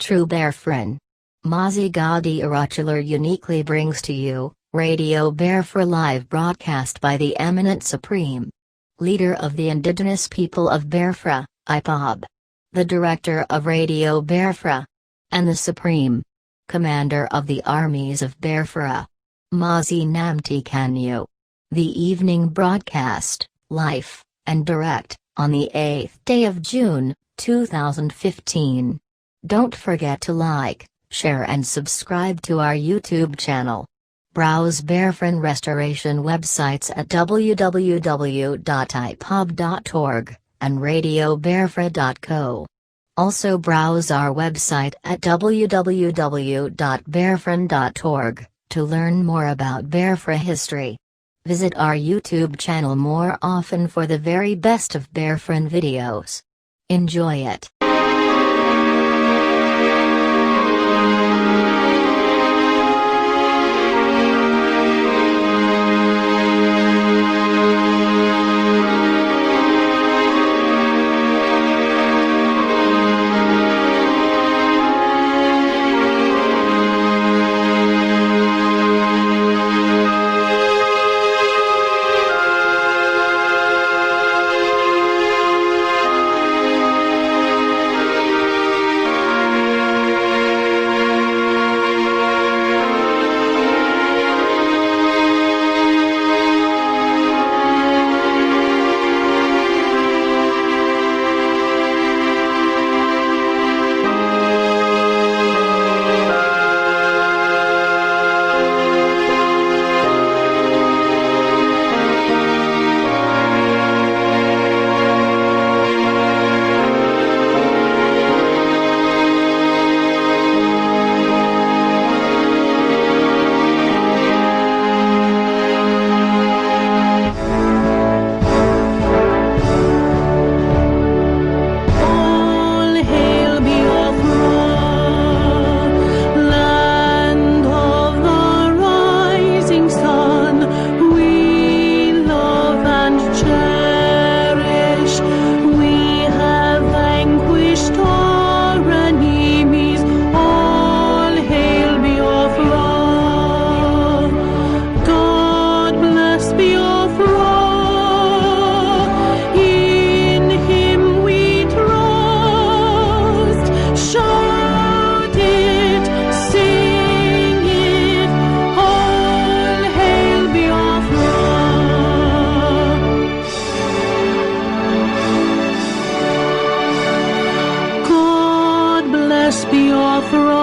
True Biafran. Mazi Gadi Arachular uniquely brings to you, Radio Biafra live broadcast by the eminent Supreme Leader of the Indigenous People of Biafra, IPOB. The Director of Radio Biafra. And the Supreme Commander of the Armies of Biafra. Mazi Nnamdi Kanu. The evening broadcast, live, and direct, on the 8th day of June, 2015. Don't forget to like, share and subscribe to our YouTube channel. Browse Biafran Restoration websites at www.ipob.org, and radiobiafra.co. Also browse our website at www.biafran.org, to learn more about Biafra history. Visit our YouTube channel more often for the very best of Biafran videos. Enjoy it. Biafra,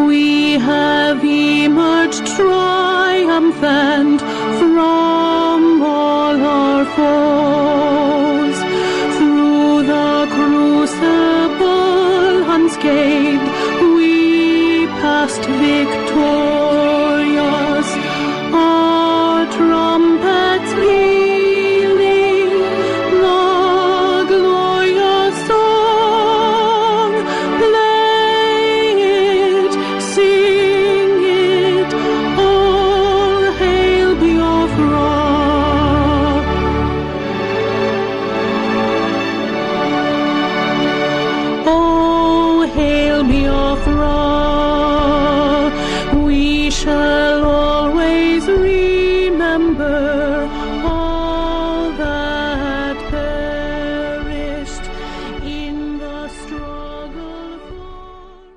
we have emerged triumphant from all our foes. Through the crucible unscathed, we passed victorious. Our trumpets pealing the glorious song. Play it, sing it, all hail Biafra. Oh, hail Biafra, we shall always remember all that perished in the struggle for.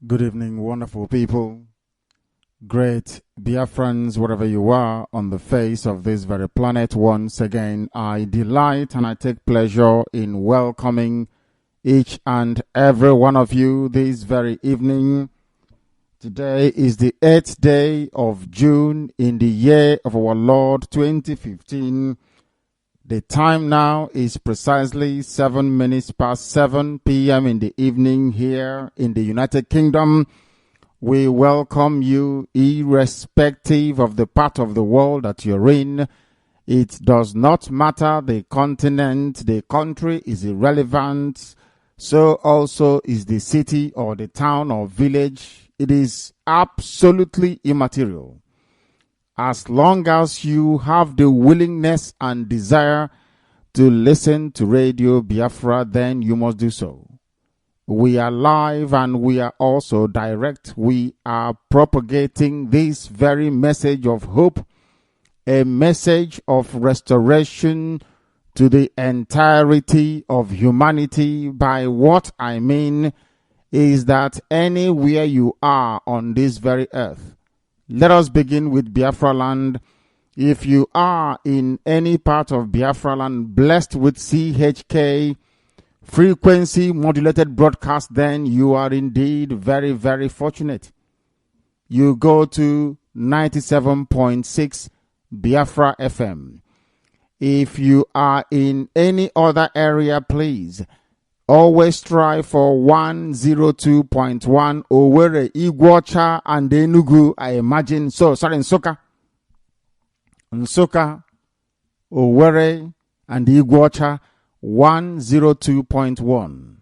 Good evening, wonderful people. Great Biafrans, wherever you are on the face of this very planet. Once again, I delight and I take pleasure in welcoming each and every one of you this very evening. Today is the 8th day of June in the year of our Lord 2015. The time now is precisely 7 minutes past 7 p.m. in the evening here in the United Kingdom. We welcome you irrespective of the part of the world that you're in. It does not matter the continent, the country is irrelevant. So also is the city or the town or village. It is absolutely immaterial. As long as you have the willingness and desire to listen to Radio Biafra, then you must do so. We are live and we are also direct. We are propagating this very message of hope, a message of restoration to the entirety of humanity. By what I mean is that anywhere you are on this very earth, let us begin with Biafra land. If you are in any part of Biafra land blessed with CHK frequency modulated broadcast, then you are indeed very, very fortunate. You go to 97.6 Biafra FM. If you are in any other area, please always strive for 102.1 Owerri, Iguacha, and Enugu. I imagine so. Sorry, Nsukka, Owerri, and Iguacha, 102.1.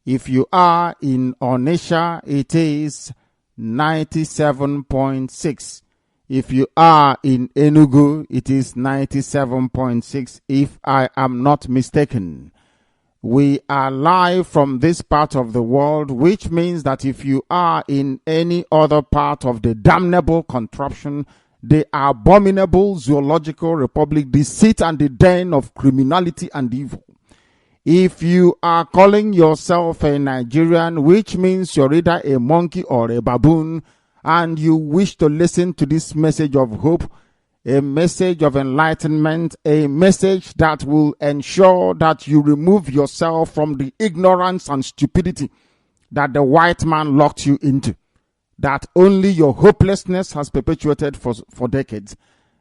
If you are in Onitsha, it is 97.6. If you are in Enugu, it is 97.6, if I am not mistaken. We are live from this part of the world, which means that if you are in any other part of the damnable contraption, the abominable zoological republic, the seat and the den of criminality and evil, if you are calling yourself a Nigerian, which means you're either a monkey or a baboon, and you wish to listen to this message of hope, a message of enlightenment, a message that will ensure that you remove yourself from the ignorance and stupidity that the white man locked you into, that only your hopelessness has perpetuated for decades,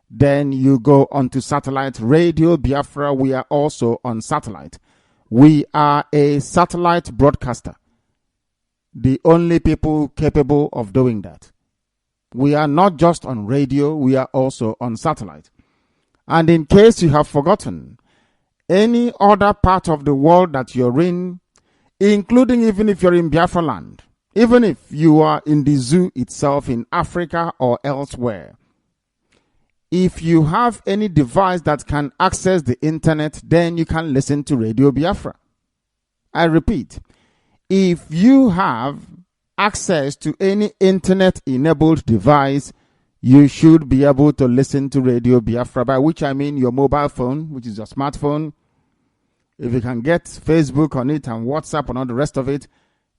then you go onto satellite Radio Biafra. We are also on satellite. We are a satellite broadcaster, the only people capable of doing that. We are not just on radio, we are also on satellite. And in case you have forgotten, any other part of the world that you're in, including even if you're in Biafra land, even if you are in the zoo itself in Africa or elsewhere, if you have any device that can access the internet, then you can listen to Radio Biafra. I repeat, if you have access to any internet-enabled device, you should be able to listen to Radio Biafra, by which I mean your mobile phone, which is your smartphone. If you can get Facebook on it and WhatsApp and all the rest of it,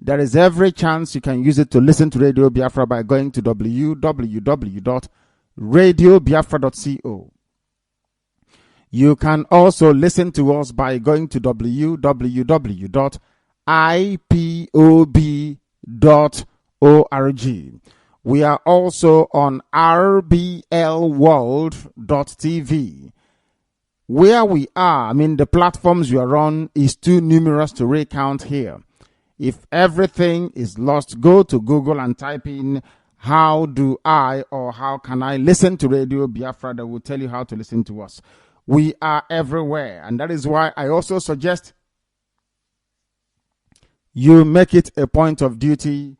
there is every chance you can use it to listen to Radio Biafra by going to www.radiobiafra.co. You can also listen to us by going to www.ipob.org. We are also on rblworld.tv. Where we are, the platforms you are on is too numerous to recount here. If everything is lost, go to Google and type in how do I or how can I listen to Radio Biafra. That will tell you how to listen to us. We are everywhere, and that is why I also suggest you make it a point of duty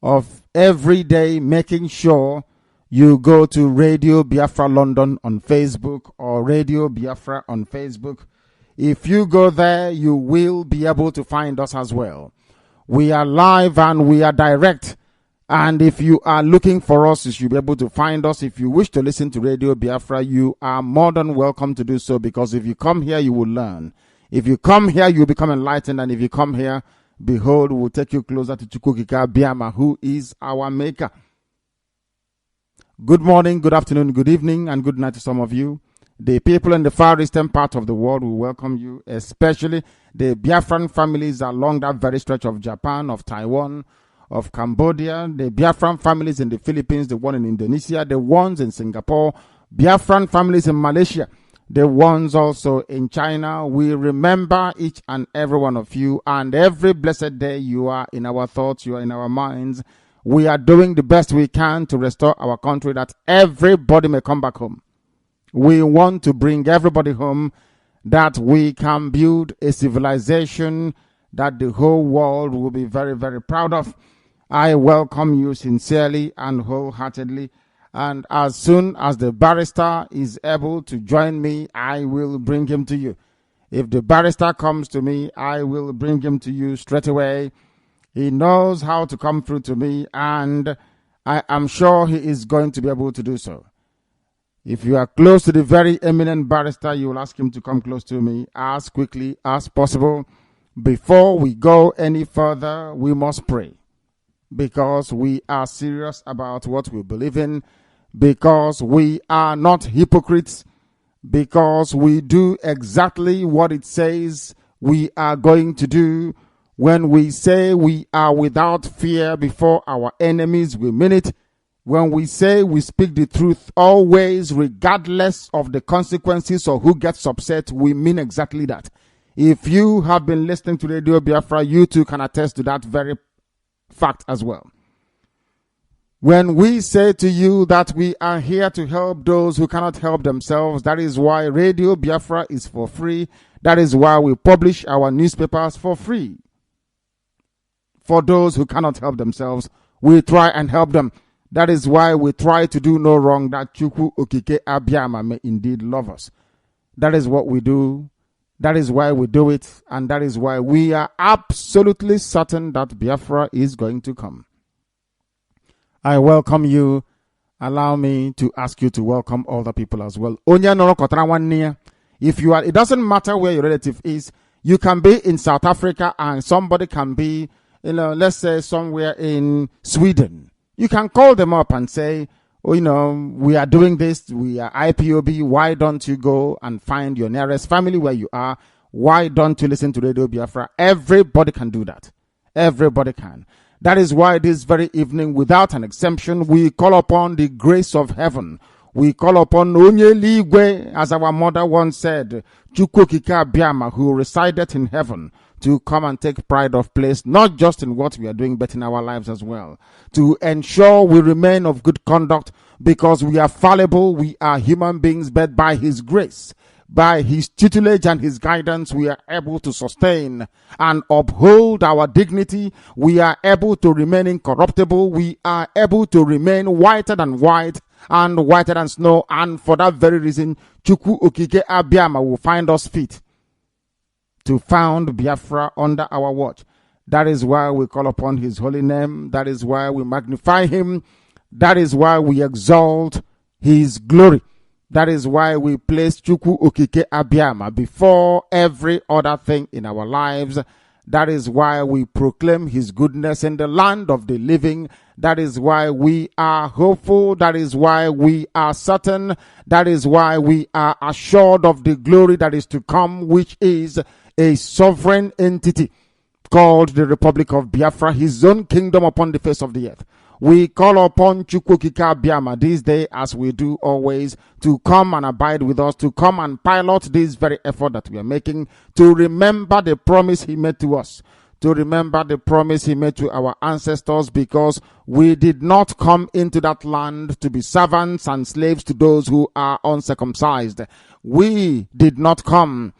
of every day making sure you go to Radio Biafra London on Facebook or Radio Biafra on Facebook. If you go there, you will be able to find us as well. We are live and we are direct. And if you are looking for us, you should be able to find us. If you wish to listen to Radio Biafra, you are more than welcome to do so, because if you come here, you will learn. If you come here, you will become enlightened. And if you come here, behold, we will take you closer to Chukwukika Biama, who is our maker. Good morning, good afternoon, good evening, and good night to some of you. The people in the far eastern part of the world will welcome you, especially the Biafran families along that very stretch of Japan, of Taiwan, of Cambodia, the Biafran families in the Philippines, the one in Indonesia, the ones in Singapore, Biafran families in Malaysia, the ones also in China. We remember each and every one of you, and every blessed day you are in our thoughts, you are in our minds. We are doing the best we can to restore our country, that everybody may come back home. We want to bring everybody home, that we can build a civilization that the whole world will be very, very proud of. I welcome you sincerely and wholeheartedly. And as soon as the barrister is able to join me, I will bring him to you. If the barrister comes to me, I will bring him to you straight away. He knows how to come through to me, and I am sure he is going to be able to do so. If you are close to the very eminent barrister, you will ask him to come close to me as quickly as possible. Before we go any further, we must pray, because we are serious about what we believe in, because we are not hypocrites, because we do exactly what it says we are going to do. When we say we are without fear before our enemies, we mean it. When we say we speak the truth always, regardless of the consequences or who gets upset, we mean exactly that. If you have been listening to Radio Biafra, you too can attest to that very fact as well. When we say to you that we are here to help those who cannot help themselves, that is why Radio Biafra is for free. That is why we publish our newspapers for free. For those who cannot help themselves, we try and help them. That is why we try to do no wrong, that Chukwu Okike Abiyama may indeed love us. That is what we do. That is why we do it. And that is why we are absolutely certain that Biafra is going to come. I welcome you. Allow me to ask you to welcome other people as well. If you are, it doesn't matter where your relative is. You can be in South Africa and somebody can be, let's say somewhere in Sweden. You can call them up and say, oh, we are doing this. We are IPOB. Why don't you go and find your nearest family where you are? Why don't you listen to Radio Biafra? Everybody can do that. Everybody can. That is why this very evening, without an exemption, we call upon the grace of heaven. We call upon Onye Ligwe, as our mother once said, Chukwukika Biama, who resided in heaven, to come and take pride of place, not just in what we are doing, but in our lives as well. To ensure we remain of good conduct, because we are fallible, we are human beings, but by His grace, by His tutelage and His guidance, we are able to sustain and uphold our dignity. We are able to remain incorruptible. We are able to remain whiter than white and whiter than snow. And for that very reason, Chukwu Okike Abiyama will find us fit to found Biafra under our watch. That is why we call upon His holy name. That is why we magnify Him. That is why we exalt His glory. That is why we place Chukwu Okike Abiyama before every other thing in our lives. That is why we proclaim His goodness in the land of the living. That is why we are hopeful. That is why we are certain. That is why we are assured of the glory that is to come, which is a sovereign entity called the Republic of Biafra, His own kingdom upon the face of the earth. We call upon Chukwukika Biama this day, as we do always, to come and abide with us, to come and pilot this very effort that we are making, to remember the promise He made to us, to remember the promise He made to our ancestors, because we did not come into that land to be servants and slaves to those who are uncircumcised. We did not come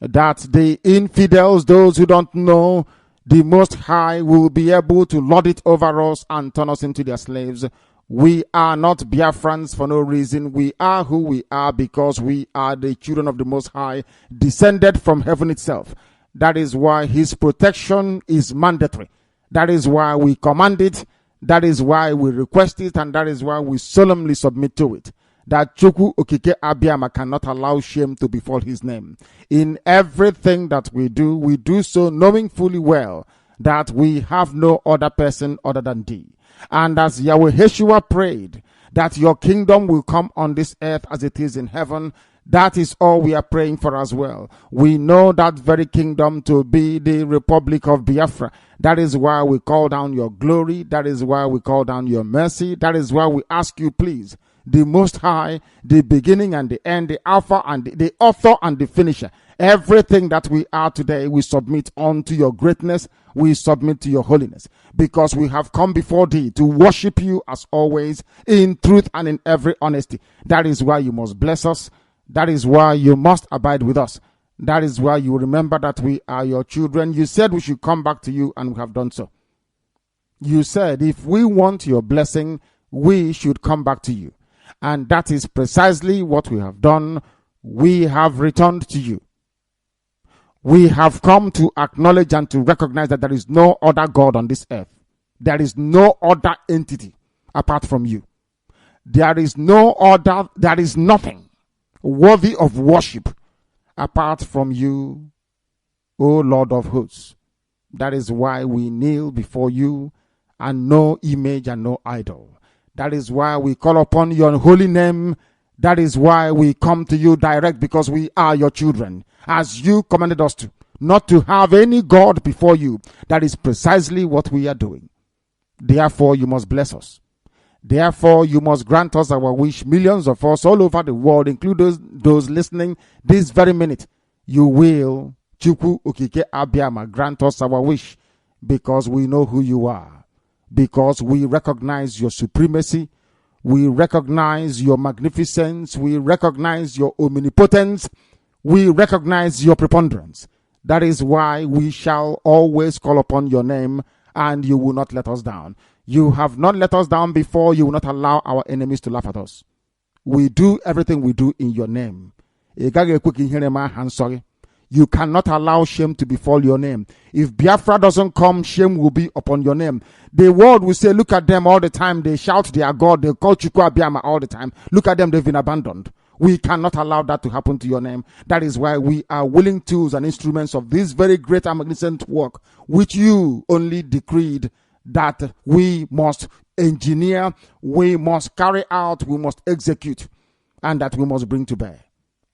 that the infidels, those who don't know the Most High, will be able to lord it over us and turn us into their slaves. We are not Biafrans for no reason. We are who we are because we are the children of the Most High, descended from heaven itself. That is why His protection is mandatory. That is why we command it. That is why we request it. And that is why we solemnly submit to it. That Chukwu Okike Abiyama cannot allow shame to befall His name. In everything that we do so knowing fully well that we have no other person other than Thee. And as Yahweh Yeshua prayed, that Your kingdom will come on this earth as it is in heaven, that is all we are praying for as well. We know that very kingdom to be the Republic of Biafra. That is why we call down Your glory. That is why we call down Your mercy. That is why we ask You, please, the Most High, the beginning and the end, the Alpha and the author and the finisher. Everything that we are today, we submit unto Your greatness. We submit to Your holiness, because we have come before Thee to worship You as always, in truth and in every honesty. That is why You must bless us. That is why You must abide with us. That is why You remember that we are Your children. You said we should come back to You, and we have done so. You said if we want Your blessing, we should come back to You. And that is precisely what we have done. We have returned to You. We have come to acknowledge and to recognize that there is no other God on this earth. There is no other entity apart from you. There is nothing worthy of worship apart from you, O Lord of hosts. That is why we kneel before you, and no image and no idol. That is why we call upon your holy name. That is why we come to you direct, because we are your children, as you commanded us to, not to have any God before you. That is precisely what we are doing. Therefore, you must bless us. Therefore, you must grant us our wish. Millions of us all over the world, including those listening this very minute, you will, Chukwu Okike Abiyama, grant us our wish, because we know who you are, because we recognize your supremacy, we recognize your magnificence, we recognize your omnipotence, we recognize your preponderance. That is why we shall always call upon your name, and you will not let us down. You have not let us down before. You will not allow our enemies to laugh at us. We do everything we do in your name. You cannot allow shame to befall your name. If Biafra doesn't come, shame will be upon your name. The world will say, look at them all the time. They shout their God. They call Chukwu Abiyama all the time. Look at them. They've been abandoned. We cannot allow that to happen to your name. That is why we are willing tools and instruments of this very great and magnificent work, which you only decreed that we must engineer, we must carry out, we must execute, and that we must bring to bear.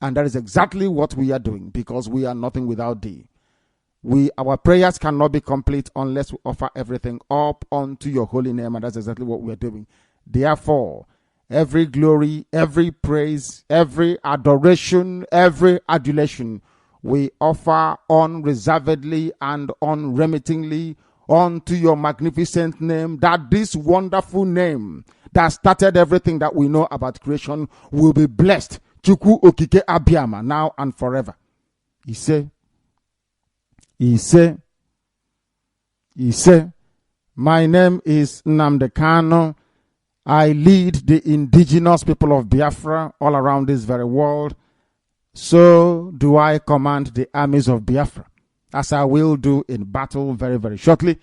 And that is exactly what we are doing, because we are nothing without thee. Our prayers cannot be complete unless we offer everything up unto your holy name, and that's exactly what we are doing. Therefore, every glory, every praise, every adoration, every adulation, we offer unreservedly and unremittingly unto your magnificent name, that this wonderful name that started everything that we know about creation will be blessed. Chukwu Okike Abiyama, now and forever. He said, my name is Nnamdi Kanu. I lead the indigenous people of Biafra all around this very world. So do I command the armies of Biafra, as I will do in battle very, very shortly.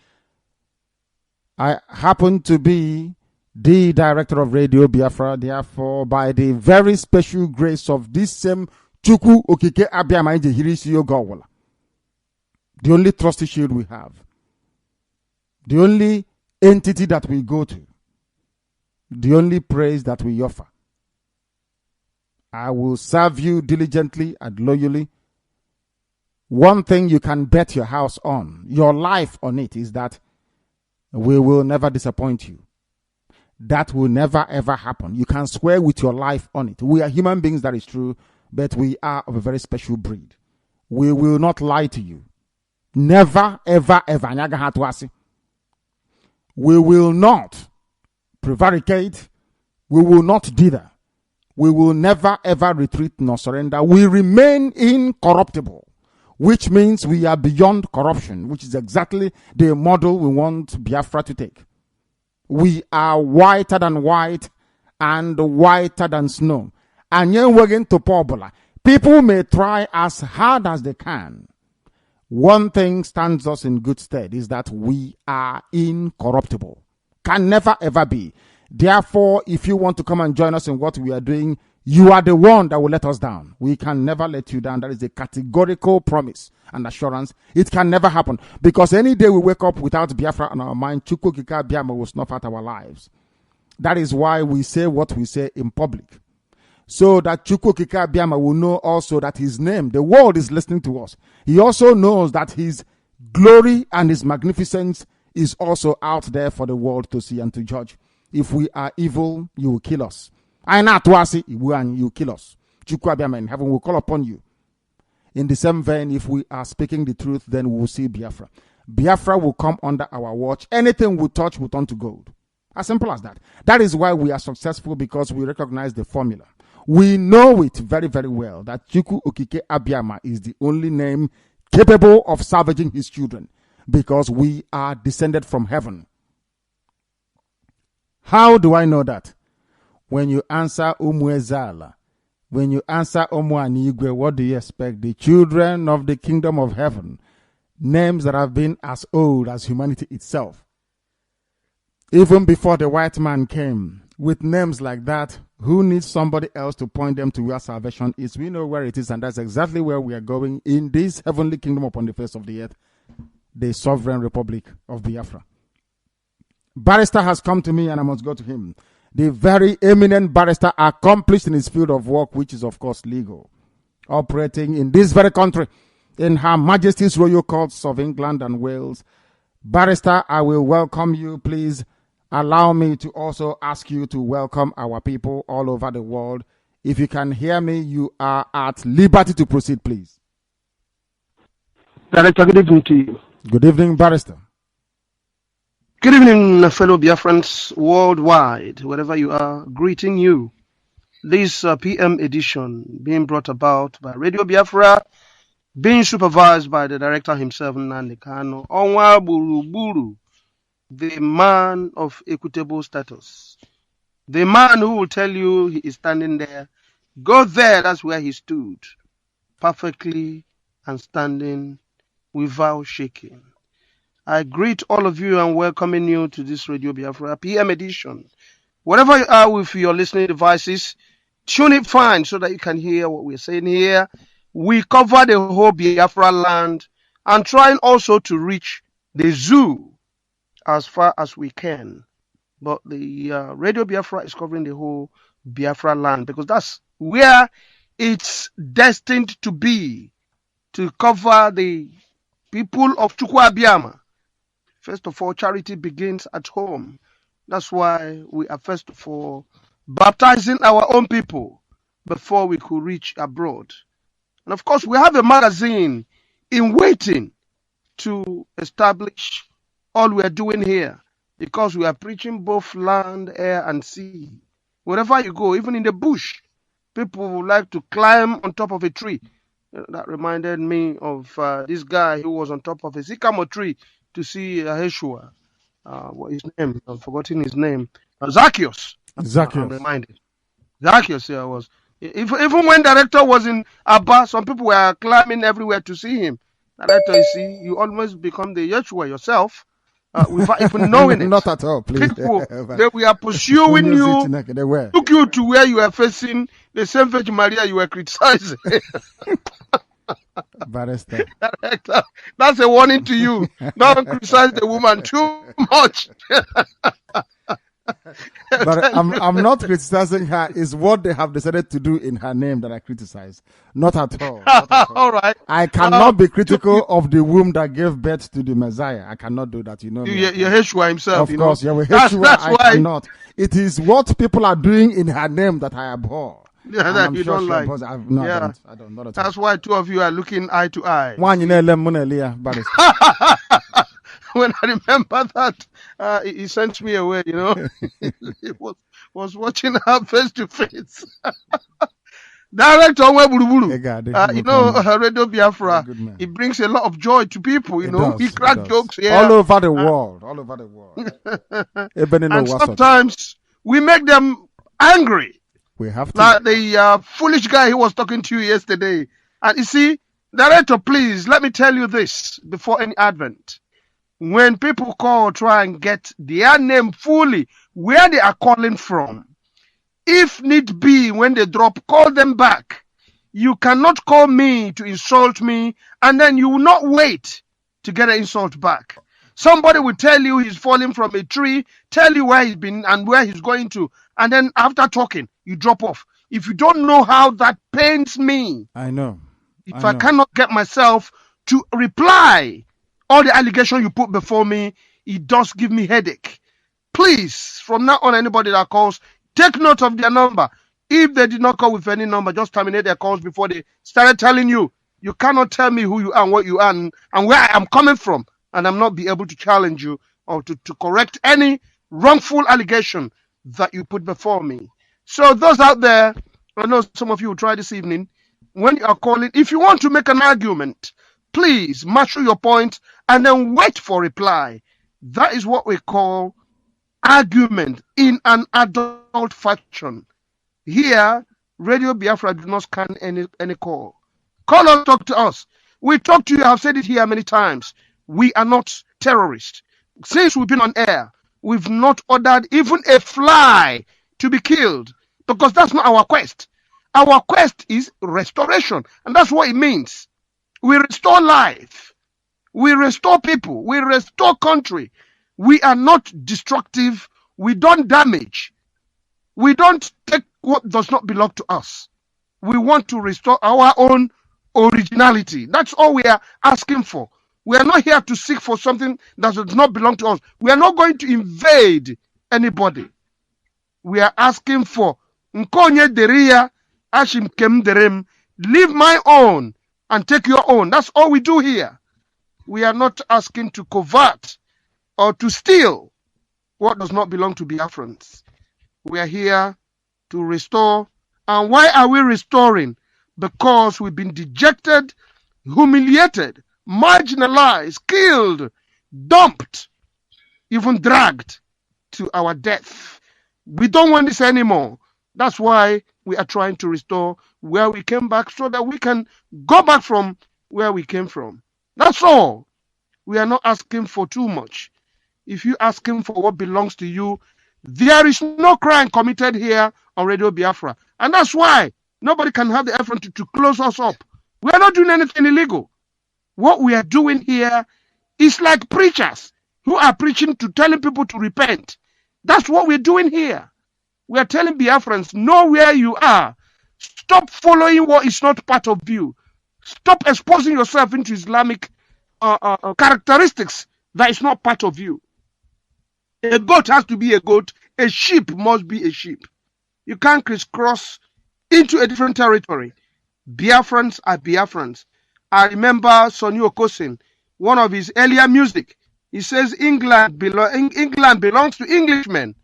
I happen to be the director of Radio Biafra. Therefore, by the very special grace of this same Chukwu Okike Abiyama Hirisi Ogawala, the only trusty shield we have, the only entity that we go to, the only praise that we offer, I will serve you diligently and loyally. One thing you can bet your house on, your life on it, is that we will never disappoint you. That will never ever happen. You can swear with your life on it. We are human beings, that is true, but we are of a very special breed. We will not lie to you. Never, ever, ever. We will not prevaricate. We will not dither. We will never, ever retreat nor surrender. We remain incorruptible, which means we are beyond corruption, which is exactly the model we want Biafra to take. We are whiter than white and whiter than snow. And yet we're going to Pobola. People may try as hard as they can. One thing stands us in good stead, is that we are incorruptible. Can never ever be. Therefore, if you want to come and join us in what we are doing, you are the one that will let us down. We can never let you down. That is a categorical promise and assurance. It can never happen. Because any day we wake up without Biafra on our mind, Chukwu Okike Abiyama will snuff out our lives. That is why we say what we say in public. So that Chukwu Okike Abiyama will know also that his name, the world is listening to us. He also knows that his glory and his magnificence is also out there for the world to see and to judge. If we are evil, you will kill us. I not wasi, you kill us. Chukwu Abiyama in heaven will call upon you. In the same vein, if we are speaking the truth, then we will see Biafra. Biafra will come under our watch. Anything we touch will turn to gold. As simple as that. That is why we are successful, because we recognize the formula. We know it very, very well that Chukwu Okike Abiyama is the only name capable of salvaging his children, because we are descended from heaven. How do I know that? When you answer Umuezala, When you answer Omo and Igwe, what do you expect? The children of the kingdom of heaven. Names that have been as old as humanity itself. Even before the white man came, with names like that, who needs somebody else to point them to where salvation is? We know where it is, and that's exactly where we are going in this heavenly kingdom upon the face of the earth, the sovereign republic of Biafra. Barrister has come to me, and I must go to him. The very eminent barrister, accomplished in his field of work, which is, of course, legal, operating in this very country, in Her Majesty's Royal Courts of England and Wales. Barrister, I will welcome you. Please allow me to also ask you to welcome our people all over the world. If you can hear me, you are at liberty to proceed, please. Director, good evening to you. Good evening, Barrister. Good evening, fellow Biafrans worldwide, wherever you are, greeting you. This PM edition being brought about by Radio Biafra, being supervised by the director himself, Nnamdi Kanu, Onwa Buruburu, the man of equitable status. The man who will tell you he is standing there. Go there, that's where he stood, perfectly and standing without shaking. I greet all of you and welcoming you to this Radio Biafra PM edition. Wherever you are with your listening devices, tune it fine so that you can hear what we're saying here. We cover the whole Biafra land and trying also to reach the zoo as far as we can. But the Radio Biafra is covering the whole Biafra land because that's where it's destined to be, to cover the people of Chukwuabiama. First of all, charity begins at home. That's why we are first of all baptizing our own people before we could reach abroad. And of course, we have a magazine in waiting to establish all we are doing here because we are preaching both land, air, and sea. Wherever you go, even in the bush, people would like to climb on top of a tree. That reminded me of this guy who was on top of a sycamore tree to see Yeshua. What his name? I've forgotten his name. Zacchaeus. Zacchaeus. I'm reminded. Zacchaeus, yeah, was. Even when director was in Abba, some people were climbing everywhere to see him. Director, you see, you almost become the Yeshua yourself without even knowing it. Not at all, please. People, they were pursuing you, took you to where you were facing the same Virgin Maria you were criticizing. Barrister. That's a warning to you. Don't criticize the woman too much. But I'm not criticizing her. It's what they have decided to do in her name that I criticize. Not at all. Not at all. All right. I cannot be critical of the womb that gave birth to the Messiah. I cannot do that. You know me. Yeshua himself. Of course, Yeshua. That's I why. cannot. It is what people are doing in her name that I abhor. Yeah, that you don't like. No, yeah. I don't. Not at all. That's why two of you are looking eye to eye. When I remember that, he sent me away, you know. He was watching her face to face. Director Onwe Buruburu, you know, Radio Biafra, it brings a lot of joy to people, you know. He crack jokes here. All over the world. All over the world. And sometimes we make them angry. We have to. Like the foolish guy who was talking to you yesterday. And you see, Director, please, let me tell you this before any advent. When people call, try and get their name fully, where they are calling from. If need be, when they drop, call them back. You cannot call me to insult me, and then you will not wait to get an insult back. Somebody will tell you he's falling from a tree, tell you where he's been and where he's going to, and then after talking, you drop off. If you don't know how that pains me, I know. If I cannot get myself to reply all the allegations you put before me, it does give me headache. Please, from now on, anybody that calls, take note of their number. If they did not call with any number, just terminate their calls before they started telling you. You cannot tell me who you are and what you are and where I am coming from, and I'm not be able to challenge you or to correct any wrongful allegation that you put before me. So those out there, I know some of you will try this evening, when you are calling, if you want to make an argument, please marshal your point and then wait for reply. That is what we call argument in an adult fashion. Here, Radio Biafra do not scan any call. Call us, talk to us. We talk to you. I've said it here many times. We are not terrorists. Since we've been on air, we've not ordered even a fly to be killed, because that's not our quest. Our quest is restoration, and that's what it means. We restore life. We restore people. We restore country. We are not destructive. We don't damage. We don't take what does not belong to us. We want to restore our own originality. That's all we are asking for. We are not here to seek for something that does not belong to us. We are not going to invade anybody. We are asking for Nkonye Deria Ashim Kem Derem. Leave my own and take your own. That's all we do here. We are not asking to covert or to steal what does not belong to Biafrans. We are here to restore. And why are we restoring? Because we've been dejected, humiliated, marginalized, killed, dumped, even dragged to our death. We don't want this anymore. That's why we are trying to restore where we came back, so that we can go back from where we came from. That's all. We are not asking for too much. If you asking for what belongs to you, there is no crime committed here on Radio Biafra. And that's why nobody can have the effort to close us up. We are not doing anything illegal. What we are doing here is like preachers who are preaching to telling people to repent. That's what we're doing here. We are telling Biafrans, know where you are. Stop following what is not part of you. Stop exposing yourself into Islamic characteristics that is not part of you. A goat has to be a goat. A sheep must be a sheep. You can't crisscross into a different territory. Biafrans are Biafrans. I remember Sonny Okosin, one of his earlier music. He says England belongs to Englishmen.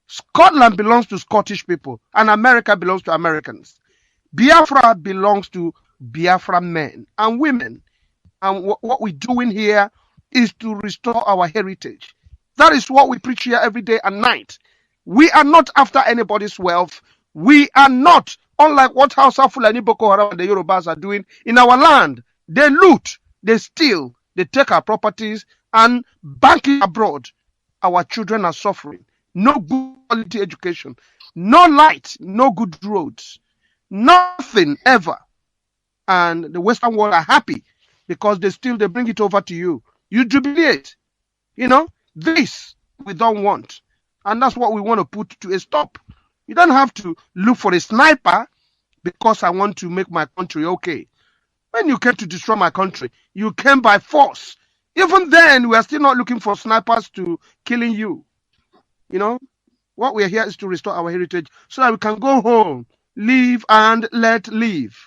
Scotland belongs to Scottish people. And America belongs to Americans. Biafra belongs to Biafra men and women. And what we're doing here is to restore our heritage. That is what we preach here every day and night. We are not after anybody's wealth. We are not, unlike what Hausa Fulani Boko Haram and the Yorubas are doing in our land. They loot, they steal, they take our properties and bank it abroad. Our children are suffering. No good quality education, no light, no good roads, nothing ever. And the Western world are happy because they bring it over to you. You jubilate. You know, this we don't want. And that's what we want to put to a stop. You don't have to look for a sniper because I want to make my country okay. When you came to destroy my country, you came by force. Even then, we are still not looking for snipers to killing you. You know, what we are here is to restore our heritage so that we can go home, live and let live.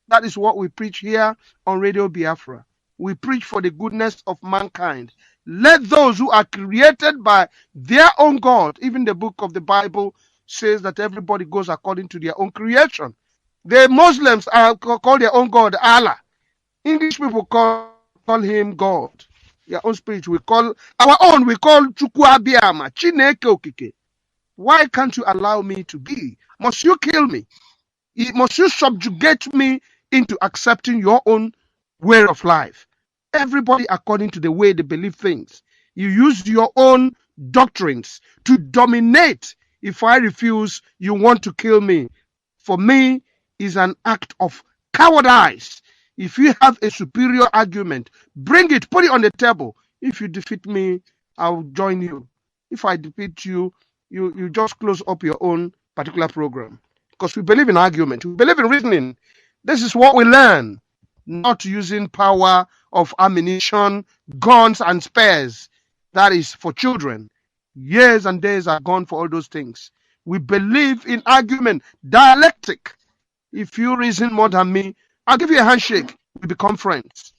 That is what we preach here on Radio Biafra. We preach for the goodness of mankind. Let those who are created by their own God, even the book of the Bible says that everybody goes according to their own creation. The Muslims call their own God Allah. English people call him God. Their own spirit. We call our own. We call Chukwu Abiyama, Chineke Okike. Why can't you allow me to be? Must you kill me? Must you subjugate me into accepting your own way of life? Everybody according to the way they believe things. You use your own doctrines to dominate. If I refuse, you want to kill me. For me, is an act of cowardice. If you have a superior argument, bring it, put it on the table. If you defeat me, I'll join you. If I defeat you, you just close up your own particular program. Because we believe in argument. We believe in reasoning. This is what we learn. Not using power of ammunition, guns, and spears. That is for children. Years and days are gone for all those things. We believe in argument, dialectic. If you reason more than me, I'll give you a handshake. We become friends.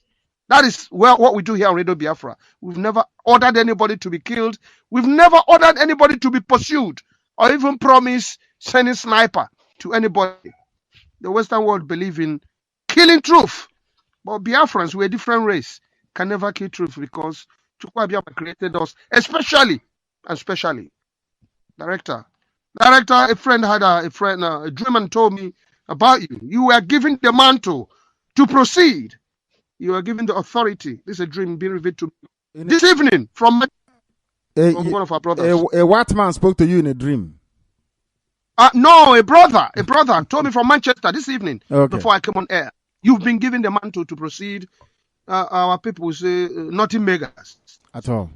That is what we do here on Radio Biafra. We've never ordered anybody to be killed. We've never ordered anybody to be pursued or even promised sending sniper to anybody. The Western world believe in killing truth. But Biafrans, we're a different race, can never kill truth because Chukwu Abiyama created us, especially. Director, a friend had a German told me about you. You were given the mantle to proceed. You were given the authority. This is a dream being revealed to me this evening from one of our brothers. A white man spoke to you in a dream. No, a brother told me from Manchester this evening before I came on air. You've been given the mantle to proceed. Our people say nothing megas at all.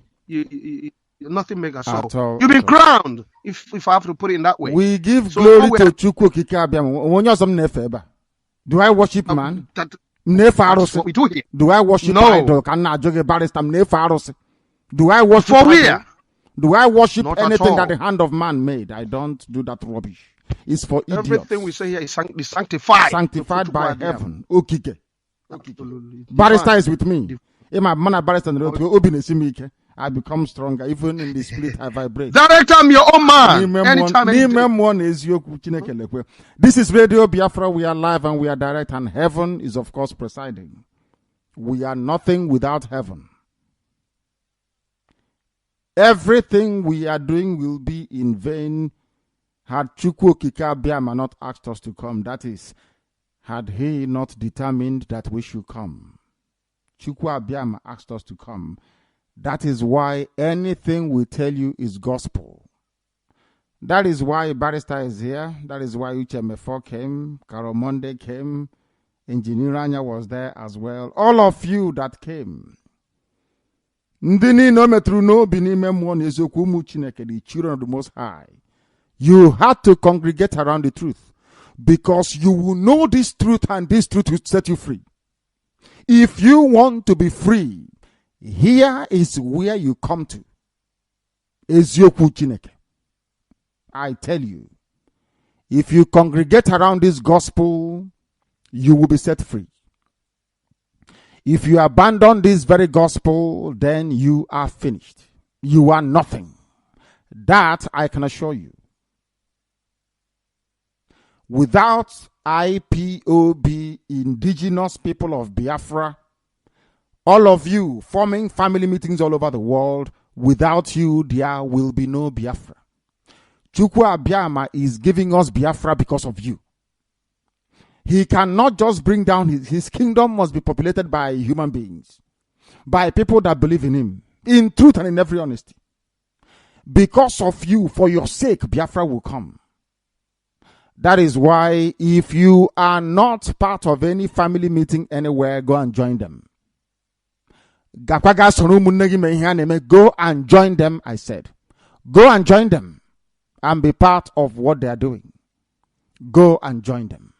Nothing mega. So you've been crowned, if I have to put it in that way. We give glory to Chukwu Kikabiam. Do I worship man? That's what we do here. Do I worship idol? Do I worship for where? Do I worship anything that the hand of man made? I don't do that rubbish. It's for idiots. Everything we say here is sanctified. Sanctified by heaven. Okay. Barrister is with me. I become stronger. Even in the spirit, I vibrate. Direct I'm your own man. This is Radio Biafra. We are live and we are direct, and heaven is, of course, presiding. We are nothing without heaven. Everything we are doing will be in vain had Chukwu Kikabiama not asked us to come. That is, had he not determined that we should come. Chukwu Abiama asked us to come. That is why anything we tell you is gospel. That is why Barrister is here. That is why Uche Mefo came. Karomonde came. Engineer Anya was there as well. All of you that came. The children of the Most High. You had to congregate around the truth. Because you will know this truth and this truth will set you free. If you want to be free, here is where you come to. Eziokwu Chineke. I tell you, if you congregate around this gospel, you will be set free. If you abandon this very gospel, then you are finished. You are nothing. That I can assure you. Without IPOB, indigenous people of Biafra, all of you forming family meetings all over the world, without you, there will be no Biafra. Chukwu Abiama is giving us Biafra because of you. He cannot just bring down his kingdom must be populated by human beings, by people that believe in him, in truth and in every honesty. Because of you, for your sake, Biafra will come. That is why if you are not part of any family meeting anywhere, go and join them. Go and join them, I said. Go and join them and be part of what they are doing. Go and join them.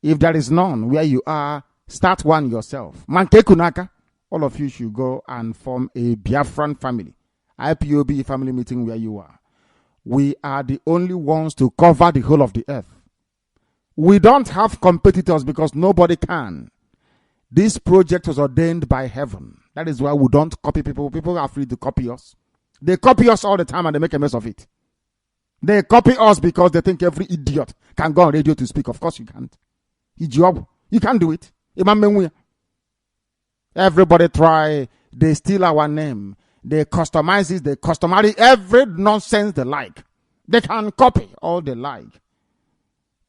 If there is none where you are, start one yourself. Manke Kunaka, all of you should go and form a Biafran family. IPOB family meeting where you are. We are the only ones to cover the whole of the earth. We don't have competitors because nobody can. This project was ordained by heaven. That is why we don't copy people. People are free to copy us. They copy us all the time and they make a mess of it. They copy us because they think every idiot can go on radio to speak. Of course you can't. You can't do it. Everybody try. They steal our name. They customize it. They customize every nonsense they like. They can copy all they like.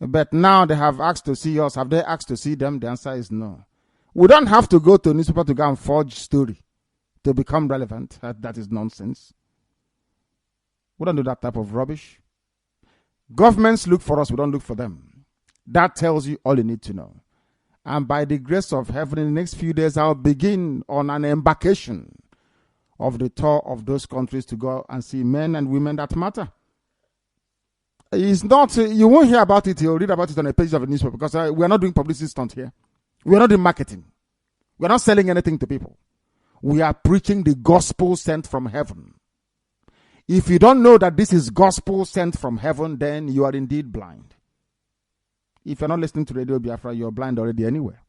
But now they have asked to see us. Have they asked to see them? The answer is no. We don't have to go to a newspaper to go and forge story to become relevant. That is nonsense. We don't do that type of rubbish. Governments look for us. We don't look for them. That tells you all you need to know. And by the grace of heaven, in the next few days, I'll begin on an embarkation of the tour of those countries to go and see men and women that matter. It's not, you won't hear about it, you'll read about it on a page of a newspaper because we're not doing publicity stunt here. We're not doing marketing. We're not selling anything to people. We are preaching the gospel sent from heaven. If you don't know that this is gospel sent from heaven, then you are indeed blind. If you're not listening to Radio Biafra, you're blind already anywhere.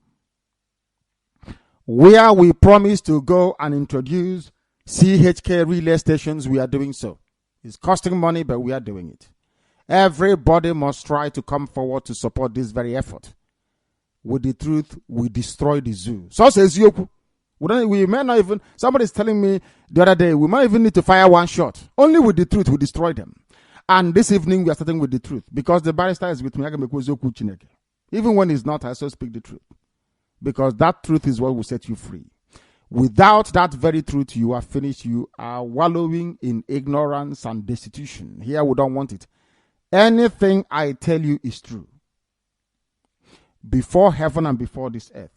Where we promise to go and introduce CHK relay stations, we are doing so. It's costing money, but we are doing it. Everybody must try to come forward to support this very effort. With the truth, we destroy the zoo. So says Yoku. We may not even, somebody's telling me the other day, we might even need to fire one shot. Only with the truth, we destroy them. And this evening we are starting with the truth because the barrister is with me. Even when he's not, I still speak the truth because that truth is what will set you free. Without that very truth, you are finished. You are wallowing in ignorance and destitution. Here we don't want it. Anything I tell you is true. Before heaven and before this earth.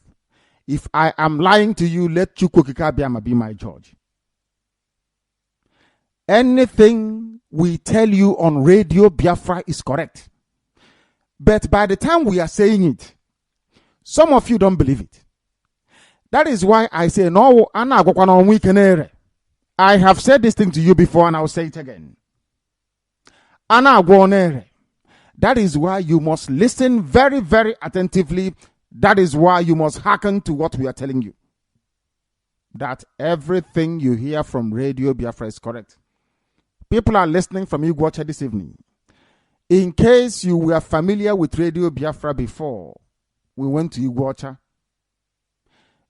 If I am lying to you, let Chukwukika be my judge. Anything we tell you on Radio Biafra is correct. But by the time we are saying it, some of you don't believe it. That is why I say, no, I have said this thing to you before and I'll say it again. That is why you must listen very, very attentively. That is why you must hearken to what we are telling you. That everything you hear from Radio Biafra is correct. People are listening from Iguacha this evening. In case you were familiar with Radio Biafra before we went to Iguacha,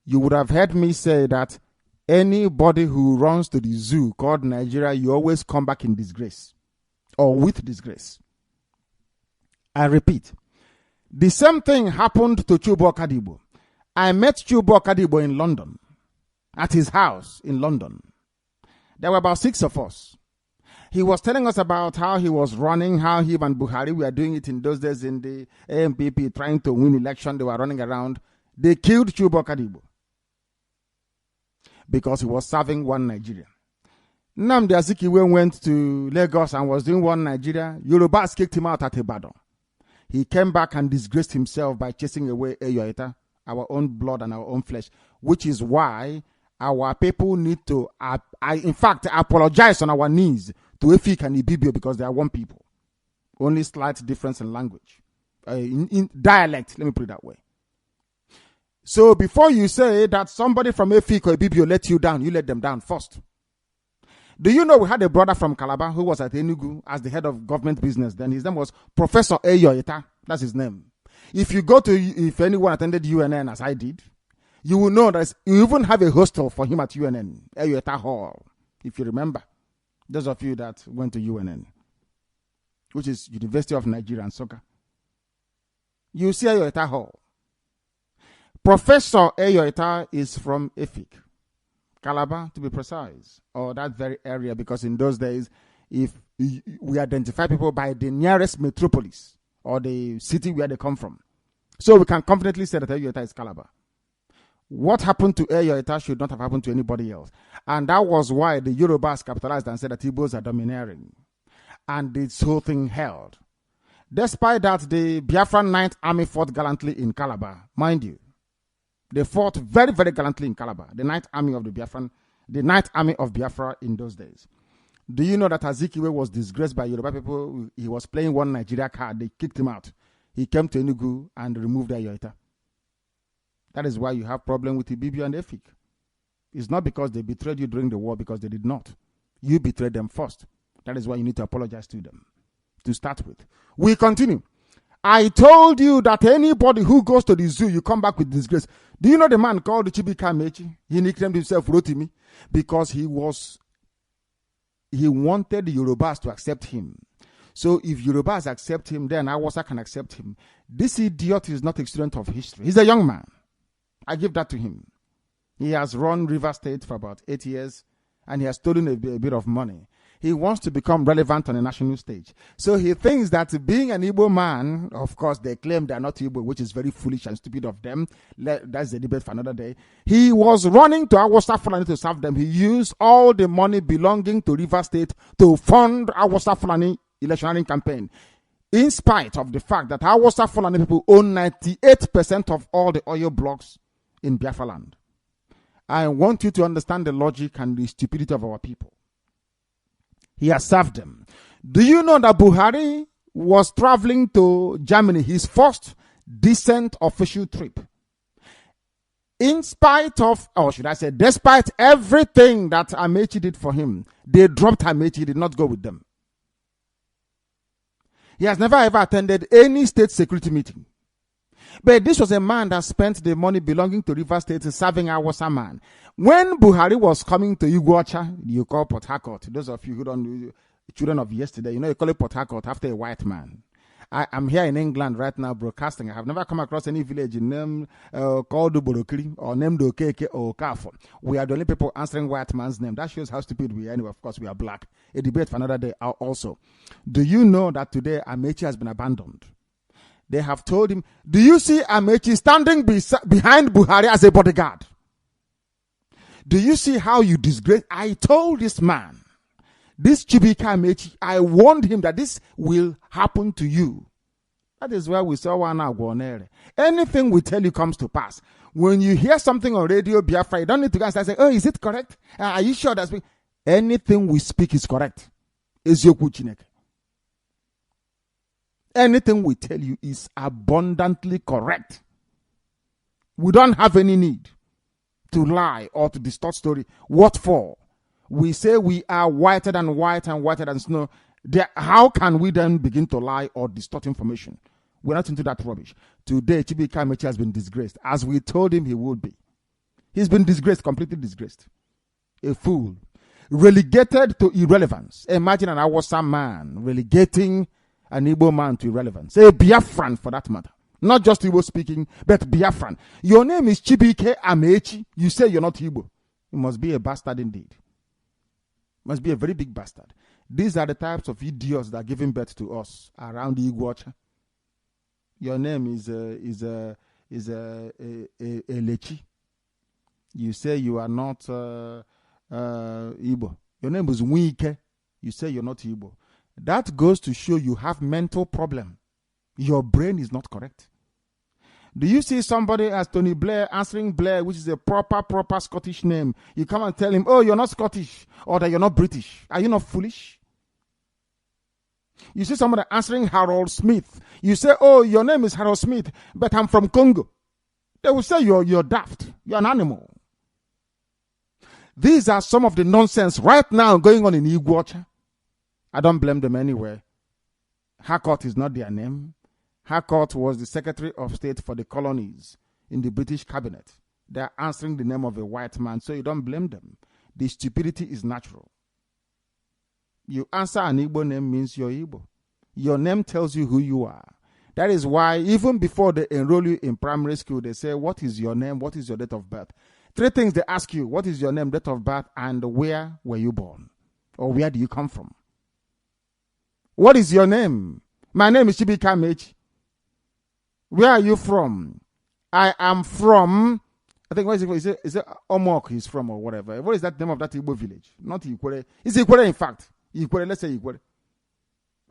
you would have heard me say that anybody who runs to the zoo called Nigeria, you always come back in disgrace or with disgrace. I repeat, the same thing happened to Chubo Kadibo. I met Chubo Kadibo in London, at his house in London. There were about 6 of us. He was telling us about how he was running, how he and Buhari were doing it in those days in the AMPP, trying to win election. They were running around. They killed Chubo Kadibo because he was serving one Nigeria. Nnamdi Azikiwe went to Lagos and was doing one Nigeria. Yorubas kicked him out at Ibadan. He came back and disgraced himself by chasing away Eyoita, our own blood and our own flesh, which is why our people need to, in fact, apologize on our knees to Efik and Ibibio because they are one people. Only slight difference in language. In dialect, let me put it that way. So before you say that somebody from Efik or Ibibio let you down, you let them down first. Do you know we had a brother from Calabar who was at Enugu as the head of government business then? His name was Professor Eyoita. That's his name. If anyone attended UNN as I did, you will know that you even have a hostel for him at UNN, Eyoita Hall, if you remember. Those of you that went to UNN, which is University of Nigeria and Soka. You see Eyoita Hall. Professor Eyoita is from Efik. Calabar, to be precise, or that very area, because in those days, if we identify people by the nearest metropolis or the city where they come from, so we can confidently say that Eyoita is Calabar. What happened to Eyoita should not have happened to anybody else, and that was why the Yorubas capitalized and said that Igbos are domineering, and this whole thing held. Despite that, the Biafran 9th Army fought gallantly in Calabar, mind you. They fought very, very gallantly in Calabar, the 9th Army of Biafra in those days. Do you know that Azikiwe was disgraced by Yoruba people? He was playing one Nigeria card. They kicked him out. He came to Enugu and removed Eyoita. That is why you have problem with Ibibio and Efik. It's not because they betrayed you during the war, because they did not. You betrayed them first. That is why you need to apologize to them to start with. We continue. I told you that anybody who goes to the zoo, you come back with disgrace. Do you know the man called Chibika Mechi? He nicknamed himself Rotimi because he wanted the Yorubas to accept him. So if Yorubas accept him, then Awasa can accept him. This idiot is not a student of history. He's a young man. I give that to him. He has run River State for about 8 years and he has stolen a bit of money. He wants to become relevant on a national stage. So he thinks that being an Igbo man, of course, they claim they are not Igbo, which is very foolish and stupid of them. That's the debate for another day. He was running to Awasa Fulani to serve them. He used all the money belonging to River State to fund Awasa Fulani electioneering campaign. In spite of the fact that Awasa Fulani people own 98% of all the oil blocks in Biafra land. I want you to understand the logic and the stupidity of our people. He has served them. Do you know that Buhari was traveling to Germany, his first decent official trip? In spite of, or should I say, despite everything that Amechi did for him, they dropped Amechi, he did not go with them. He has never ever attended any state security meeting. But this was a man that spent the money belonging to River State serving Awasa man. When Buhari was coming to Iguacha, you call Port Harcourt, those of you who don't know, children of yesterday. You call it Port Harcourt after a white man. I'm here in England right now broadcasting. I have never come across any village named called Borokiri or named Okeke or Okafo. We are the only people answering white man's name. That shows how stupid we are. Anyway, of course, we are black. A debate for another day also. Do you know that today Amechi has been abandoned? They have told him, do you see Amechi standing behind Buhari as a bodyguard? Do you see how you disgrace? I told this man, this Chibika Amechi, I warned him that this will happen to you. That is why we saw one Agwonere. Anything we tell you comes to pass. When you hear something on Radio Biafra, you don't need to go and say, oh, is it correct? Are you sure that's anything we speak is correct? Anything we tell you is abundantly correct. We don't have any need to lie or to distort story. What for? We say we are whiter than white and whiter than snow. How can we then begin to lie or distort information? We're not into that rubbish. Today, Chibika Amechi has been disgraced, as we told him he would be. He's been disgraced, completely disgraced. A fool. Relegated to irrelevance. Imagine an Awasa man relegating an Igbo man to irrelevance. A Biafran for that matter. Not just Igbo speaking, but Biafran. Your name is Chibike Amechi. You say you're not Igbo. You must be a bastard indeed. Must be a very big bastard. These are the types of idiots that are giving birth to us around the Igwacha. Your name is a Lechi. You say you are not Igbo. Your name is Wike. You say you're not Igbo. That goes to show you have mental problem. Your brain is not correct. Do you see somebody as Tony Blair answering Blair, which is a proper Scottish name? You come and tell him, oh, you're not Scottish, or that you're not British. Are you not foolish? You see somebody answering Harold Smith. You say, oh, your name is Harold Smith, but I'm from Congo. They will say you're daft. You're an animal. These are some of the nonsense right now going on in Iguacha. I don't blame them anyway. Harcourt is not their name. Harcourt was the Secretary of State for the colonies in the British cabinet. They are answering the name of a white man, so you don't blame them. The stupidity is natural. You answer an Igbo name means you're Igbo. Your name tells you who you are. That is why even before they enroll you in primary school, they say, what is your name? What is your date of birth? 3 things they ask you. What is your name, date of birth, and where were you born? Or where do you come from? What is your name? My name is Chibika Amechi. Where are you from? I am from, I think, what is it? Is it Omok he's from or whatever? What is that name of that Igbo village? Not Ikwere. Is Ikwere in fact? Ikwere, let's say Ikwere.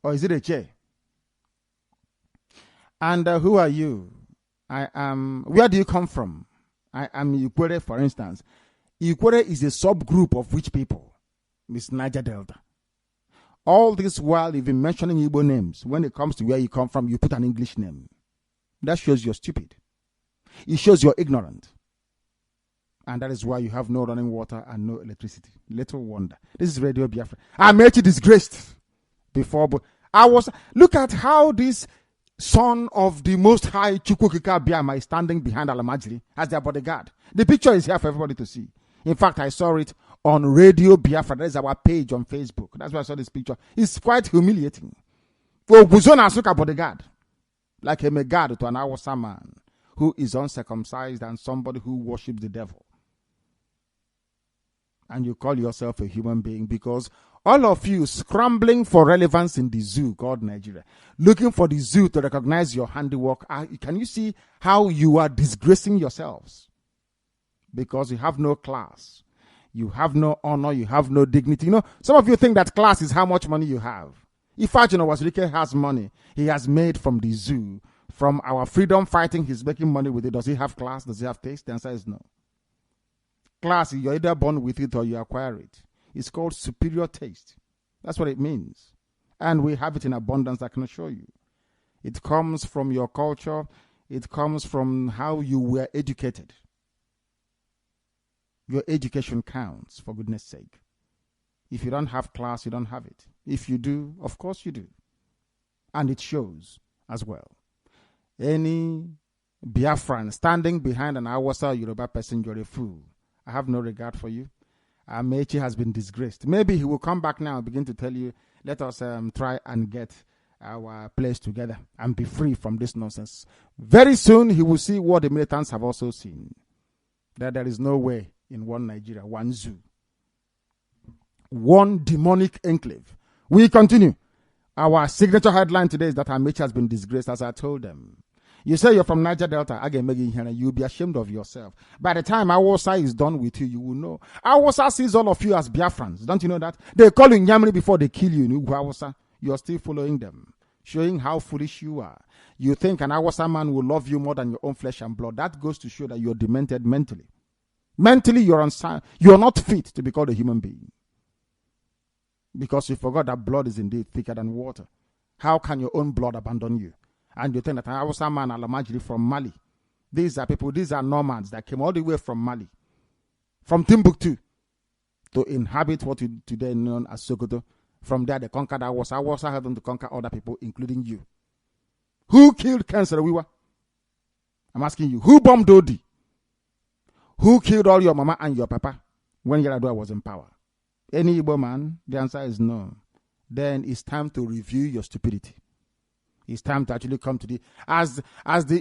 Or is it a chair? And who are you? I am, where do you come from? I am Ikwere, for instance. Ikwere is a subgroup of which people? Miss Niger Delta. All this while you've been mentioning Igbo names. When it comes to where you come from, you put an English name. That shows you're stupid. It shows you're ignorant. And that is why you have no running water and no electricity. Little wonder. This is Radio Biafra. Amechi disgraced before. But look at how this son of the Most High Chukwukika Biama is standing behind Alamajiri as their bodyguard. The picture is here for everybody to see. In fact, I saw it on Radio Biafra. That is our page on Facebook. That's why I saw this picture. It's quite humiliating. For Buzona Asuka bodyguard. Like a megad to an Awasa man who is uncircumcised and somebody who worships the devil. And you call yourself a human being because all of you scrambling for relevance in the zoo called Nigeria, looking for the zoo to recognize your handiwork. Can you see how you are disgracing yourselves? Because you have no class. You have no honor. You have no dignity. You know, some of you think that class is how much money you have. If Wazirike has money he has made from the zoo, from our freedom fighting, he's making money with it. Does he have class? Does he have taste? The answer is no. Class, you're either born with it or you acquire it. It's called superior taste. That's what it means. And we have it in abundance, I can assure you. It comes from your culture. It comes from how you were educated. Your education counts, for goodness sake. If you don't have class, you don't have it. If you do, of course you do. And it shows as well. Any Biafran standing behind an Awasa Yoruba person, you're a fool. I have no regard for you. Amechi has been disgraced. Maybe he will come back now and begin to tell you, let us try and get our place together and be free from this nonsense. Very soon he will see what the militants have also seen. That there is no way in one Nigeria, one zoo, one demonic enclave. We continue. Our signature headline today is that Amechi has been disgraced, as I told them. You say you're from Niger Delta, you'll be ashamed of yourself. By the time Awosa is done with you, you will know. Awosa sees all of you as Biafrans. Don't you know that? They call you Nyamri before they kill you in Awosa. You're still following them, showing how foolish you are. You think an Awosa man will love you more than your own flesh and blood. That goes to show that you're demented mentally. Mentally, you're not fit to be called a human being. Because you forgot that blood is indeed thicker than water. How can your own blood abandon you? And you think that I was a man Alamajiri from Mali. These are people, these are nomads that came all the way from Mali, from Timbuktu, to inhabit what is today known as Sokoto. From there, they conquered Awasa. Awasa helped them to conquer other people, including you. Who killed Ken Sarawiwa? I'm asking you, who bombed Odi? Who killed all your mama and your papa when Yaradua was in power? Any Igbo man? The answer is no. Then it's time to review your stupidity. It's time to actually come to the... As the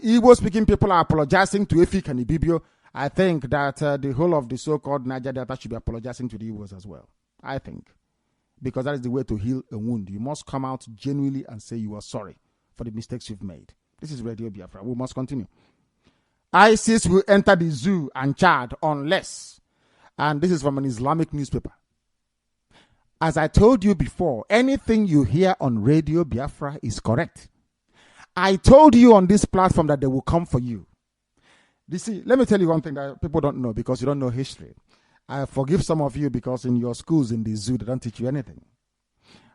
Igbo-speaking people are apologizing to Efik and Ibibio, I think that the whole of the so-called Niger Delta should be apologizing to the Igbos as well. I think. Because that is the way to heal a wound. You must come out genuinely and say you are sorry for the mistakes you've made. This is Radio Biafra. We must continue. ISIS will enter the zoo and Chad unless... And this is from an Islamic newspaper. As I told you before, anything you hear on Radio Biafra is correct. I told you on this platform that they will come for you. You see, let me tell you one thing that people don't know because you don't know history. I forgive some of you because in your schools in the zoo, they don't teach you anything.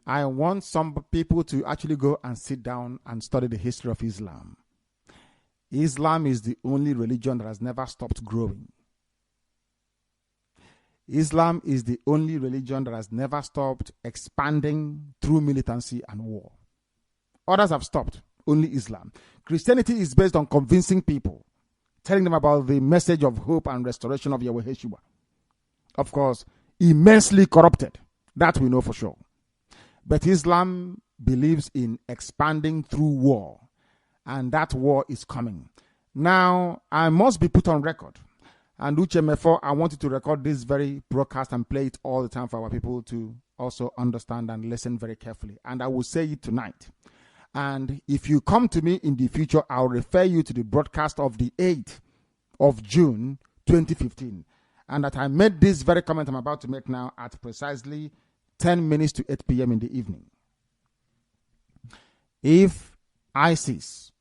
I want some people to actually go and sit down and study the history of Islam. Islam is the only religion that has never stopped growing. Islam is the only religion that has never stopped expanding through militancy and war. Others have stopped. Only Islam. Christianity is based on convincing people, telling them about the message of hope and restoration of Yahweh Yeshua. Of course, immensely corrupted. That we know for sure. But Islam believes in expanding through war. And that war is coming. Now, I must be put on record. And Uchemefo, I wanted to record this very broadcast and play it all the time for our people to also understand and listen very carefully. And I will say it tonight. And if you come to me in the future, I'll refer you to the broadcast of the 8th of June, 2015. And that I made this very comment I'm about to make now at precisely 10 minutes to 8 p.m. in the evening. If ISIS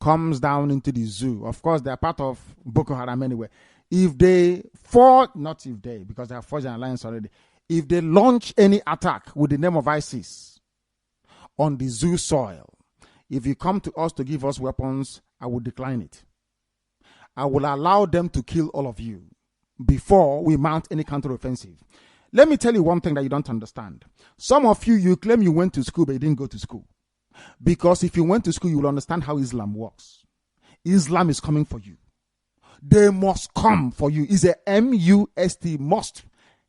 comes down into the zoo, of course, they're part of Boko Haram anyway. If they fought, not if they, because they have forged an alliance already. If they launch any attack with the name of ISIS on the zoo soil, if you come to us to give us weapons, I will decline it. I will allow them to kill all of you before we mount any counteroffensive. Let me tell you one thing that you don't understand. Some of you, you claim you went to school, but you didn't go to school. Because if you went to school, you will understand how Islam works. Islam is coming for you. They must come for you. It's a MUST, must.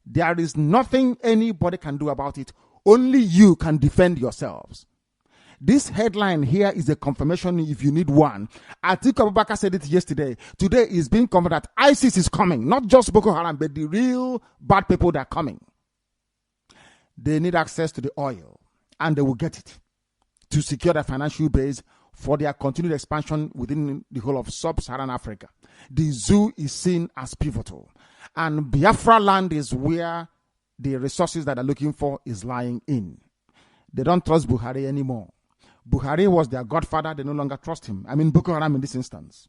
There is nothing anybody can do about it. Only you can defend yourselves. This headline here is a confirmation if you need one. Atiku Abubakar said it yesterday. Today is being confirmed that ISIS is coming. Not just Boko Haram, but the real bad people that are coming. They need access to the oil. And they will get it to secure their financial base for their continued expansion within the whole of sub-Saharan Africa. The zoo is seen as pivotal. And Biafra land is where the resources that they're looking for is lying in. They don't trust Buhari anymore. Buhari was their godfather. They no longer trust him. I mean, Boko Haram in this instance.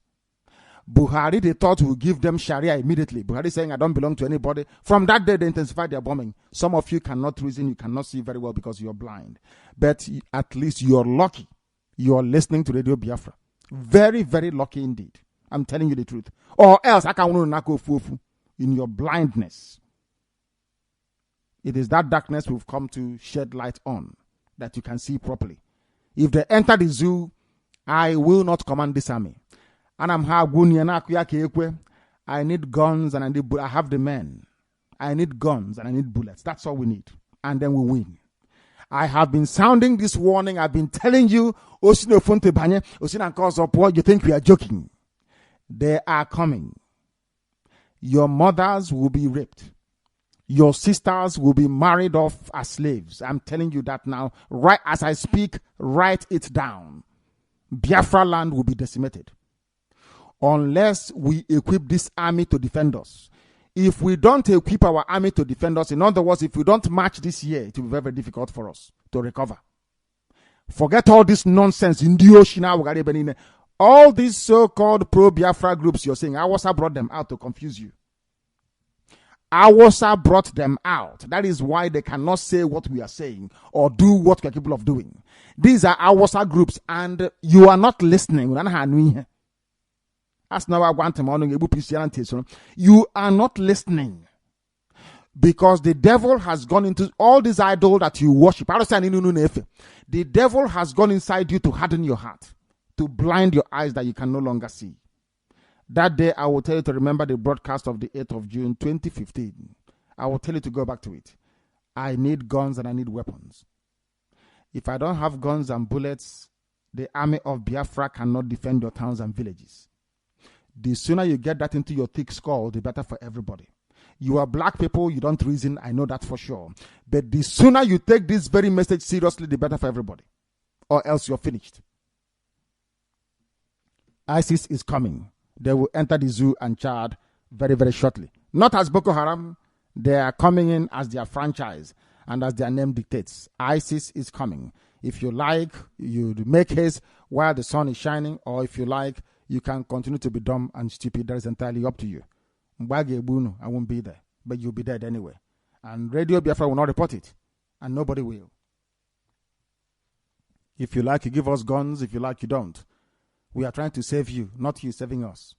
Buhari, they thought would give them Sharia immediately. Buhari saying, I don't belong to anybody. From that day, they intensified their bombing. Some of you cannot reason. You cannot see very well because you're blind. But at least you're lucky. You're listening to Radio Biafra. Very, very lucky indeed. I'm telling you the truth. Or else, I can't fufu in your blindness. It is that darkness we've come to shed light on that you can see properly. If they enter the zoo, I will not command this army. And I need guns and I have the men. I need guns and I need bullets. That's all we need. And then we win. I have been sounding this warning. I've been telling you, you think we are joking. They are coming. Your mothers will be raped. Your sisters will be married off as slaves. I'm telling you that now. Right as I speak, write it down. Biafra land will be decimated. Unless we equip this army to defend us. If we don't equip our army to defend us, in other words, if we don't march this year, it will be very, very difficult for us to recover. Forget all this nonsense in the ocean. All these so-called pro-Biafra groups you're saying, Awasa brought them out to confuse you. Awasa brought them out. That is why they cannot say what we are saying or do what we are capable of doing. These are Awasa groups and you are not listening. You are not listening. Because the devil has gone into all these idols that you worship. The devil has gone inside you to harden your heart, to blind your eyes that you can no longer see. That day, I will tell you to remember the broadcast of the 8th of June, 2015. I will tell you to go back to it. I need guns and I need weapons. If I don't have guns and bullets, the army of Biafra cannot defend your towns and villages. The sooner you get that into your thick skull, the better for everybody. You are black people, you don't reason, I know that for sure. But the sooner you take this very message seriously, the better for everybody. Or else you're finished. ISIS is coming. They will enter the zoo and Chad very, very shortly. Not as Boko Haram. They are coming in as their franchise and as their name dictates. ISIS is coming. If you like, you make haste while the sun is shining, or if you like, you can continue to be dumb and stupid. That is entirely up to you. I won't be there, but you'll be dead anyway. And Radio Biafra will not report it, and nobody will. If you like, you give us guns. If you like, you don't. We are trying to save you, not you saving us.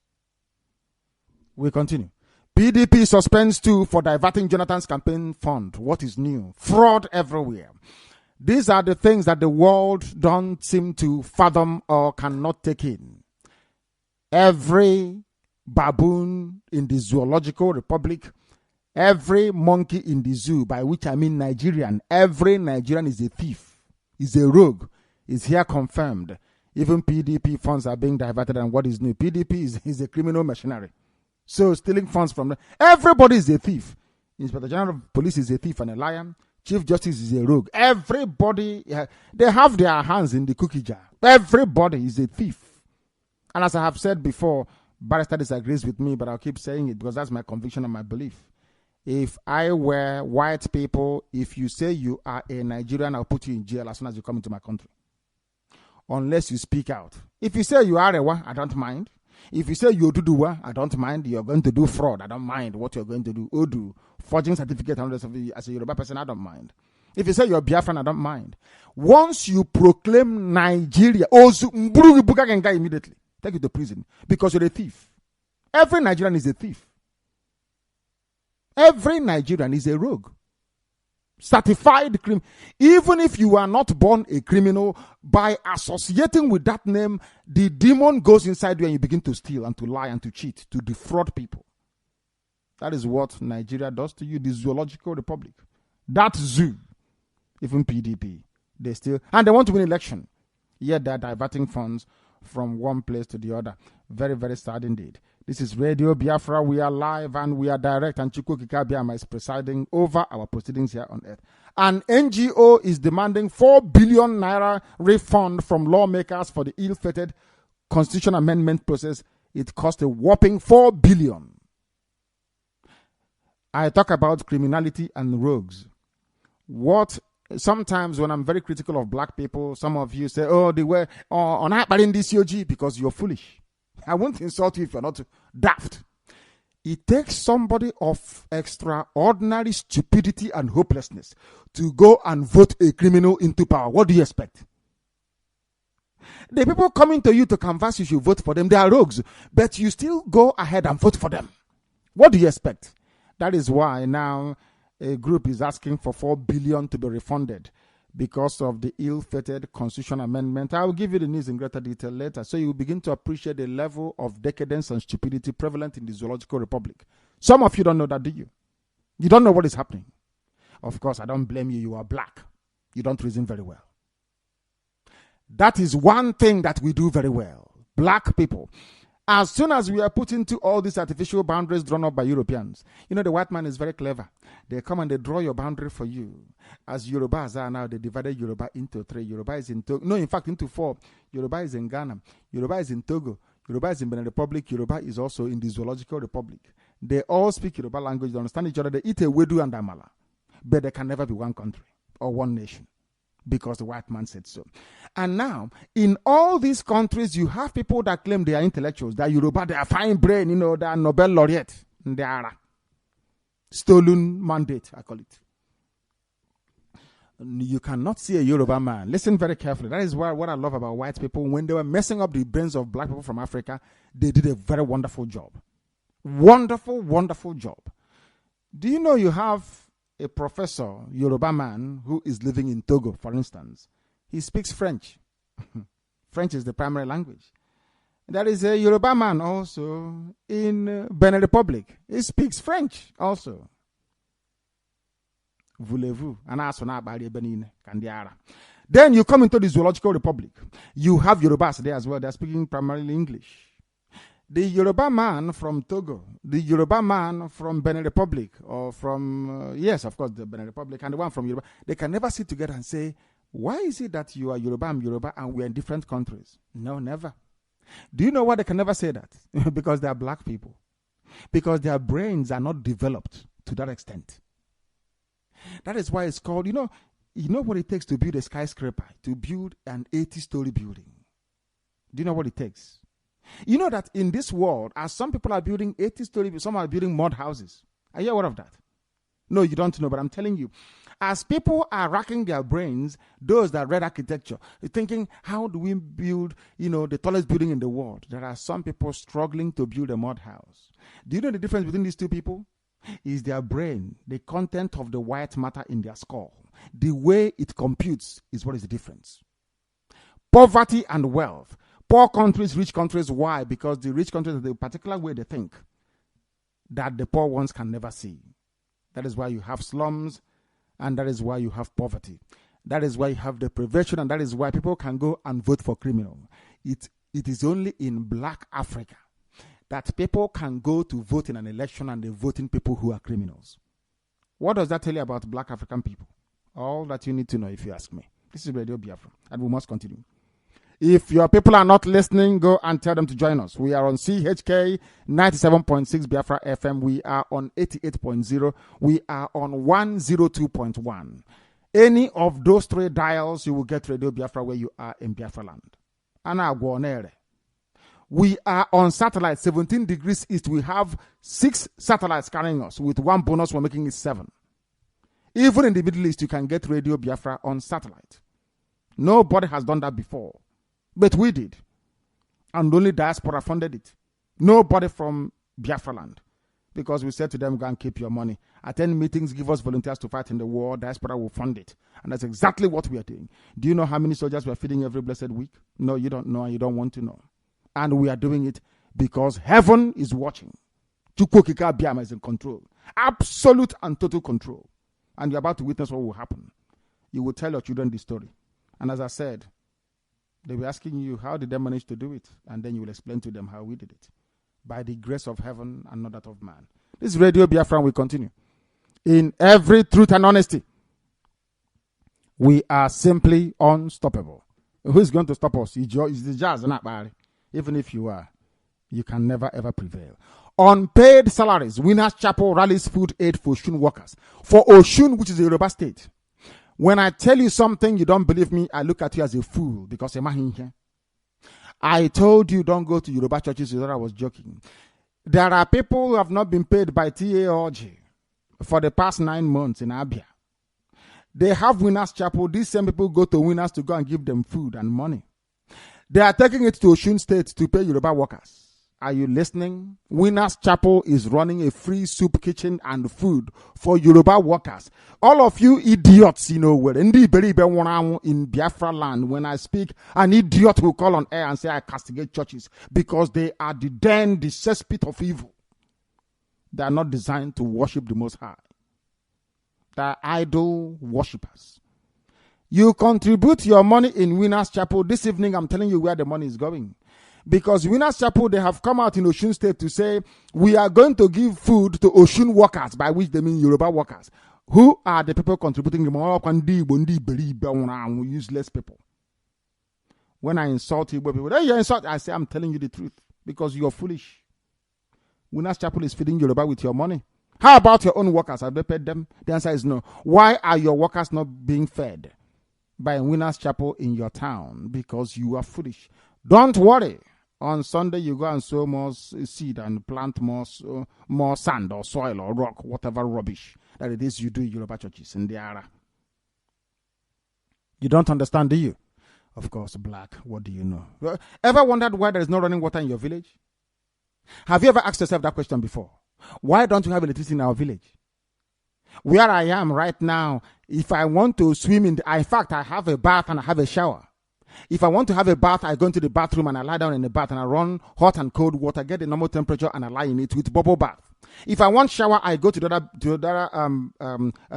We continue. PDP suspends too for diverting Jonathan's campaign fund. What is new? Fraud everywhere. These are the things that the world don't seem to fathom or cannot take in. Every baboon in the zoological republic, every monkey in the zoo, by which I mean Nigerian, every Nigerian is a thief, is a rogue, is here confirmed. Even PDP funds are being diverted, and what is new? PDP is a criminal machinery. So stealing funds from them. Everybody is a thief. Inspector General of Police is a thief and a liar. Chief Justice is a rogue. Everybody, they have their hands in the cookie jar. Everybody is a thief. And as I have said before, Barrister disagrees with me, but I'll keep saying it because that's my conviction and my belief. If I were white people, if you say you are a Nigerian, I'll put you in jail as soon as you come into my country. Unless you speak out. If you say you are Arewa, I don't mind. If you say you do Duduwa, I don't mind. You're going to do fraud, I don't mind what you're going to do. Odu, forging certificate and all this as a Yoruba person, I don't mind. If you say you're Biafran, I don't mind. Once you proclaim Nigeria, immediately take you to prison because you're a thief. Every Nigerian is a thief. Every Nigerian is a rogue. Certified criminal. Even if you are not born a criminal, by associating with that name, the demon goes inside you and you begin to steal and to lie and to cheat, to defraud people. That is what Nigeria does to you, the zoological republic. That zoo, even PDP, they still, and they want to win election. Yet they're diverting funds from one place to the other. Very, very sad indeed. This is Radio Biafra. We are live and we are direct, and Chukwu Kikabiama is presiding over our proceedings here on earth. An NGO is demanding 4 billion naira refund from lawmakers for the ill-fated constitution amendment process. It cost a whopping 4 billion. I talk about criminality and rogues. Sometimes when I'm very critical of black people, some of you say, oh, they were on in this COG because you're foolish. I won't insult you if you're not daft. It takes somebody of extraordinary stupidity and hopelessness to go and vote a criminal into power. What do you expect? The people coming to you to canvass you should vote for them. They are rogues, but you still go ahead and vote for them. What do you expect? That is why now a group is asking for 4 billion to be refunded because of the ill-fated constitution amendment. I will give you the news in greater detail later, so you will begin to appreciate the level of decadence and stupidity prevalent in the zoological republic. Some of you don't know that, do you? You don't know what is happening. Of course, I don't blame you. You are black. You don't reason very well. That is one thing that we do very well. Black people. As soon as we are put into all these artificial boundaries drawn up by Europeans, you know, the white man is very clever. They come and they draw your boundary for you. As Yorubas are now, they divided Yoruba into 3. Yoruba is in Togo. No, in fact, into 4. Yoruba is in Ghana. Yoruba is in Togo. Yoruba is in Benin Republic. Yoruba is also in the Zoological Republic. They all speak Yoruba language. They understand each other. They eat a wedu and amala. But they can never be one country or one nation because the white man said so. And now, in all these countries, you have people that claim they are intellectuals, they are Yoruba, they are fine brain, you know, they are Nobel laureate. They are stolen mandate, I call it. You cannot see a Yoruba man. Listen very carefully. That is what I love about white people. When they were messing up the brains of black people from Africa, they did a very wonderful job. Wonderful, wonderful job. Do you know you have a professor, Yoruba man, who is living in Togo, for instance? He speaks French. French is the primary language. There is a Yoruba man also in Benin Republic. He speaks French also. Voulez-vous? Then you come into the Zoological Republic. You have Yorubas there as well. They're speaking primarily English. The Yoruba man from Togo, the Yoruba man from Benin Republic, or from, yes, of course, the Benin Republic, and the one from Yoruba, they can never sit together and say, why is it that you are Yoruba, I'm Yoruba, and we are in different countries? No, never. Do you know why they can never say that? Because they are black people. Because their brains are not developed to that extent. That is why it's called, you know what it takes to build a skyscraper, to build an 80-story building. Do you know what it takes? You know that in this world, as some people are building 80-story, some are building mud houses. Are you aware of that? No, you don't know, but I'm telling you. As people are racking their brains, those that read architecture, thinking, how do we build, the tallest building in the world? There are some people struggling to build a mud house. Do you know the difference between these two people? Is their brain, the content of the white matter in their skull. The way it computes is what is the difference. Poverty and wealth. Poor countries, rich countries. Why? Because the rich countries have the particular way they think that the poor ones can never see. That is why you have slums, and that is why you have poverty. That is why you have deprivation, and that is why people can go and vote for criminal. It is only in black Africa that people can go to vote in an election and they're voting people who are criminals. What does that tell you about black African people? All that you need to know if you ask me. This is Radio Biafra, and we must continue. If your people are not listening, go and tell them to join us. We are on CHK 97.6 Biafra FM. We are on 88.0. We are on 102.1. Any of those 3 dials, you will get Radio Biafra where you are in Biafra land. We are on satellite 17 degrees east. We have 6 satellites carrying us. With 1 bonus, we're making it 7. Even in the Middle East, you can get Radio Biafra on satellite. Nobody has done that before. But we did. And only diaspora funded it. Nobody from Biafra land. Because we said to them, go and keep your money. Attend meetings, give us volunteers to fight in the war. Diaspora will fund it. And that's exactly what we are doing. Do you know how many soldiers we are feeding every blessed week? No, you don't know and you don't want to know. And we are doing it because heaven is watching. Chukwokika Biama is in control. Absolute and total control. And you're about to witness what will happen. You will tell your children this story. And as I said, they were asking you, how did they manage to do it? And then you will explain to them how we did it. By the grace of heaven and not that of man. This Radio Biafra will continue. In every truth and honesty, we are simply unstoppable. Who is going to stop us? It's the jazz, not bad. Even if you are, you can never ever prevail. Unpaid salaries, Winners Chapel rallies food aid for Osun workers. For Osun, which is a Yoruba state. When I tell you something, you don't believe me, I look at you as a fool because I told you don't go to Yoruba churches. You thought I was joking. There are people who have not been paid by TAOG for the past 9 months in Abia. They have Winners Chapel. These same people go to Winners to go and give them food and money. They are taking it to Osun State to pay Yoruba workers. Are you listening? Winners Chapel is running a free soup kitchen and food for Yoruba workers. All of you idiots, in Biafra land, when I speak, an idiot will call on air and say I castigate churches because they are the cesspit of evil. They are not designed to worship the Most High. They are idol worshippers. You contribute your money in Winners Chapel. This evening, I'm telling you where the money is going. Because Winners Chapel, they have come out in Osun State to say, we are going to give food to Osun workers, by which they mean Yoruba workers. Who are the people contributing? Useless people. When I insult Igbo people, you insult, I say, I'm telling you the truth. Because you're foolish. Winners Chapel is feeding Yoruba with your money. How about your own workers? Have they paid them? The answer is no. Why are your workers not being fed by Winners Chapel in your town? Because you are foolish. Don't worry. On Sunday, you go and sow more seed and plant more sand or soil or rock, whatever rubbish that it is you do in Yoruba churches in the area. You don't understand, do you? Of course, black. What do you know? Ever wondered why there is no running water in your village? Have you ever asked yourself that question before? Why don't you have electricity in our village? Where I am right now, if I want to swim in fact, I have a bath and I have a shower. If I want to have a bath, I go into the bathroom and I lie down in the bath and I run hot and cold water, get the normal temperature and I lie in it with bubble bath. If I want shower, I go to the other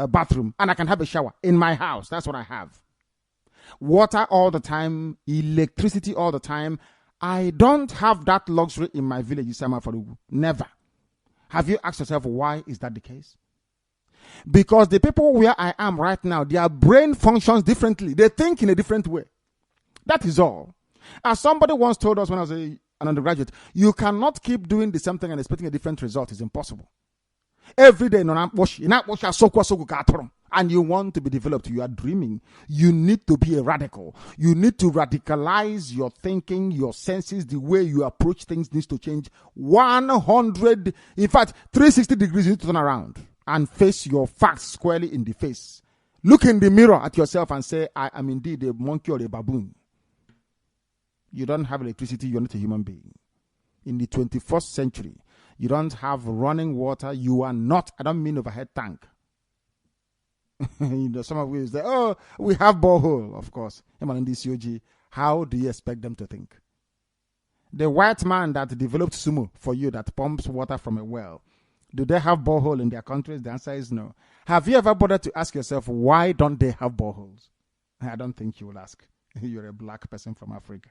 bathroom and I can have a shower in my house. That's what I have. Water all the time, electricity all the time. I don't have that luxury in my village, never. Have you asked yourself why is that the case? Because the people where I am right now, their brain functions differently. They think in a different way. That is all. As somebody once told us when I was an undergraduate, you cannot keep doing the same thing and expecting a different result. It's impossible. Every day, and you want to be developed, you are dreaming. You need to be a radical. You need to radicalize your thinking, your senses, the way you approach things needs to change 100, in fact, 360 degrees. You need to turn around and face your facts squarely in the face. Look in the mirror at yourself and say, I am indeed a monkey or a baboon. You don't have electricity, you're not a human being. In the 21st century, you don't have running water, you are not, I don't mean overhead tank. Some of you say, oh, we have borehole, of course. How do you expect them to think? The white man that developed sumo for you that pumps water from a well, do they have borehole in their countries? The answer is no. Have you ever bothered to ask yourself, why don't they have boreholes? I don't think you will ask. You're a black person from Africa.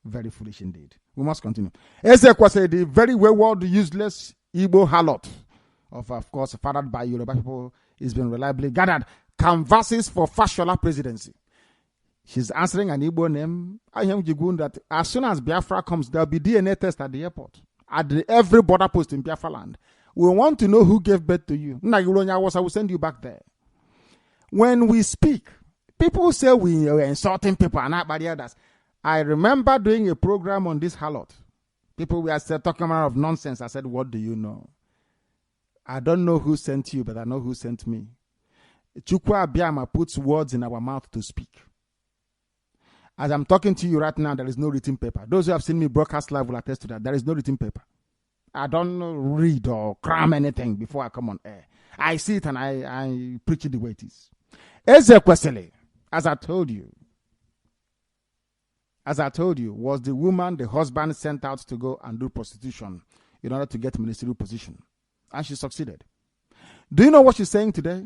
Very foolish indeed. We must continue. Ezekwesili, the very wayward, useless Igbo harlot, of course, fathered by Yoruba people, is being reliably gathered, canvasses for Fashola presidency. She's answering an Igbo name. I am Jigun that as soon as Biafra comes, there'll be DNA test at the airport, at every border post in Biafra land. We want to know who gave birth to you. I will send you back there. When we speak, people say we are insulting people and not by the others. I remember doing a program on this harlot. People were talking about nonsense. I said, what do you know? I don't know who sent you, but I know who sent me. Chukwu Abiyama puts words in our mouth to speak. As I'm talking to you right now, there is no written paper. Those who have seen me broadcast live will attest to that. There is no written paper. I don't read or cram anything before I come on air. I see it and I preach it the way it is. Ezekwesili, as I told you, was the woman the husband sent out to go and do prostitution in order to get ministerial position. And she succeeded. Do you know what she's saying today?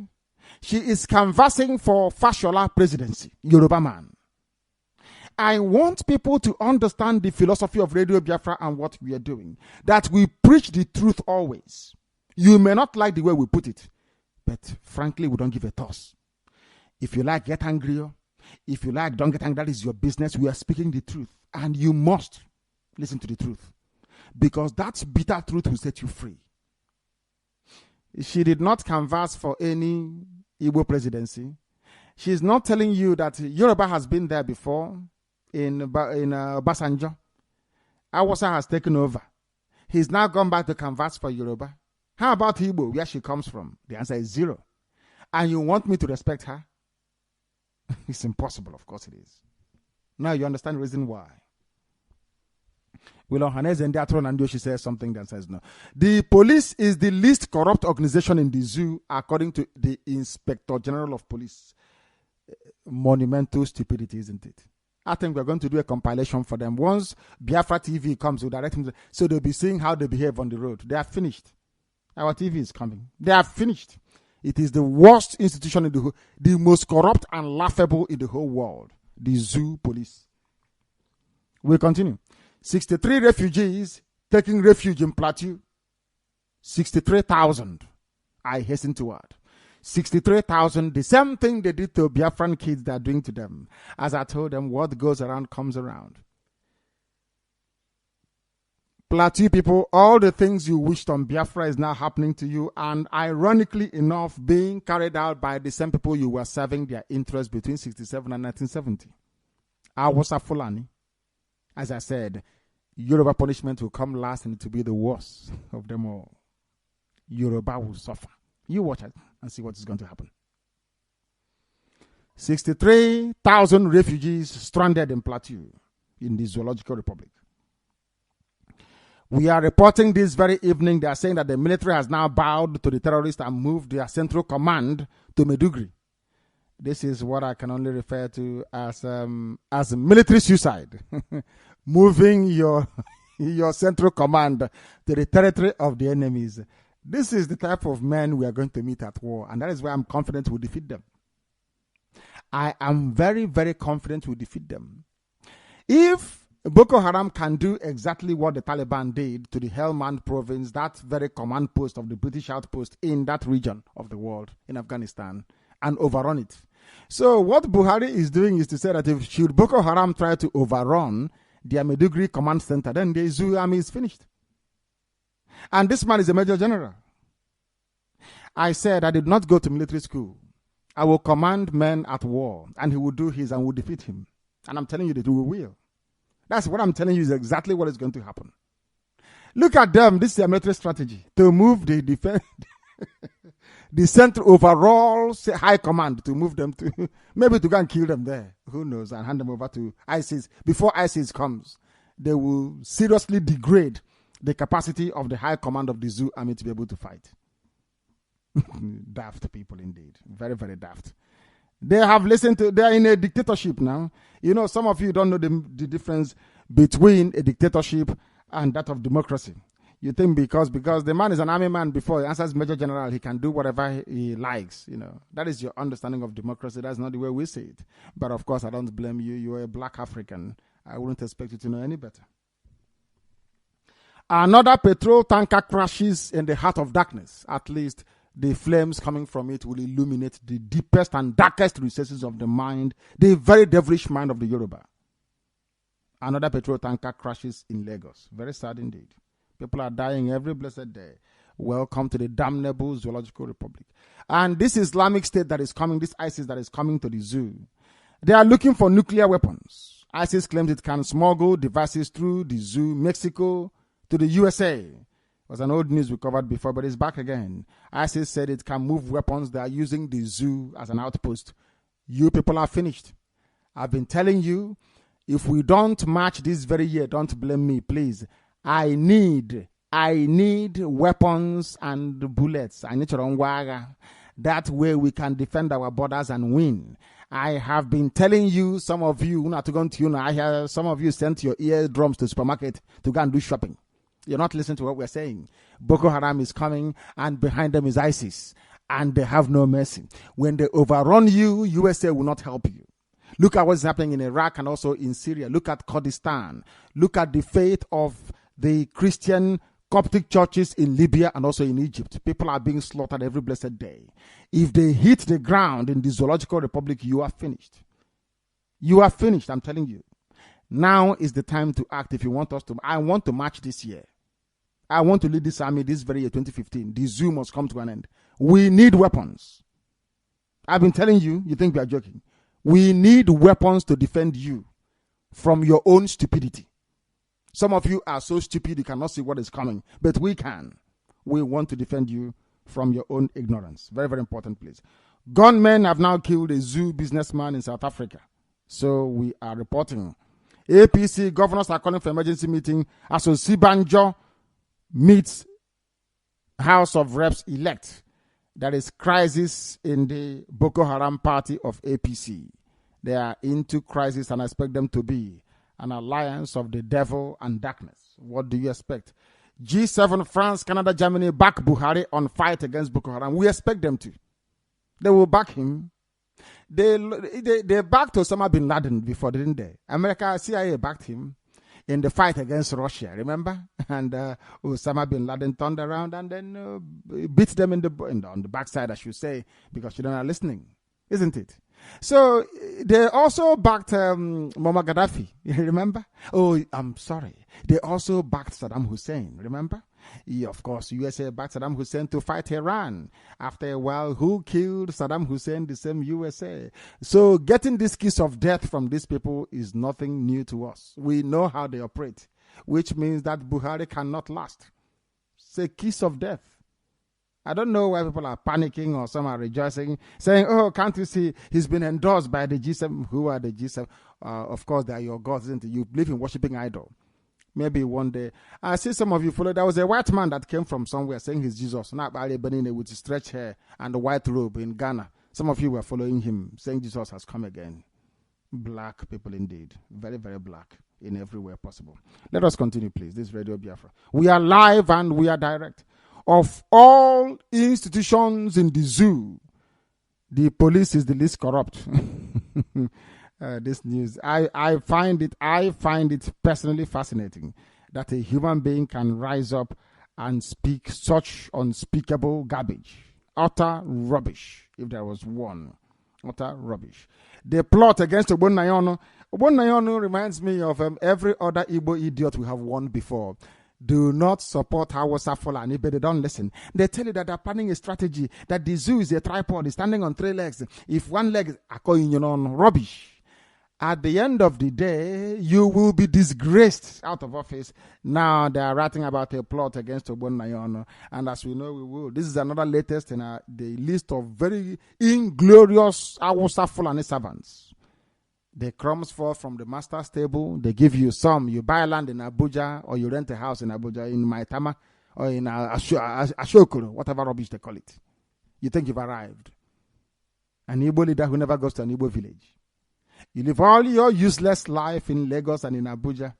She is canvassing for Fashola presidency, Yoruba man. I want people to understand the philosophy of Radio Biafra and what we are doing. That we preach the truth always. You may not like the way we put it, but frankly, we don't give a toss. If you like, get angrier. If you like, don't get angry. That is your business. We are speaking the truth. And you must listen to the truth. Because that bitter truth will set you free. She did not canvass for any Igbo presidency. She's not telling you that Yoruba has been there before in Basanjo. Awasa has taken over. He's now gone back to canvass for Yoruba. How about Igbo, where she comes from? The answer is 0. And you want me to respect her? It's impossible, of course it is. Now you understand the reason why. Willow Hanez and Diatron and she says something that says no. The police is the least corrupt organization in the zoo, according to the Inspector General of Police. Monumental stupidity, isn't it? I think we're going to do a compilation for them. Once Biafra TV comes, we'll direct them, so they'll be seeing how they behave on the road. They are finished. Our TV is coming. They are finished. It is the worst institution in the most corrupt and laughable in the whole world. The zoo police. We continue. 63 refugees taking refuge in Plateau. 63,000. I hasten to add. 63,000. The same thing they did to Biafran kids they are doing to them. As I told them, what goes around comes around. Plateau people, all the things you wished on Biafra is now happening to you, and ironically enough, being carried out by the same people you were serving their interest between 67 and 1970. Awasa Fulani. As I said, Yoruba punishment will come last and it will be the worst of them all. Yoruba will suffer. You watch it and see what is going to happen. 63,000 refugees stranded in Plateau in the Zoological Republic. We are reporting this very evening. They are saying that the military has now bowed to the terrorists and moved their central command to Maiduguri. This is what I can only refer to as military suicide. Moving your central command to the territory of the enemies. This is the type of men we are going to meet at war, and that is why I'm confident we'll defeat them. I am very, very confident we'll defeat them. If Boko Haram can do exactly what the Taliban did to the Helmand province, that very command post of the British outpost in that region of the world, in Afghanistan, and overrun it. So what Buhari is doing is to say that if should Boko Haram try to overrun their Maiduguri command center, then the Zoo army is finished. And this man is a major general. I said I did not go to military school. I will command men at war, and he will do his and will defeat him. And I'm telling you that we will. That's what I'm telling you is exactly what is going to happen. Look at them. This is their military strategy to move the defense, the central overall high command, to move them to maybe to go and kill them there. Who knows? And hand them over to ISIS. Before ISIS comes, they will seriously degrade the capacity of the high command of the Zoo army to be able to fight. Daft people indeed. Very, very daft. They have listened to, they are in a dictatorship now. You know, some of you don't know the difference between a dictatorship and that of democracy. You think because the man is an army man before he answers Major General, he can do whatever he likes. You know, that is your understanding of democracy. That's not the way we see it. But of course, I don't blame you. You're a black African. I wouldn't expect you to know any better. Another petrol tanker crashes in the heart of darkness. At least the flames coming from it will illuminate the deepest and darkest recesses of the mind, the very devilish mind of the Yoruba. Another petrol tanker crashes in Lagos. Very sad indeed. People are dying every blessed day. Welcome to the damnable Zoological Republic. And this Islamic State that is coming, this ISIS that is coming to the zoo, they are looking for nuclear weapons. ISIS claims it can smuggle devices through the zoo, Mexico, to the USA. It was an old news we covered before, but it's back again. ISIS said it can move weapons. They are using the zoo as an outpost. You people are finished. I've been telling you, if we don't march this very year, don't blame me, please. I need weapons and bullets. I need to run waga. That way we can defend our borders and win. I have been telling you, some of you, I hear some of you sent your eardrums to the supermarket to go and do shopping. You're not listening to what we're saying. Boko Haram is coming, and behind them is ISIS, and they have no mercy. When they overrun you, USA will not help you. Look at what's happening in Iraq and also in Syria. Look at Kurdistan. Look at the fate of the Christian Coptic churches in Libya and also in Egypt. People are being slaughtered every blessed day. If they hit the ground in the Zoological Republic, you are finished. You are finished, I'm telling you. Now is the time to act if you want us to. I want to march this year. I want to lead this army this very year, 2015. The zoo must come to an end. We need weapons. I've been telling you, you think we are joking. We need weapons to defend you from your own stupidity. Some of you are so stupid you cannot see what is coming, but we can. We want to defend you from your own ignorance. Very, very important, please. Gunmen have now killed a zoo businessman in South Africa. So we are reporting. APC governors are calling for emergency meeting as Osibanjo meets House of Reps elect. There is crisis in the Boko Haram party of APC. They are into crisis and I expect them to be an alliance of the devil and darkness. What do you expect? G7, France, Canada, Germany back Buhari on fight against Boko Haram. We expect them to. They will back him. They backed Osama bin Laden before, didn't they? America, CIA backed him in the fight against Russia, remember? And Osama bin Laden turned around and then beat them on the backside, I should say, because you don't are listening, isn't it? So they also backed Muammar Gaddafi, remember? Oh, I'm sorry. They also backed Saddam Hussein, remember? Yeah, of course, USA backed Saddam Hussein to fight Iran. After a while, who killed Saddam Hussein? The same USA. So getting this kiss of death from these people is nothing new to us. We know how they operate, which means that Buhari cannot last. It's a kiss of death. I don't know why people are panicking or some are rejoicing, saying, oh, can't you see he's been endorsed by the G7? Who are the G7? Of course, they are your gods, isn't it? You believe in worshiping idol. Maybe one day. I see some of you follow. There was a white man that came from somewhere saying he's Jesus. Not Benine with his stretched hair and the white robe in Ghana. Some of you were following him, saying Jesus has come again. Black people indeed. Very, very black in every way possible. Let us continue, please. This is Radio Biafra. We are live and we are direct. Of all institutions in the zoo, the police is the least corrupt. This news, I find it personally fascinating that a human being can rise up and speak such unspeakable garbage, utter rubbish. If there was one, utter rubbish. The plot against Ogbonnayono reminds me of every other Igbo idiot we have won before. Do not support Hausa Fulani, but they don't listen. They tell you that they're planning a strategy, that the zoo is a tripod, is standing on 3 legs. If one leg is rubbish. At the end of the day, you will be disgraced out of office. Now they are writing about a plot against Ogbonnayono, and as we know, we will. This is another latest in the list of very inglorious Hausa Fulani servants. The crumbs fall from the master's table. They give you some. You buy land in Abuja, or you rent a house in Abuja, in Maitama, or in Ashokoro, whatever rubbish they call it. You think you've arrived. An Igbo leader who never goes to an Igbo village. You live all your useless life in Lagos and in Abuja.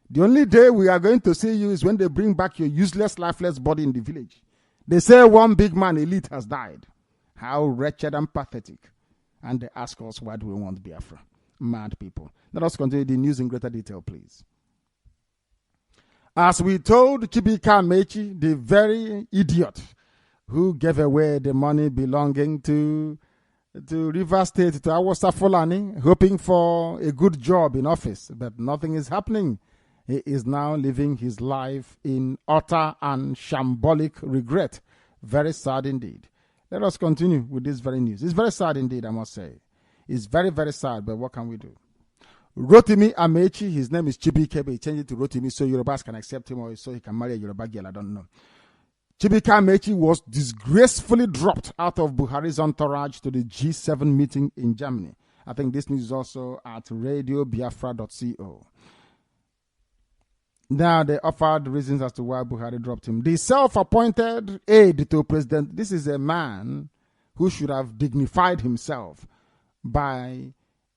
The only day we are going to see you is when they bring back your useless, lifeless body in the village. They say one big man, elite, has died. How wretched and pathetic. And they ask us, why do we want Biafra? Mad people. Let us continue the news in greater detail, please. As we told Chibika Mechi, the very idiot who gave away the money belonging to River State, to Hausa Fulani, hoping for a good job in office, but nothing is happening. He is now living his life in utter and shambolic regret. Very sad indeed. Let us continue with this very news. It's very sad indeed, I must say. It's very, very sad, but what can we do? Rotimi Amechi, his name is Chibike, but he changed it to Rotimi so Yorubas can accept him or so he can marry a Yoruba girl, I don't know. Chibike Amechi was disgracefully dropped out of Buhari's entourage to the G7 meeting in Germany. I think this news is also at radiobiafra.co. Now they offered reasons as to why Buhari dropped him. The self-appointed aide to president, this is a man who should have dignified himself by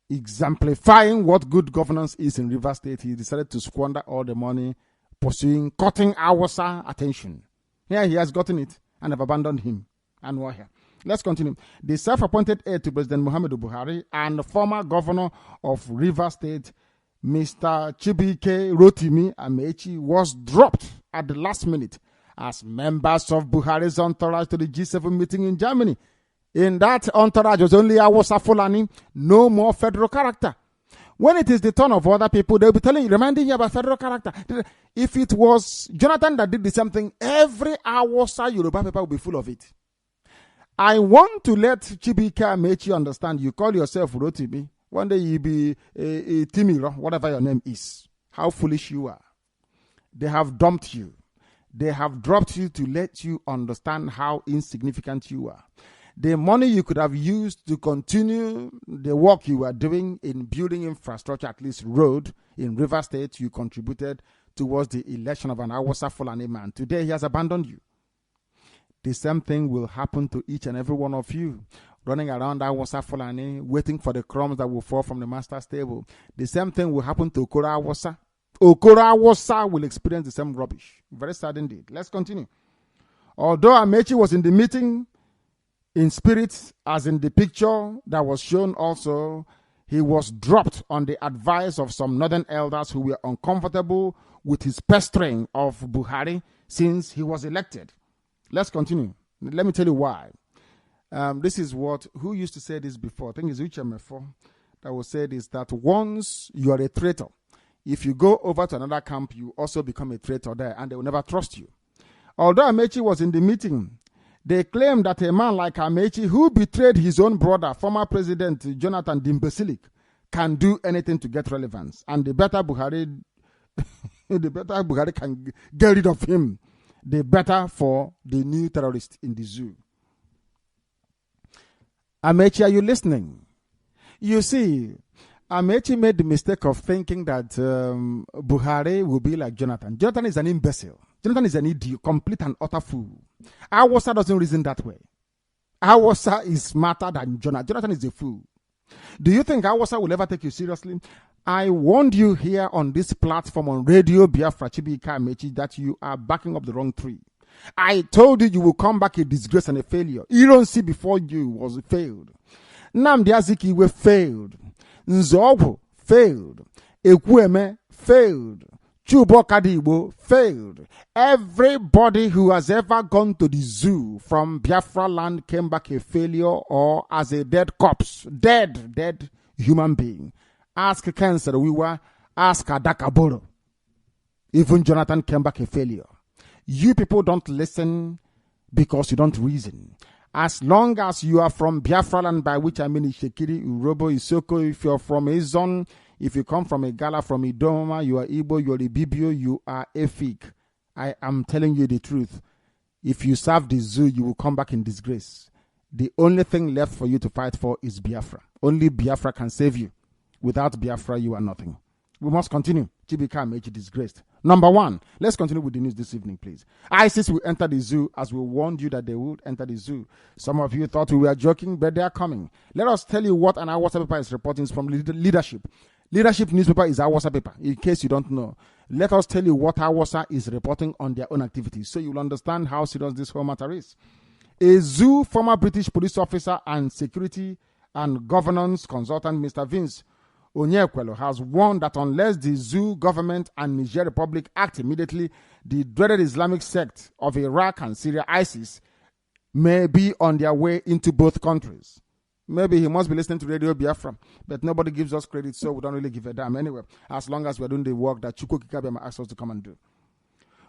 exemplifying what good governance is in River State. He decided to squander all the money pursuing cutting Hausa attention. Here he has gotten it and have abandoned him. And we're here. Let's continue. The self-appointed aide to President Muhammadu Buhari and former governor of River State, Mr. Chibike Rotimi Amechi, was dropped at the last minute as members of Buhari's entourage to the G7 meeting in Germany. In that entourage was only Hausa Fulani, no more federal character. When it is the turn of other people, they'll be telling you, reminding you about federal character. If it was Jonathan that did the same thing, every Hausa Yoruba paper will be full of it. I want to let Chibike Amechi understand, you call yourself Rotimi. One day you'll be a Timiro, whatever your name is. How foolish you are. They have dumped you. They have dropped you to let you understand how insignificant you are. The money you could have used to continue the work you were doing in building infrastructure, at least road, in River State, you contributed towards the election of an Hausa Fulani man. Today, he has abandoned you. The same thing will happen to each and every one of you, running around Hausa Fulani, waiting for the crumbs that will fall from the master's table. The same thing will happen to Okoro Hausa. Okoro Hausa will experience the same rubbish. Very sad indeed. Let's continue. Although Amechi was in the meeting, In spirit, as in the picture that was shown also, he was dropped on the advice of some northern elders who were uncomfortable with his pestering of Buhari since he was elected. Let's continue. Let me tell you why. This is who used to say this before? I think it's Uchemefo that will say this, that once you are a traitor, if you go over to another camp, you also become a traitor there, and they will never trust you. Although Amechi was in the meeting, they claim that a man like Amechi, who betrayed his own brother, former President Jonathan Dimbesilik, can do anything to get relevance. And the better Buhari can get rid of him, the better for the new terrorist in the zoo. Amechi, are you listening? You see, Amechi made the mistake of thinking that Buhari will be like Jonathan. Jonathan is an imbecile. Jonathan is an idiot, complete and utter fool. Awasa doesn't reason that way. Awasa is smarter than Jonathan. Jonathan is a fool. Do you think Awasa will ever take you seriously? I warned you here on this platform on Radio Biafra Chibika Amechi that you are backing up the wrong tree. I told you will come back a disgrace and a failure. You don't see before you was failed. Nnamdi Azikiwe failed. Nzogwu failed. Ekwueme failed. Chubo Kadibo failed. Everybody who has ever gone to the zoo from Biafra land came back a failure or as a dead corpse. Dead human being. Ask Cancer Wiwa, ask Adakaboro. Even Jonathan came back a failure. You people don't listen because you don't reason. As long as you are from Biafra land, by which I mean Ishekiri, Urobo, Isoko, if you're from Azon, if you come from Igala, from Idoma, you are Igbo, you are Ibibio, you are Efik. I am telling you the truth. If you serve the zoo, you will come back in disgrace. The only thing left for you to fight for is Biafra. Only Biafra can save you. Without Biafra, you are nothing. We must continue. Chibika Amechi disgraced. Number one, let's continue with the news this evening, please. ISIS will enter the zoo as we warned you that they would enter the zoo. Some of you thought we were joking, but they are coming. Let us tell you what an Awasa paper is reporting from Leadership. Leadership newspaper is Awasa paper, in case you don't know. Let us tell you what Awasa is reporting on their own activities, so you'll understand how serious this whole matter is. A zoo former British police officer and security and governance consultant, Mr. Vince Onyekwelo, has warned that unless the zoo government and Niger Republic act immediately, the dreaded Islamic sect of Iraq and Syria, ISIS, may be on their way into both countries. Maybe he must be listening to Radio Biafra, but nobody gives us credit, so we don't really give a damn anyway, as long as we're doing the work that Chukwu Kikabiyama asked us to come and do.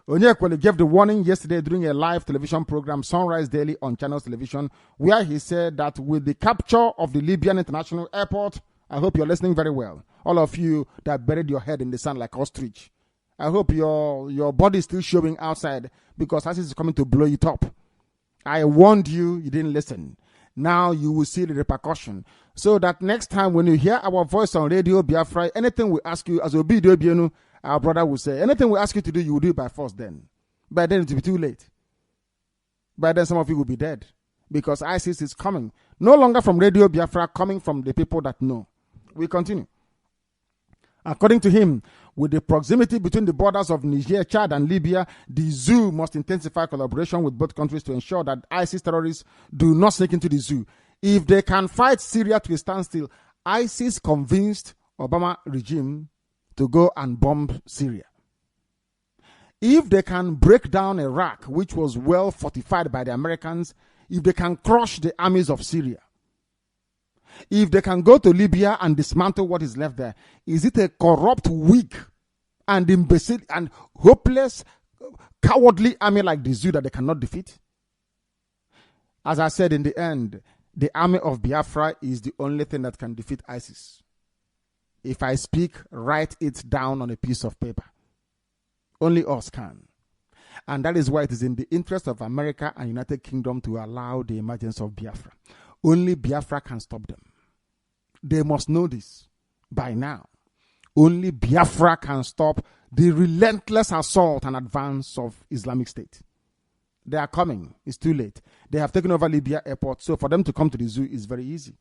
Onyekweli gave the warning yesterday during a live television program, Sunrise Daily on Channels Television, where he said that with the capture of the Libyan International Airport, I hope you're listening very well. All of you that buried your head in the sand like ostrich. I hope your body is still showing outside because ISIS is coming to blow it up. I warned you, you didn't listen. Now you will see the repercussion. So that next time when you hear our voice on Radio Biafra, anything we ask you, as Obido Bienu, our brother will say, anything we ask you to do, you will do it by force then. By then it will be too late. By then some of you will be dead. Because ISIS is coming. No longer from Radio Biafra, coming from the people that know. We continue. According to him, with the proximity between the borders of Niger, Chad, and Libya, the zoo must intensify collaboration with both countries to ensure that ISIS terrorists do not sneak into the zoo. If they can fight Syria to a standstill, ISIS convinced Obama regime to go and bomb Syria. If they can break down Iraq, which was well fortified by the Americans, if they can crush the armies of Syria, if they can go to Libya and dismantle what is left there, is it a corrupt, weak, and imbecile and hopeless, cowardly army like the zoo that they cannot defeat? As I said, in the end, the army of Biafra is the only thing that can defeat ISIS. If I speak, write it down on a piece of paper. Only us can. And that is why it is in the interest of America and United Kingdom to allow the emergence of Biafra. Only Biafra can stop them. They must know this by now. Only Biafra can stop the relentless assault and advance of Islamic State. They are coming. It's too late. They have taken over Libya airport, so for them to come to the zoo is very easy.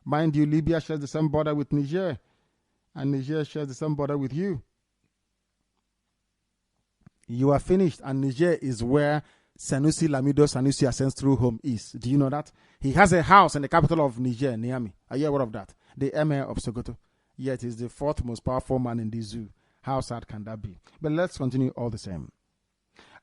Mind you, Libya shares the same border with Niger, and Niger shares the same border with you. You are finished, and Niger is where Sanusi Lamido Sanusi ancestral home is. Do you know that? He has a house in the capital of Niger, Niamey. Are you aware of that? The Emir of Sokoto. Yet he's the fourth most powerful man in the zoo. How sad can that be? But let's continue all the same.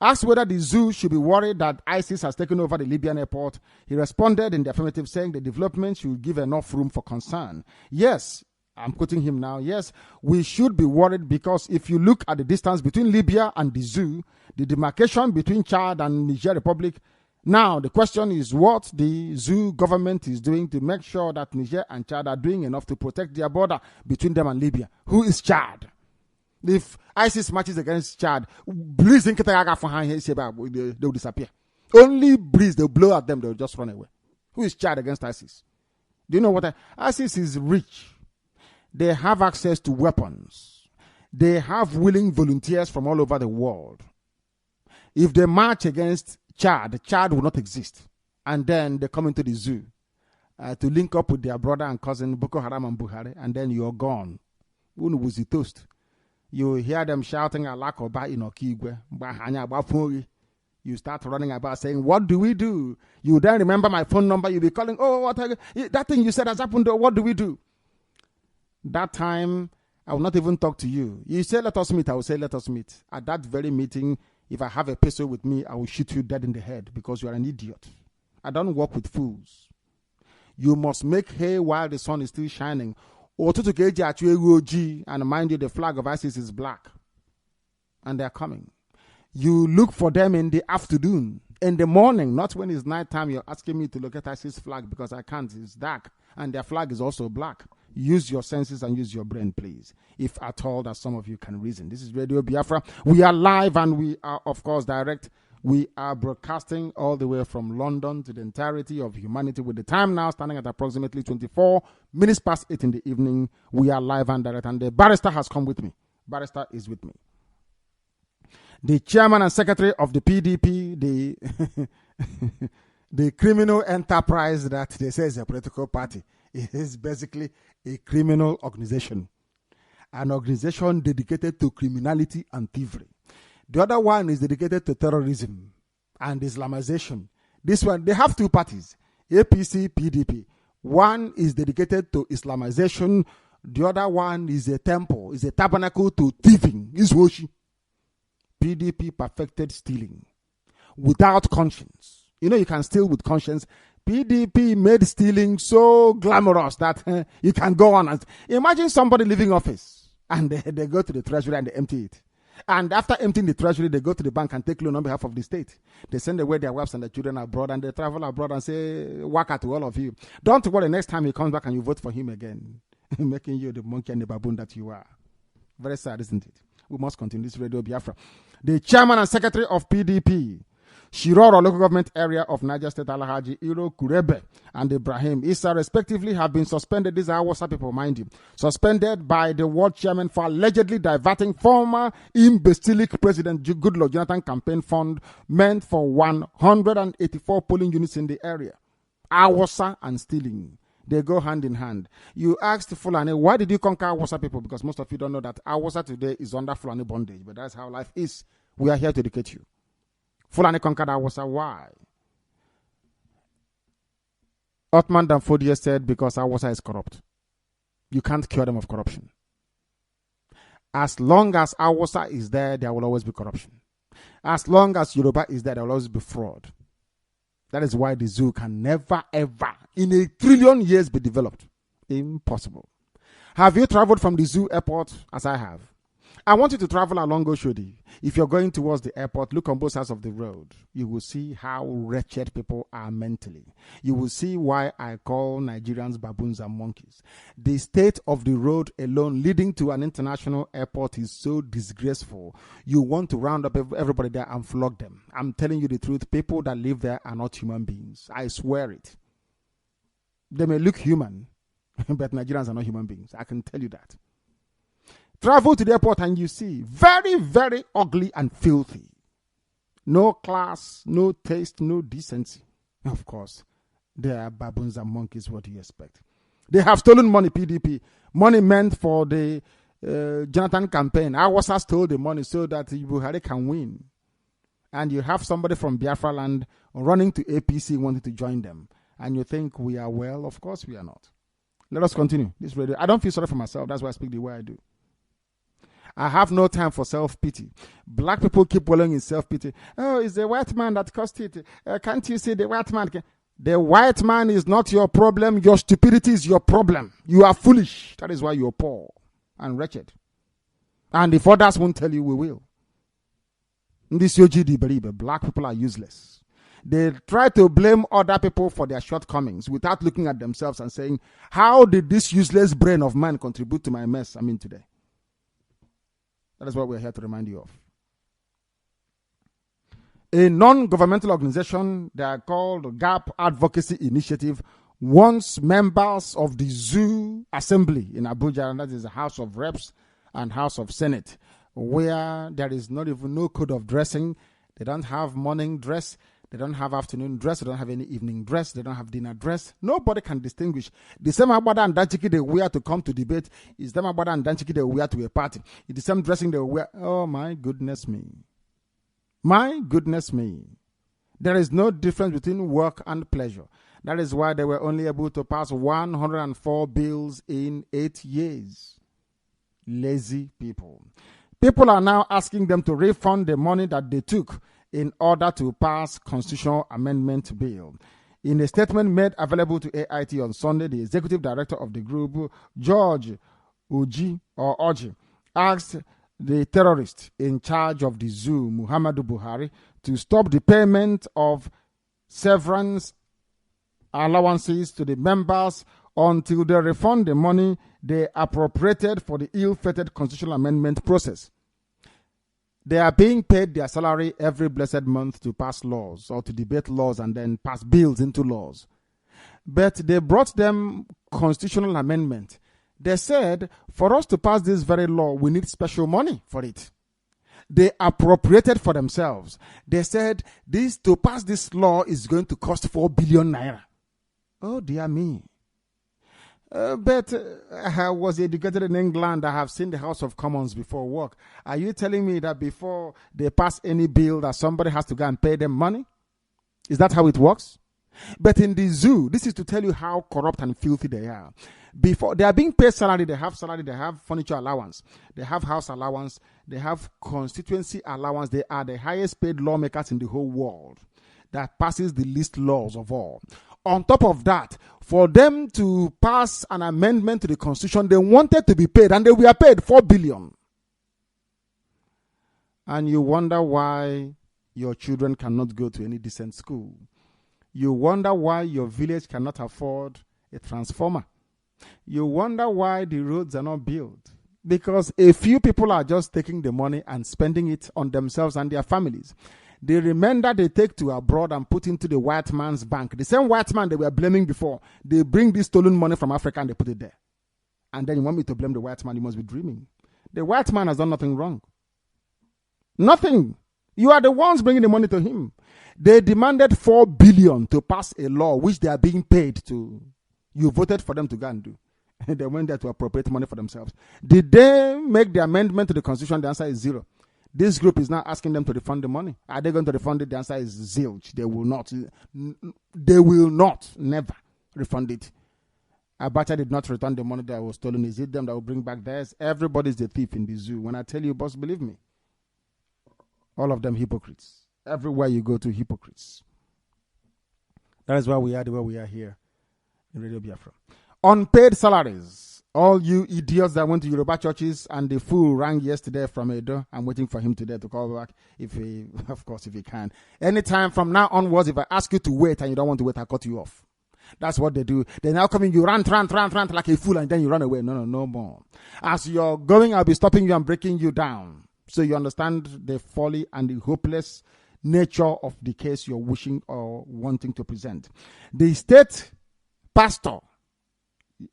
Asked whether the zoo should be worried that ISIS has taken over the Libyan airport, he responded in the affirmative, saying the development should give enough room for concern. Yes, I'm quoting him now. Yes, we should be worried because if you look at the distance between Libya and the zoo, the demarcation between Chad and Niger Republic, now the question is what the zoo government is doing to make sure that Niger and Chad are doing enough to protect their border between them and Libya. Who is Chad? If ISIS marches against Chad, breeze in they will disappear. Only breeze, they'll blow at them, they'll just run away. Who is Chad against ISIS? Do you know what? ISIS is rich. They have access to weapons. They have willing volunteers from all over the world. If they march against Chad, Chad will not exist. And then they come into the zoo to link up with their brother and cousin, Boko Haram and Buhari, and then you're gone. Who was the toast? You hear them shouting Alakoba in Okigwe. You start running about saying, what do we do? You then remember my phone number. You'll be calling, oh, what that thing you said has happened. What do we do? That time, I will not even talk to you. You say, let us meet. I will say, let us meet. At that very meeting, if I have a peso with me, I will shoot you dead in the head because you are an idiot. I don't work with fools. You must make hay while the sun is still shining. And mind you, the flag of ISIS is black. And they are coming. You look for them in the afternoon. In the morning, not when it's nighttime, you're asking me to look at ISIS flag because I can't. It's dark. And their flag is also black. Use your senses and use your brain, please. If at all that some of you can reason. This is Radio Biafra. We are live and we are, of course, direct. We are broadcasting all the way from London to the entirety of humanity with the time now standing at approximately 24 minutes past 8 in the evening. We are live and direct. And the barrister has come with me. Barrister is with me. The chairman and secretary of the PDP, the criminal enterprise that they say is a political party. It is basically a criminal organization. An organization dedicated to criminality and thievery. The other one is dedicated to terrorism and Islamization. This one, they have two parties, APC, PDP. One is dedicated to Islamization. The other one is a temple, is a tabernacle to thieving, is worship. PDP perfected stealing without conscience. You know, you can steal with conscience. PDP made stealing so glamorous that you can go on. And imagine somebody leaving office and they go to the treasury and they empty it. And after emptying the treasury, they go to the bank and take loan on behalf of the state. They send away their wives and their children abroad and they travel abroad and say, waka to all of you. Don't worry, next time he comes back and you vote for him again, making you the monkey and the baboon that you are. Very sad, isn't it? We must continue this Radio Biafra. The chairman and secretary of PDP, Shiroro local government area of Niger State, Alhaji Iro Kurebe and Ibrahim Issa, respectively, have been suspended. These are Hausa people, mind you. Suspended by the world chairman for allegedly diverting former imbecilic President Goodluck Jonathan campaign fund meant for 184 polling units in the area. Hausa and stealing. They go hand in hand. You asked Fulani, why did you conquer Hausa people? Because most of you don't know that Hausa today is under Fulani bondage. But that's how life is. We are here to educate you. Fulani conquered Hausa. Why? Othman Danfodia said, because Hausa is corrupt. You can't cure them of corruption. As long as Hausa is there, there will always be corruption. As long as Yoruba is there, there will always be fraud. That is why the zoo can never, ever, in 1 trillion years, be developed. Impossible. Have you traveled from the zoo airport, as I have? I want you to travel along Oshodi. If you're going towards the airport, look on both sides of the road. You will see how wretched people are mentally. You will see why I call Nigerians baboons and monkeys. The state of the road alone leading to an international airport is so disgraceful. You want to round up everybody there and flog them. I'm telling you the truth. People that live there are not human beings. I swear it. They may look human, but Nigerians are not human beings. I can tell you that. Travel to the airport and you see very, very ugly and filthy. No class, no taste, no decency. Of course, they are baboons and monkeys. What do you expect? They have stolen money, PDP. Money meant for the Jonathan campaign. Hausa stole the money so that Buhari can win. and you have somebody from Biafra land running to APC wanting to join them, and you think we are well? Of course we are not. Let us continue this radio. I don't feel sorry for myself. That's why I speak the way I do. I have no time for self-pity. Black people keep wallowing in self-pity. Oh, it's the white man that caused it. Can't you see the white man? The white man is not your problem. Your stupidity is your problem. You are foolish. That is why you're poor and wretched. And if others won't tell you, we will. This Yojidi Beribe, black people are useless. They try to blame other people for their shortcomings without looking at themselves and saying, how did this useless brain of mine contribute to my mess I'm in today? That is what we're here to remind you of. A non-governmental organization, they are called Gap Advocacy Initiative, wants members of the Zoo Assembly in Abuja, and that is the House of Reps and House of Senate, where there is not even no code of dressing. They don't have morning dress. They don't have afternoon dress. They don't have any evening dress. They don't have dinner dress. Nobody can distinguish. The same agbada and danchiki they wear to come to debate is the same agbada and danchiki they wear to a party. It's the same dressing they wear. Oh, my goodness me. My goodness me. There is no difference between work and pleasure. That is why they were only able to pass 104 bills in 8 years. Lazy people. People are now asking them to refund the money that they took in order to pass constitutional amendment bill. In a statement made available to AIT on Sunday, the executive director of the group, George Oji, asked the terrorist in charge of the zoo, Muhammadu Buhari, to stop the payment of severance allowances to the members until they refund the money they appropriated for the ill-fated constitutional amendment process. They are being paid their salary every blessed month to pass laws or to debate laws and then pass bills into laws. But they brought them constitutional amendment. They said, for us to pass this very law, we need special money for it. They appropriated for themselves. They said, to pass this law is going to cost 4 billion naira. Oh, dear me. But I was educated in England. I have seen the House of Commons before work. Are you telling me that before they pass any bill that somebody has to go and pay them money? Is that how it works? But in the zoo, this is to tell you how corrupt and filthy they are. Before they are being paid salary, they have furniture allowance, they have house allowance, they have constituency allowance. They are the highest paid lawmakers in the whole world that passes the least laws of all. On top of that, for them to pass an amendment to the constitution, they wanted to be paid, and they were paid 4 billion. And you wonder why your children cannot go to any decent school. You wonder why your village cannot afford a transformer. You wonder why the roads are not built. Because a few people are just taking the money and spending it on themselves and their families. The remainder they take to abroad and put into the white man's bank. The same white man they were blaming before, they bring this stolen money from Africa and they put it there. And then you want me to blame the white man? You must be dreaming. The white man has done nothing wrong. Nothing. You are the ones bringing the money to him. They demanded 4 billion to pass a law which they are being paid to. You voted for them to go and do. And they went there to appropriate money for themselves. Did they make the amendment to the constitution? The answer is 0. This group is now asking them to refund the money. Are they going to refund it? The answer is zilch. They will not. They will not. Never refund it. Abacha did not return the money that was stolen. Is it them that will bring back theirs? Everybody's the thief in the zoo. When I tell you, boss, believe me. All of them hypocrites. Everywhere you go to, hypocrites. That is why we are the way we are here in Radio Biafra. Unpaid salaries. All you idiots that went to Yoruba churches and the fool rang yesterday from Edo. I'm waiting for him today to call back if he can. Anytime from now onwards, if I ask you to wait and you don't want to wait, I'll cut you off. That's what they do. They now come in, you run like a fool and then you run away. No more. As you're going, I'll be stopping you and breaking you down. So you understand the folly and the hopeless nature of the case you're wishing or wanting to present. The state pastor,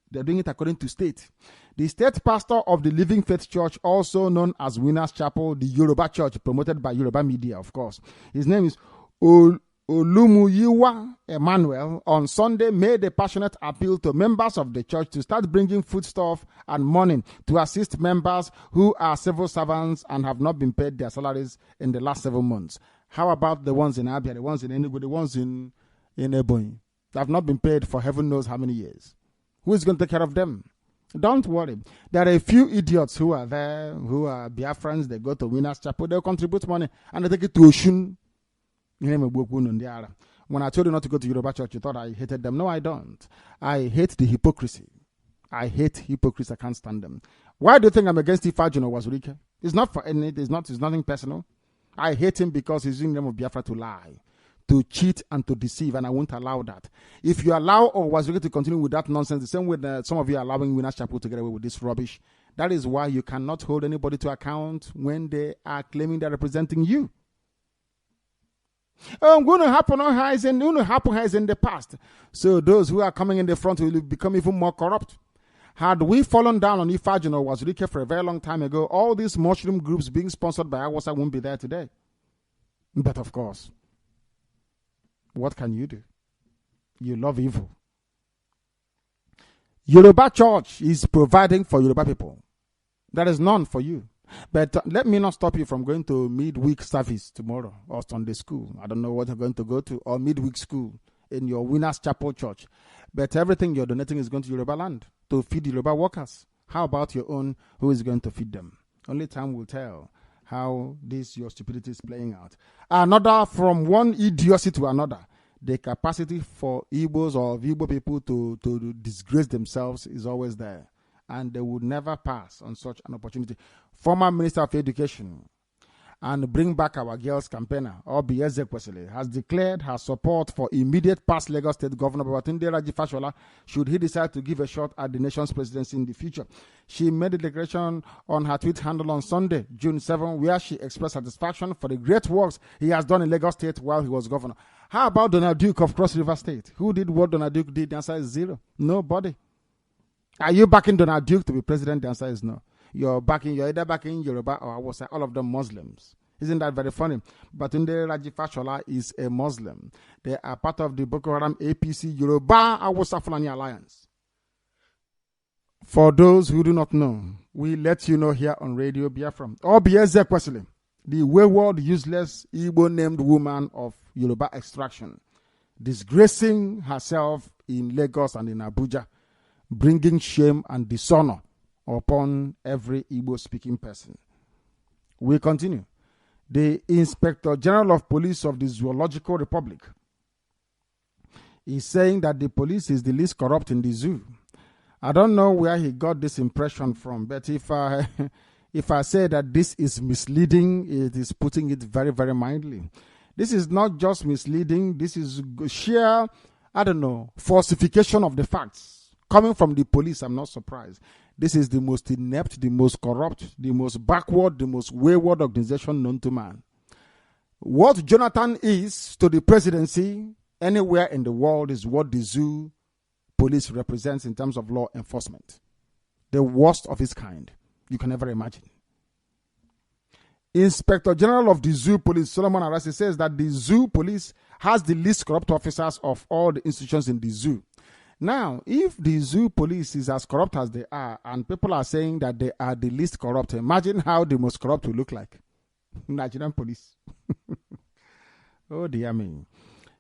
they're doing it according to state. The state pastor of the Living Faith Church, also known as Winners Chapel, the Yoruba church, promoted by Yoruba media, of course. His name is Olumuyiwa Emmanuel, on Sunday made a passionate appeal to members of the church to start bringing foodstuff and money to assist members who are civil servants and have not been paid their salaries in the last 7 months. How about the ones in Abia, the ones in Enugu, the ones in Ebonyi that have not been paid for heaven knows how many years? Who is going to take care of them? Don't worry. There are a few idiots who are there, who are Biafrans. They go to Winners Chapel, they'll contribute money, and they take it to Oshun. When I told you not to go to Yoruba church, you thought I hated them. No, I don't. I hate the hypocrisy. I hate hypocrites. I can't stand them. Why do you think I'm against Ifajino Wazurike? It's not for any. It's nothing personal. I hate him because he's using the name of Biafra to lie, to cheat, and to deceive, and I won't allow that. If you allow Wazurike to continue with that nonsense, the same way that some of you are allowing Winners Chapel to get away with this rubbish, that is why you cannot hold anybody to account when they are claiming they're representing you. Going to happen in the past. So those who are coming in the front will become even more corrupt. Had we fallen down on Ifajin or Wazurike for a very long time ago, all these mushroom groups being sponsored by Awasa won't be there today. But of course, what can you do? You love evil. Yoruba Church is providing for Yoruba people. There is none for you. But let me not stop you from going to midweek service tomorrow or Sunday school. I don't know what you're going to go to, or midweek school in your Winners Chapel church. But everything you're donating is going to Yoruba land to feed Yoruba workers. How about your own? Who is going to feed them? Only time will tell how your stupidity is playing out. Another, from one idiocy to another, the capacity for Igbos or Igbo people to disgrace themselves is always there. And they would never pass on such an opportunity. Former Minister of Education and Bring Back Our Girls campaigner, Obi Ezekwesili, has declared her support for immediate past Lagos State Governor Babatunde Raji Fashola should he decide to give a shot at the nation's presidency in the future. She made a declaration on her tweet handle on Sunday, June 7, where she expressed satisfaction for the great works he has done in Lagos State while he was governor. How about Donald Duke of Cross River State? Who did what Donald Duke did? The answer is zero. Nobody. Are you backing Donald Duke to be president? The answer is no. You're either backing Yoruba or Hausa, all of them Muslims. Isn't that very funny? Babatunde Raji Fashola is a Muslim. They are part of the Boko Haram APC Yoruba Hausa Fulani Alliance. For those who do not know, we let you know here on Radio Biafra. Obi Ezekwesili, the wayward, useless Igbo named woman of Yoruba extraction, disgracing herself in Lagos and in Abuja, bringing shame and dishonor upon every Igbo-speaking person. We continue. The Inspector General of Police of the Zoological Republic is saying that the police is the least corrupt in the zoo. I don't know where he got this impression from, but if I say that this is misleading, it is putting it very, very mildly. This is not just misleading. This is sheer, falsification of the facts. Coming from the police, I'm not surprised. This is the most inept, the most corrupt, the most backward, the most wayward organization known to man. What Jonathan is to the presidency anywhere in the world is what the zoo police represents in terms of law enforcement. The worst of its kind you can ever imagine. Inspector General of the Zoo Police, Solomon Arasi, says that the zoo police has the least corrupt officers of all the institutions in the zoo. Now, if the zoo police is as corrupt as they are, and people are saying that they are the least corrupt, imagine how the most corrupt will look like. Nigerian police. Oh dear me.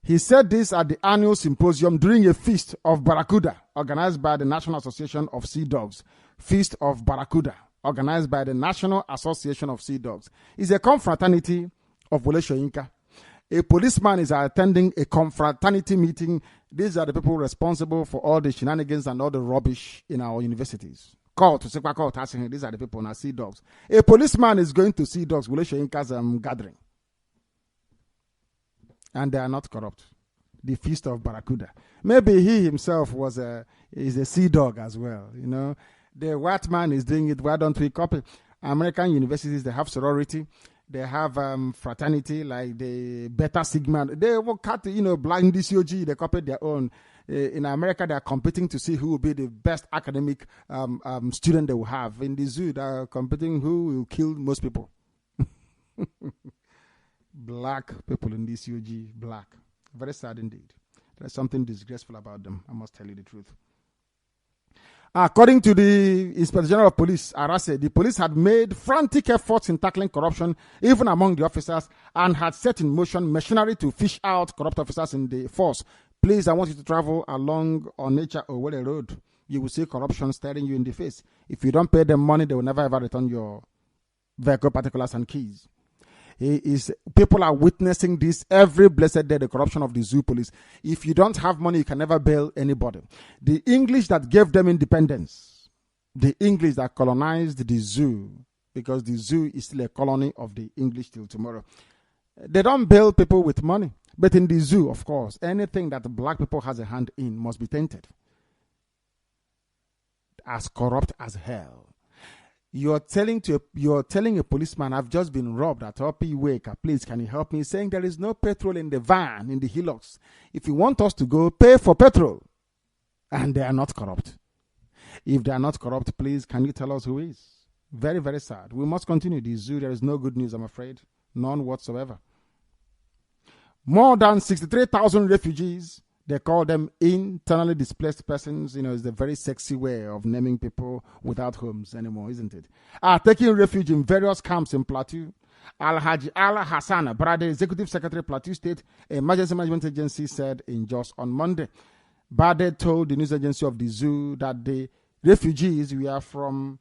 He said this at the annual symposium during a feast of Barracuda, organized by the National Association of Sea Dogs. Feast of Barracuda, organized by the National Association of Sea Dogs. It's a confraternity of Wole Soyinka. A policeman is attending a confraternity meeting. These are the people responsible for all the shenanigans and all the rubbish in our universities. These are the people now, Sea Dogs. A policeman is going to Sea Dogs, Wole Soyinka's gathering. And they are not corrupt. The Feast of Barracuda. Maybe he himself is a sea dog as well. You know, the white man is doing it. Why don't we copy? American universities, they have sorority. They have fraternity, like the Beta Sigma. They will cut, blind DCOG. They copy their own. In America, they are competing to see who will be the best academic student they will have. In the zoo, they are competing who will kill most people. Black people in DCOG, black. Very sad indeed. There's something disgraceful about them. I must tell you the truth. According to the Inspector General of Police, Arase, the police had made frantic efforts in tackling corruption, even among the officers, and had set in motion machinery to fish out corrupt officers in the force. Please, I want you to travel along Onitsha Owerri Road. You will see corruption staring you in the face. If you don't pay them money, they will never ever return your vehicle particulars and keys. People are witnessing this every blessed day, the corruption of the zoo police. If you don't have money, you can never bail anybody. The English that gave them independence, the English that colonized the zoo, because the zoo is still a colony of the English till tomorrow, they don't bail people with money. But in the zoo, of course, anything that black people has a hand in must be tainted. As corrupt as hell. You're telling a policeman, I've just been robbed at Opi Wake. Please, can you help me? Saying there is no petrol in the van, in the hillocks. If you want us to go, pay for petrol. And they are not corrupt. If they are not corrupt, please, can you tell us who is? Very, very sad. We must continue the zoo. There is no good news, I'm afraid. None whatsoever. More than 63,000 refugees. They call them internally displaced persons. You know, it's a very sexy way of naming people without homes anymore, isn't it? Are taking refuge in various camps in Plateau. Al-Haji Al-Hassan, Brother, Executive Secretary, Plateau State Emergency Management Agency, said in Jos on Monday. Bade told the news agency of the zoo that the refugees were from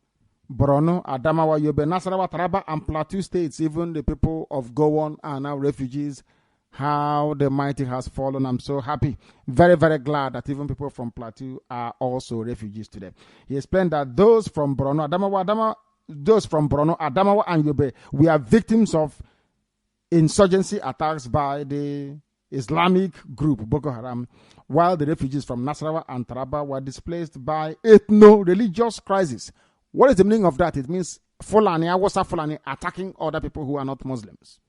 Borno, Adamawa, Yobe, Nasarawa, Taraba, and Plateau states. Even the people of Gowon are now refugees. How the mighty has fallen. I'm so happy. Very, very glad that even people from Plateau are also refugees today. He explained that those from Borno, Adamawa, and Yobe, we are victims of insurgency attacks by the Islamic group Boko Haram, while the refugees from Nasarawa and Taraba were displaced by ethno-religious crisis. What is the meaning of that? It means Fulani, Awasa Fulani attacking other people who are not Muslims.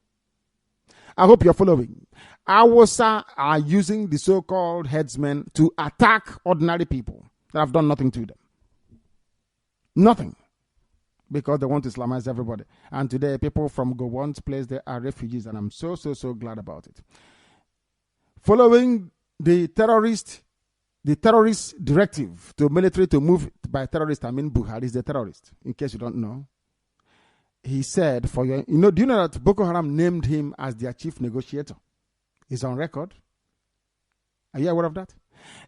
I hope you're following. Awasa are using the so-called headsmen to attack ordinary people that have done nothing to them. Nothing. Because they want to Islamize everybody. And today, people from Gowon's place, they are refugees, and I'm so glad about it. Following the terrorist directive to military to move by terrorist, I mean Buhari is the terrorist, in case you don't know. He said, do you know that Boko Haram named him as their chief negotiator? He's on record. Are you aware of that?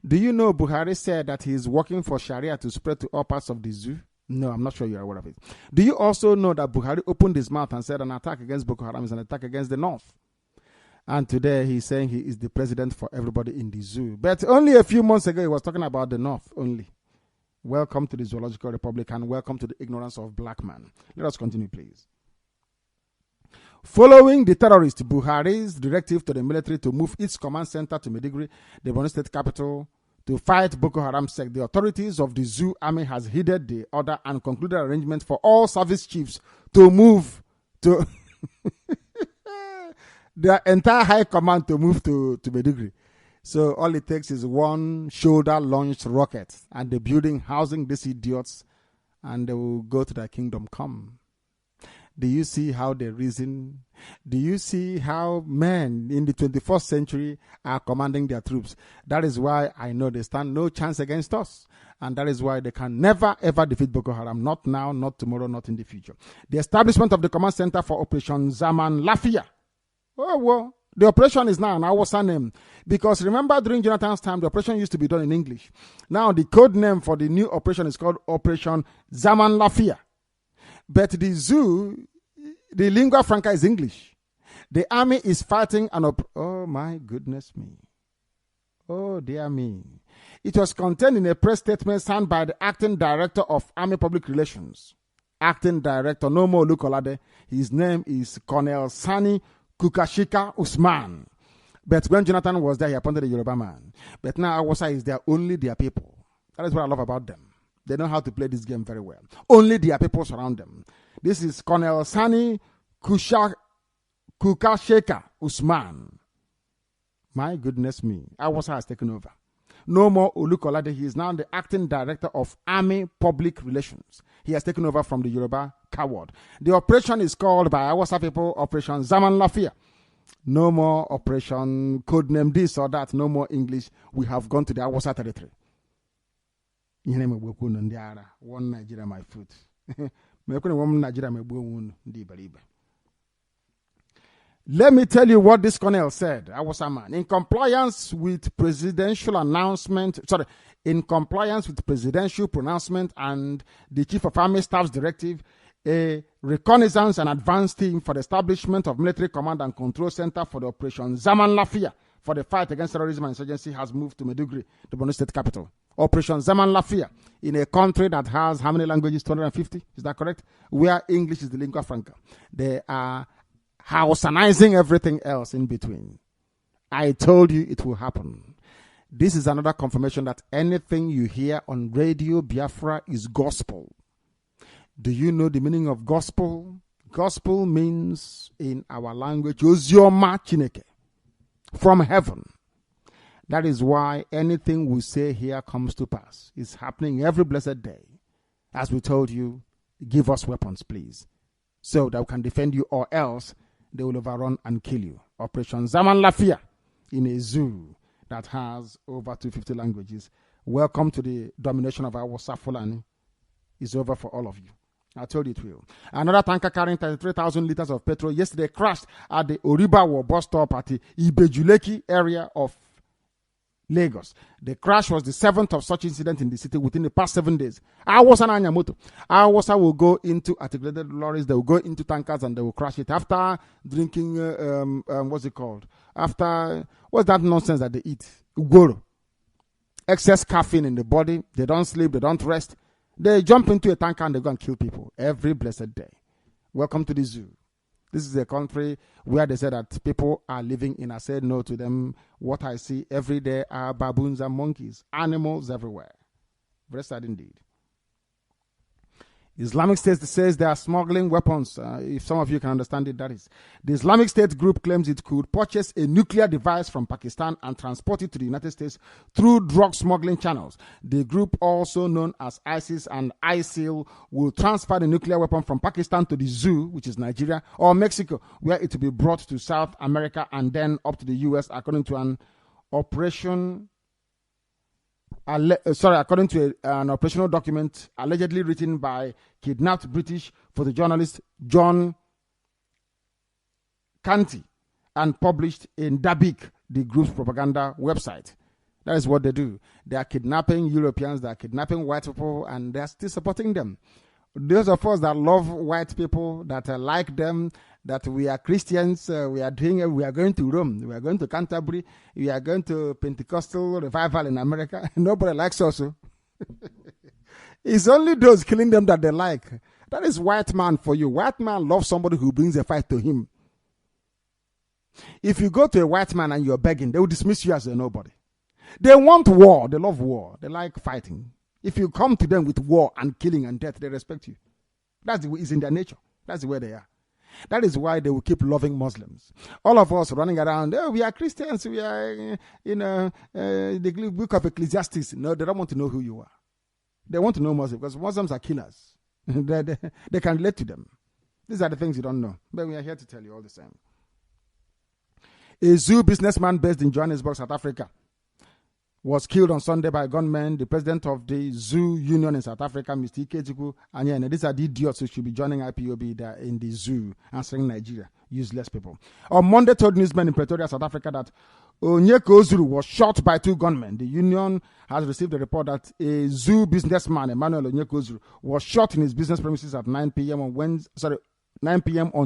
Do you know Buhari said that he's working for Sharia to spread to all parts of the zoo? No, I'm not sure you're aware of it. Do you also know that Buhari opened his mouth and said an attack against Boko Haram is an attack against the North? And today he's saying he is the president for everybody in the zoo. But only a few months ago he was talking about the North only. Welcome to the Zoological Republic and welcome to the ignorance of black man. Let us continue, please. Following the terrorist Buhari's directive to the military to move its command center to Maiduguri, the Borno state capital, to fight Boko Haram sect, the authorities of the zoo army has heeded the order and concluded arrangements for all service chiefs to move to their entire high command to move to Maiduguri. So all it takes is one shoulder-launched rocket and the building housing these idiots, and they will go to their kingdom come. Do you see how they reason? Do you see how men in the 21st century are commanding their troops? That is why I know they stand no chance against us. And that is why they can never, ever defeat Boko Haram. Not now, not tomorrow, not in the future. The establishment of the command center for Operation Zaman Lafia. Oh, well. The operation is now an Awasa name because remember during Jonathan's time, the operation used to be done in English. Now the code name for the new operation is called Operation Zaman Lafia. But the zoo, the lingua franca is English. The army is fighting oh my goodness me. Oh dear me. It was contained in a press statement signed by the acting director of Army Public Relations. Acting director, no more Lukolade. His name is Colonel Sani Kukashika Usman. But when Jonathan was there, he appointed a Yoruba man. But now Awasa is there, only their people. That is what I love about them. They know how to play this game very well. Only their people surround them. This is Colonel Sani Kukashika Usman. My goodness me. Awasa has taken over. No more Olukolade. He is now the acting director of Army Public Relations. He has taken over from the Yoruba coward. The operation is called by Awasa people Operation Zaman Lafia. No more operation codename this or that. No more English. We have gone to the Awasa territory. Yene me boku no ndiara. One Nigeria my foot. Me kone one Nigeria me boku ndi bariba. Let me tell you what this colonel said. I was a man. In compliance with presidential pronouncement and the Chief of Army Staff's directive, a reconnaissance and advance team for the establishment of Military Command and Control Center for the Operation Zaman Lafia for the fight against terrorism and insurgency has moved to Maiduguri, the Borno State capital. Operation Zaman Lafia in a country that has how many languages? 250? Is that correct? Where English is the lingua franca. They are Hausanizing everything else in between. I told you it will happen. This is another confirmation that anything you hear on Radio Biafra is gospel. Do you know the meaning of gospel? Gospel means in our language, Ozioma Chineke, from heaven. That is why anything we say here comes to pass. It's happening every blessed day. As we told you, give us weapons, please, so that we can defend you, or else they will overrun and kill you. Operation Zaman Lafia in a zoo that has over 250 languages. Welcome to the domination of our Fulani. It's over for all of you. I told you it will. Another tanker carrying 33,000 liters of petrol yesterday crashed at the Oribawo bus stop at the Ibejuleki area of Lagos. The crash was the 7th of such incident in the city within the past 7 days. Awasa and Anyamoto. Awasa will go into articulated lorries, they will go into tankers and they will crash it after drinking, what's it called? After, what's that nonsense that they eat? Ugoro. Excess caffeine in the body. They don't sleep, they don't rest. They jump into a tanker and they go and kill people every blessed day. Welcome to the zoo. This is a country where they say that people are living in. I said no to them. What I see every day are baboons and monkeys, animals everywhere. Very sad indeed. Islamic State says they are smuggling weapons. If some of you can understand it, that is. The Islamic State group claims it could purchase a nuclear device from Pakistan and transport it to the United States through drug smuggling channels. The group, also known as ISIS and ISIL, will transfer the nuclear weapon from Pakistan to the zoo, which is Nigeria, or Mexico, where it will be brought to South America and then up to the U.S., according to an operational document allegedly written by kidnapped British photojournalist John Canty and published in Dabik, the group's propaganda website. That is what they do. They are kidnapping Europeans, they are kidnapping white people, and they are still supporting them. Those of us that love white people, that like them, that we are Christians, we are going to Rome, we are going to Canterbury, we are going to Pentecostal revival in America. Nobody likes us. It's only those killing them that they like. That is white man for you. White man loves somebody who brings a fight to him. If you go to a white man and you're begging, they will dismiss you as a nobody. They want war. They love war. They like fighting. If you come to them with war and killing and death, they respect you. It's in their nature. That's the way they are. That is why they will keep loving Muslims. All of us running around, we are Christians, we are in the book of Ecclesiastes. No, they don't want to know who you are. They want to know Muslims because Muslims are killers. They can relate to them. These are the things you don't know. But we are here to tell you all the same. A zoo businessman based in Johannesburg, South Africa, was killed on Sunday by gunmen. The president of the Zoo Union in South Africa, Mr. Ikechukwu Anyene. These are the idiots who should be joining IPOB there in the zoo, answering Nigeria. Useless people. On Monday, told newsmen in Pretoria, South Africa, that Onyeko Ozuru was shot by 2 gunmen. The union has received a report that a zoo businessman, Emmanuel Onyeko Ozuru, was shot in his business premises at 9 p.m. on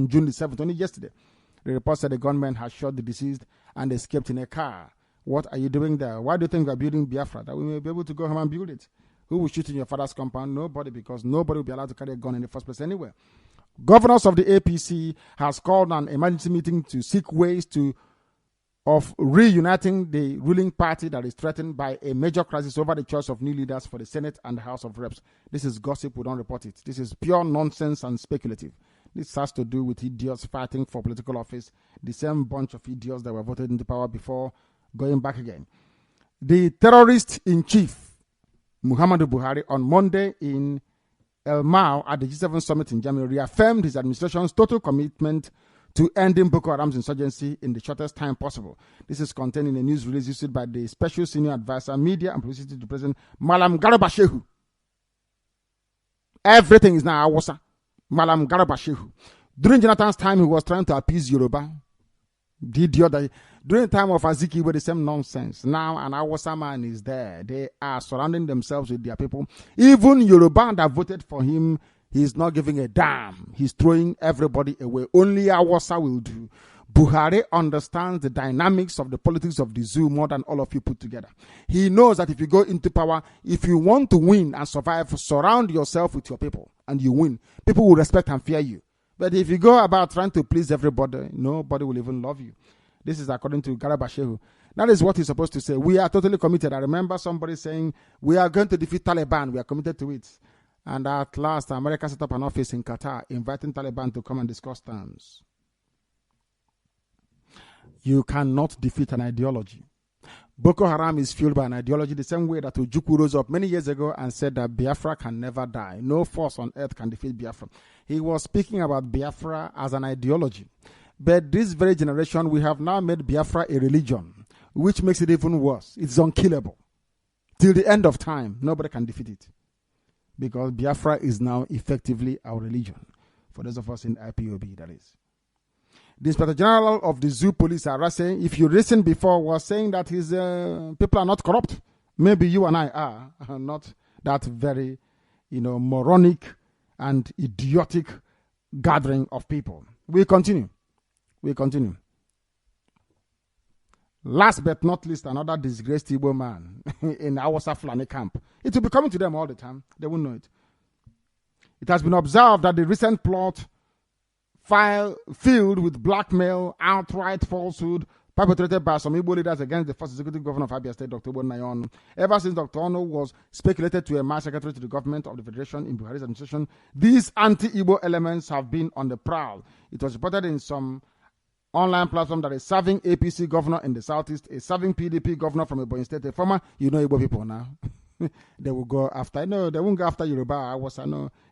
June the 7th, only yesterday. The report said the gunmen had shot the deceased and escaped in a car. What are you doing there? Why do you think we are building Biafra? That we may be able to go home and build it. Who will shoot in your father's compound? Nobody, because nobody will be allowed to carry a gun in the first place anywhere. Governors of the APC has called an emergency meeting to seek ways of reuniting the ruling party that is threatened by a major crisis over the choice of new leaders for the Senate and the House of Reps. This is gossip. We don't report it. This is pure nonsense and speculative. This has to do with idiots fighting for political office. The same bunch of idiots that were voted into power before going back again. The terrorist-in-chief, Muhammadu Buhari, on Monday in El Mao at the G7 summit in Germany, reaffirmed his administration's total commitment to ending Boko Haram's insurgency in the shortest time possible. This is contained in a news release issued by the Special Senior Advisor, Media and Publicity to President Malam Garba Shehu. Everything is now Awasa. Malam Garba Shehu. During Jonathan's time, he was trying to appease Yoruba. During the time of Aziki, with the same nonsense. Now an Awasa man is there. They are surrounding themselves with their people. Even Yoruba that voted for him, he's not giving a damn. He's throwing everybody away. Only Awasa will do. Buhari understands the dynamics of the politics of the zoo more than all of you put together. He knows that if you go into power, if you want to win and survive, surround yourself with your people and you win. People will respect and fear you. But if you go about trying to please everybody, nobody will even love you. This is according to Garba Shehu. That is what he's supposed to say. We are totally committed. I remember somebody saying, we are going to defeat Taliban. We are committed to it. And at last, America set up an office in Qatar, inviting Taliban to come and discuss terms. You cannot defeat an ideology. Boko Haram is fueled by an ideology the same way that Ojukwu rose up many years ago and said that Biafra can never die. No force on earth can defeat Biafra. He was speaking about Biafra as an ideology. But this very generation, we have now made Biafra a religion, which makes it even worse. It's unkillable. Till the end of time, nobody can defeat it. Because Biafra is now effectively our religion. For those of us in IPOB, that is. The Inspector General of the Zoo Police, Arase, if you listened before, was saying that his people are not corrupt. Maybe you and I are not that very, moronic and idiotic gathering of people. We continue. Last but not least, another disgraced Igbo man in Awasa Fulani camp. It will be coming to them all the time. They won't know it. It has been observed that the recent plot filled with blackmail, outright falsehood, perpetrated by some Igbo leaders against the first executive governor of Abia State, Dr. Nayon. Ever since Dr. Ono was speculated to emerge secretary to the government of the Federation in Buhari's administration, these anti-Igbo elements have been on the prowl. It was reported in some online platform that a serving APC governor in the southeast, a serving PDP governor from Ebonyi State, a former, Igbo people now. They will go after. No, they won't go after Yoruba.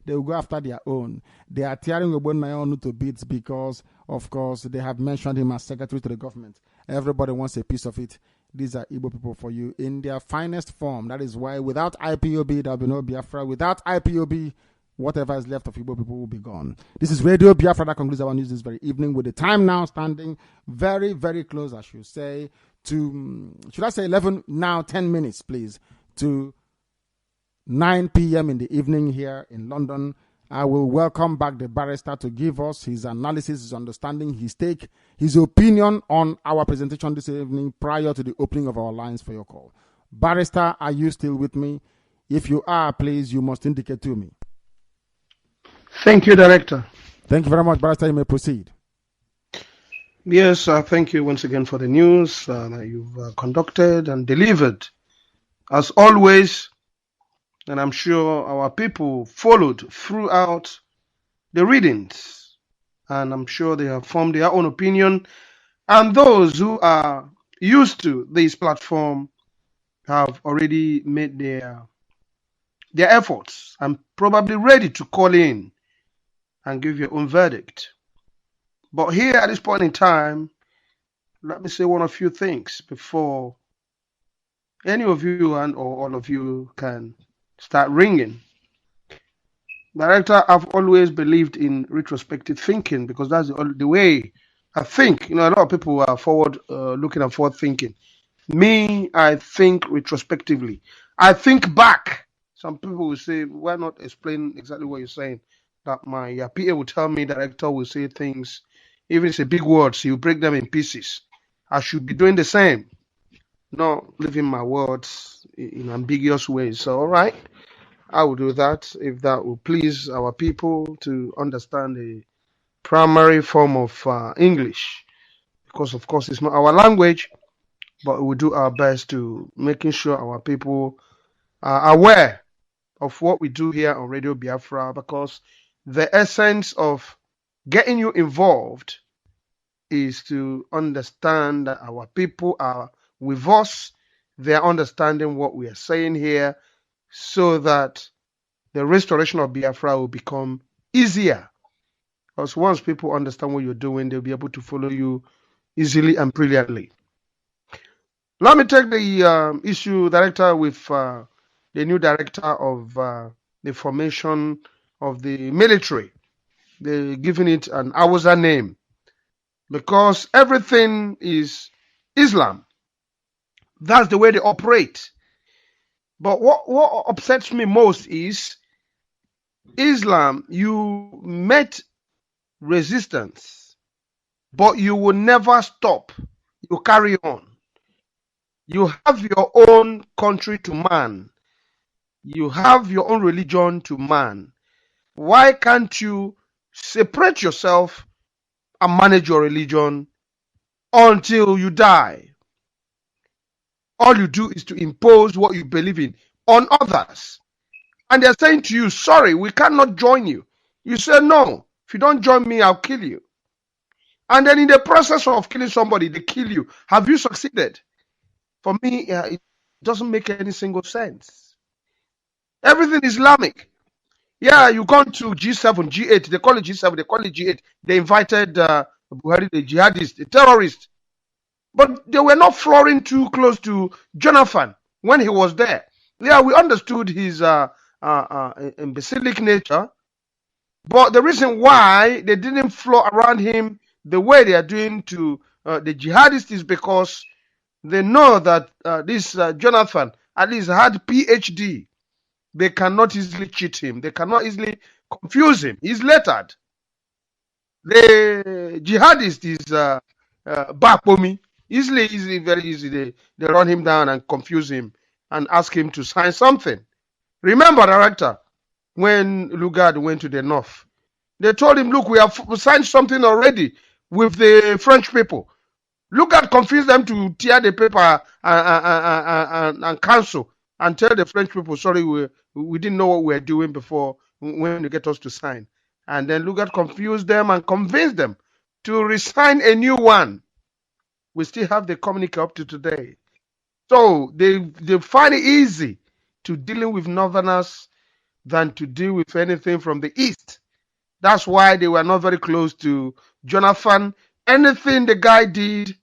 They will go after their own. They are tearing Nayon to bits because, of course, they have mentioned him as secretary to the government. Everybody wants a piece of it. These are Igbo people for you in their finest form. That is why without IPOB, there will be no Biafra. Without IPOB, whatever is left of Igbo people will be gone. This is Radio Biafra that concludes our news this very evening with the time now standing very, very close, I should say, to, should I say 11, now 10 minutes, please, to 9 p.m. in the evening here in London. I will welcome back the barrister to give us his analysis, his understanding, his take, his opinion on our presentation this evening prior to the opening of our lines for your call. Barrister, are you still with me? If you are, please, you must indicate to me. Thank you, Director. Thank you very much, Barrister. You may proceed. Yes, thank you once again for the news that you've conducted and delivered. As always, and I'm sure our people followed throughout the readings, and I'm sure they have formed their own opinion, and those who are used to this platform have already made their efforts and probably ready to call in and give your own verdict. But here at this point in time, let me say one or few things before any of you and or all of you can start ringing. Director, I've always believed in retrospective thinking because that's the way I think. A lot of people are forward looking and forward thinking. Me, I think retrospectively. I think back. Some people will say, why not explain exactly what you're saying? That my PA will tell me, Director will say things, even if it's a big words, he will break them in pieces. I should be doing the same. Not leaving my words in ambiguous ways. So, all right, I will do that if that will please our people to understand the primary form of English. Because, of course, it's not our language, but we will do our best to making sure our people are aware of what we do here on Radio Biafra, because the essence of getting you involved is to understand that our people are with us. They are understanding what we are saying here so that the restoration of Biafra will become easier Because once people understand what you're doing, they'll be able to follow you easily and brilliantly. Let me take the issue director with the new director of the formation of the military. They're giving it an Hausa name because everything is Islam. That's the way they operate. But what upsets me most is Islam, you met resistance, but you will never stop. You carry on. You have your own country to man. You have your own religion to man. Why can't you separate yourself and manage your religion until you die? All you do is to impose what you believe in on others. And they're saying to you, sorry, we cannot join you. You say, no, if you don't join me, I'll kill you. And then in the process of killing somebody, they kill you. Have you succeeded? For me, it doesn't make any single sense. Everything Islamic. Yeah, you gone to G7, G8. They call it G7, they call it G8. They invited Buhari, the jihadist, the terrorist. But they were not flooring too close to Jonathan when he was there. Yeah, we understood his imbecilic nature. But the reason why they didn't floor around him the way they are doing to the jihadists is because they know that this Jonathan at least had PhD. They cannot easily cheat him. They cannot easily confuse him. He's lettered. The jihadist is Bapomi. Easily, very easy. They run him down and confuse him and ask him to sign something. Remember, director, when Lugard went to the north, they told him, look, we have signed something already with the French people. Lugard confused them to tear the paper and cancel and tell the French people, sorry, we didn't know what we were doing before when you get us to sign. And then Lugard confused them and convinced them to resign a new one. We still have the communique up to today. So they find it easy to dealing with northerners than to deal with anything from the east. That's why they were not very close to Jonathan. Anything the guy did,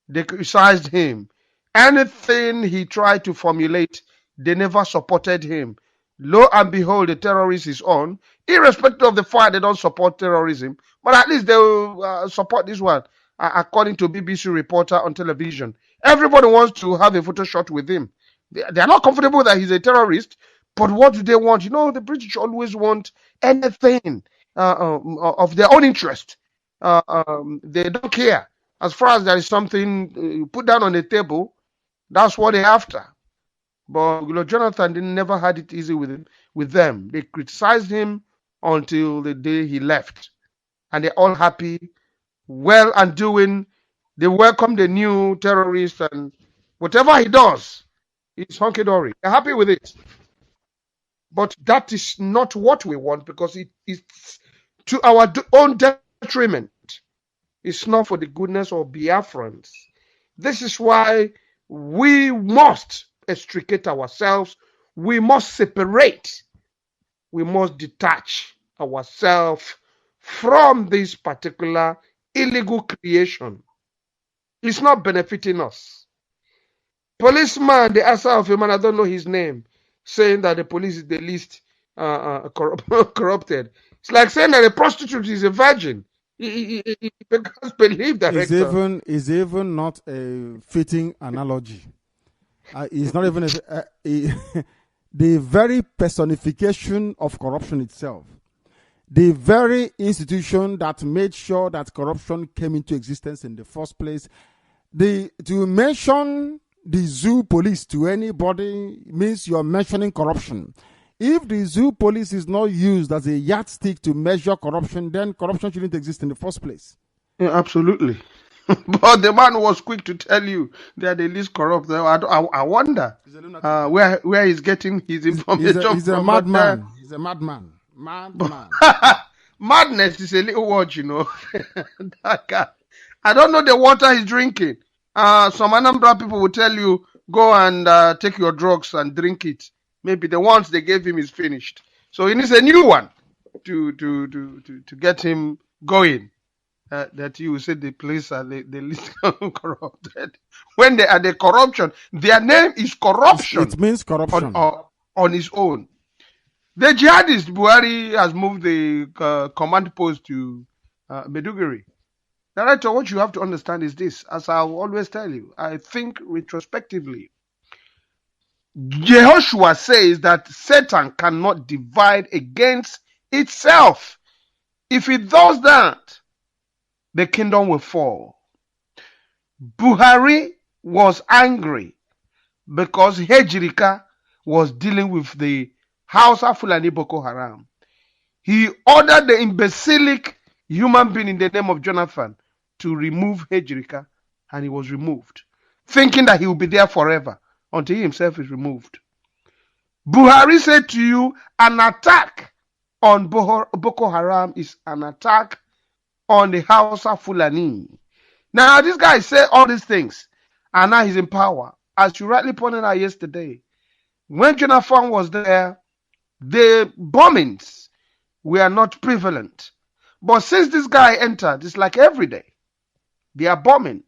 they criticized him. Anything he tried to formulate, they never supported him. Lo and behold, the terrorist is on. Irrespective of the fact they don't support terrorism, but at least they will support this one. According to BBC reporter on television, everybody wants to have a photo shot with him. They are not comfortable that he's a terrorist, but what do they want? You know, the British always want anything of their own interest. They don't care. As far as there is something you put down on the table, that's what they're after. But Jonathan never had it easy with them. They criticized him until the day he left. And they're all happy, well and doing. They welcome the new terrorist, and whatever he does, it's hunky-dory. They're happy with it. But that is not what we want, because it's to our own detriment. It's not for the goodness of Biafrans. This is why we must extricate ourselves. We must separate. We must detach ourselves from this particular illegal creation. It's not benefiting us. Policeman, the answer of a man, I don't know his name, saying that the police is the least corrupted. It's like saying that a prostitute is a virgin. He can't believe that. Is even not a fitting analogy. It's not even the very personification of corruption itself. The very institution that made sure that corruption came into existence in the first place. To mention the zoo police to anybody means you're mentioning corruption. If the zoo police is not used as a yardstick to measure corruption, then corruption shouldn't exist in the first place. Yeah, absolutely. But the man was quick to tell you they are the least corrupt. I wonder where he's getting his information. He's a madman. He's a madman. Madman. Madness is a little word, you know. That guy. I don't know the water he's drinking. Some Anambra people will tell you, go and take your drugs and drink it. Maybe the ones they gave him is finished. So he needs a new one to get him going. That you will say the police are the least corrupted. When they are the corruption, their name is corruption. It means corruption. On its own. The jihadist Buhari has moved the command post to Meduguri. Director, what you have to understand is this, as I will always tell you, I think retrospectively, Jehoshua says that Satan cannot divide against itself. If it does that, the kingdom will fall. Buhari was angry because Hejirika was dealing with the Hausa Fulani Boko Haram. He ordered the imbecilic human being in the name of Jonathan to remove Hejirika, and he was removed, thinking that he will be there forever until he himself is removed. Buhari said to you, an attack on Boko Haram is an attack on the Hausa Fulani. Now, this guy said all these things, and now he's in power. As you rightly pointed out yesterday, when Jonathan was there, the bombings were not prevalent. But since this guy entered, it's like every day. They are bombing.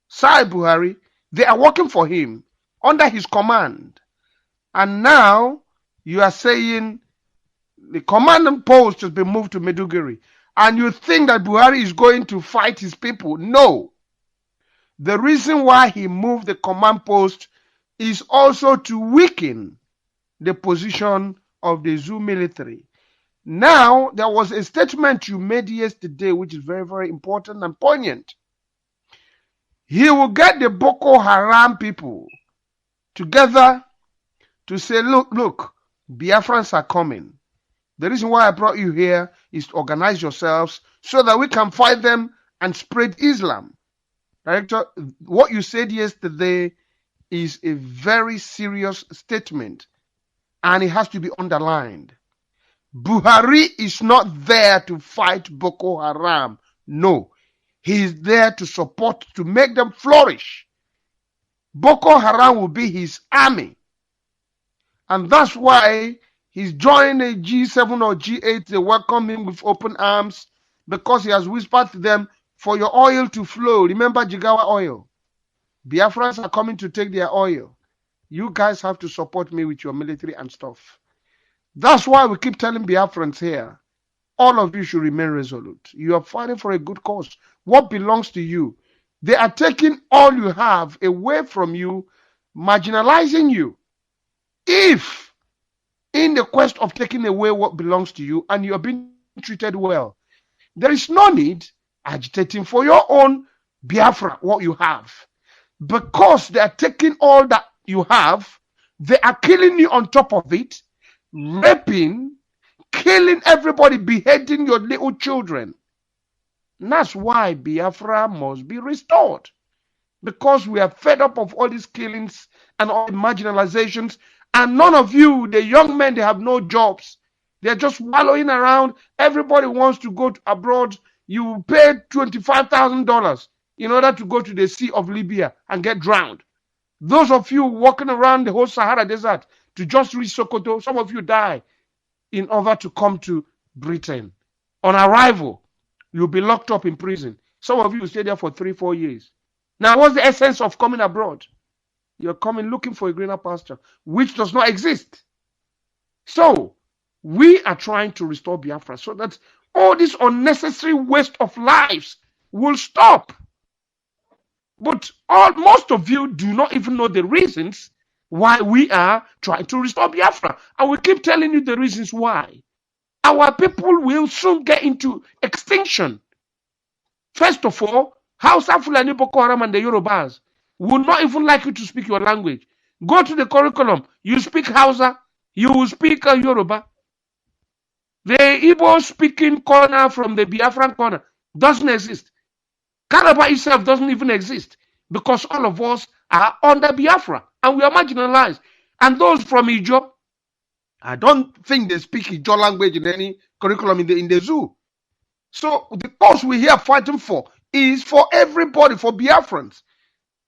Sai Buhari, they are working for him under his command. And now you are saying the command post has been moved to Meduguri. And you think that Buhari is going to fight his people. No. The reason why he moved the command post is also to weaken the position of the Zoo military. Now, there was a statement you made yesterday which is very, very important and poignant. He will get the Boko Haram people together to say, look, Biafrans are coming. The reason why I brought you here is to organize yourselves so that we can fight them and spread Islam. Director, what you said yesterday is a very serious statement, and it has to be underlined. Buhari is not there to fight Boko Haram. No, he is there to support, to make them flourish. Boko Haram will be his army. And that's why he's joined a G7 or G8. They welcome him with open arms because he has whispered to them, for your oil to flow. Remember Jigawa oil. Biafrans are coming to take their oil. You guys have to support me with your military and stuff. That's why we keep telling Biafrans here, all of you should remain resolute. You are fighting for a good cause. What belongs to you? They are taking all you have away from you, marginalizing you. If in the quest of taking away what belongs to you and you are being treated well, there is no need agitating for your own Biafra, what you have. Because they are taking all that you have, they are killing you on top of it, raping, killing everybody, beheading your little children. And that's why Biafra must be restored. Because we are fed up of all these killings and all the marginalizations, and none of you, the young men, they have no jobs. They're just wallowing around. Everybody wants to go abroad. You pay $25,000 in order to go to the Sea of Libya and get drowned. Those of you walking around the whole Sahara Desert to just reach Sokoto, some of you die in order to come to Britain. On arrival, you'll be locked up in prison. Some of you will stay there for 3-4 years. Now, what's the essence of coming abroad? You're coming looking for a greener pasture, which does not exist. So, we are trying to restore Biafra so that all this unnecessary waste of lives will stop. But most of you do not even know the reasons why we are trying to restore Biafra. And we keep telling you the reasons why. Our people will soon get into extinction. First of all, Hausa, Fulani, Boko Haram, and the Yorubas will not even like you to speak your language. Go to the curriculum. You speak Hausa, you will speak Yoruba. The Igbo speaking corner from the Biafran corner doesn't exist. Calabar itself doesn't even exist because all of us are under Biafra and we are marginalized. And those from Ijo, I don't think they speak Ijo language in any curriculum in the zoo. So the cause we're here fighting for is for everybody, for Biafrans.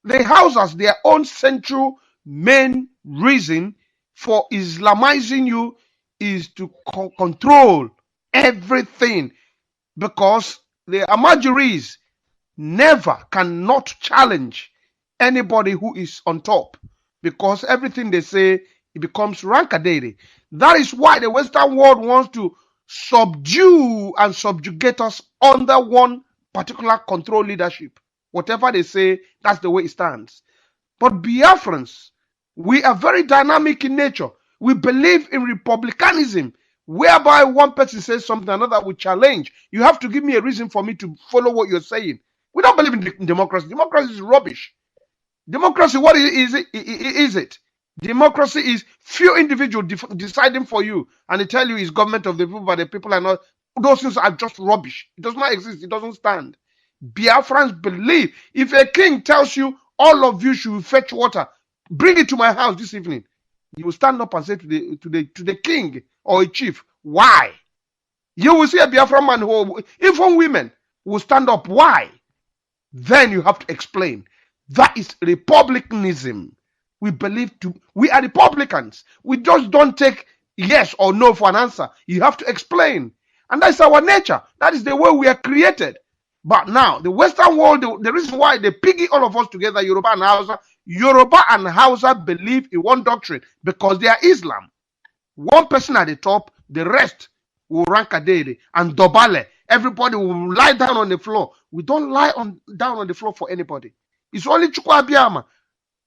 The Hausas, their own central main reason for Islamizing you is to control everything, because the Amajuris cannot challenge anybody who is on top, because everything they say, it becomes rankadere. That is why the Western world wants to subdue and subjugate us under one particular control leadership. Whatever they say, that's the way it stands. But Biafrans, we are very dynamic in nature. We believe in republicanism, whereby one person says something, another will challenge. You have to give me a reason for me to follow what you're saying. We don't believe in democracy. Democracy is rubbish. Democracy, what is it? Democracy is few individuals deciding for you, and they tell you it's government of the people, but the people are not. Those things are just rubbish. It does not exist. It doesn't stand. Biafrans believe if a king tells you all of you should fetch water, bring it to my house this evening, you will stand up and say to the king or a chief, why? You will see a Biafran man who, even women, will stand up. Why? Then you have to explain. That is republicanism. We are Republicans. We just don't take yes or no for an answer. You have to explain. And that's our nature. That is the way we are created. But now, the Western world, the reason why they piggy all of us together, Yoruba and Hausa believe in one doctrine because they are Islam. One person at the top, the rest will rank a day and dobale. Everybody will lie down on the floor. We don't lie down on the floor for anybody. It's only Chukwu Abiyama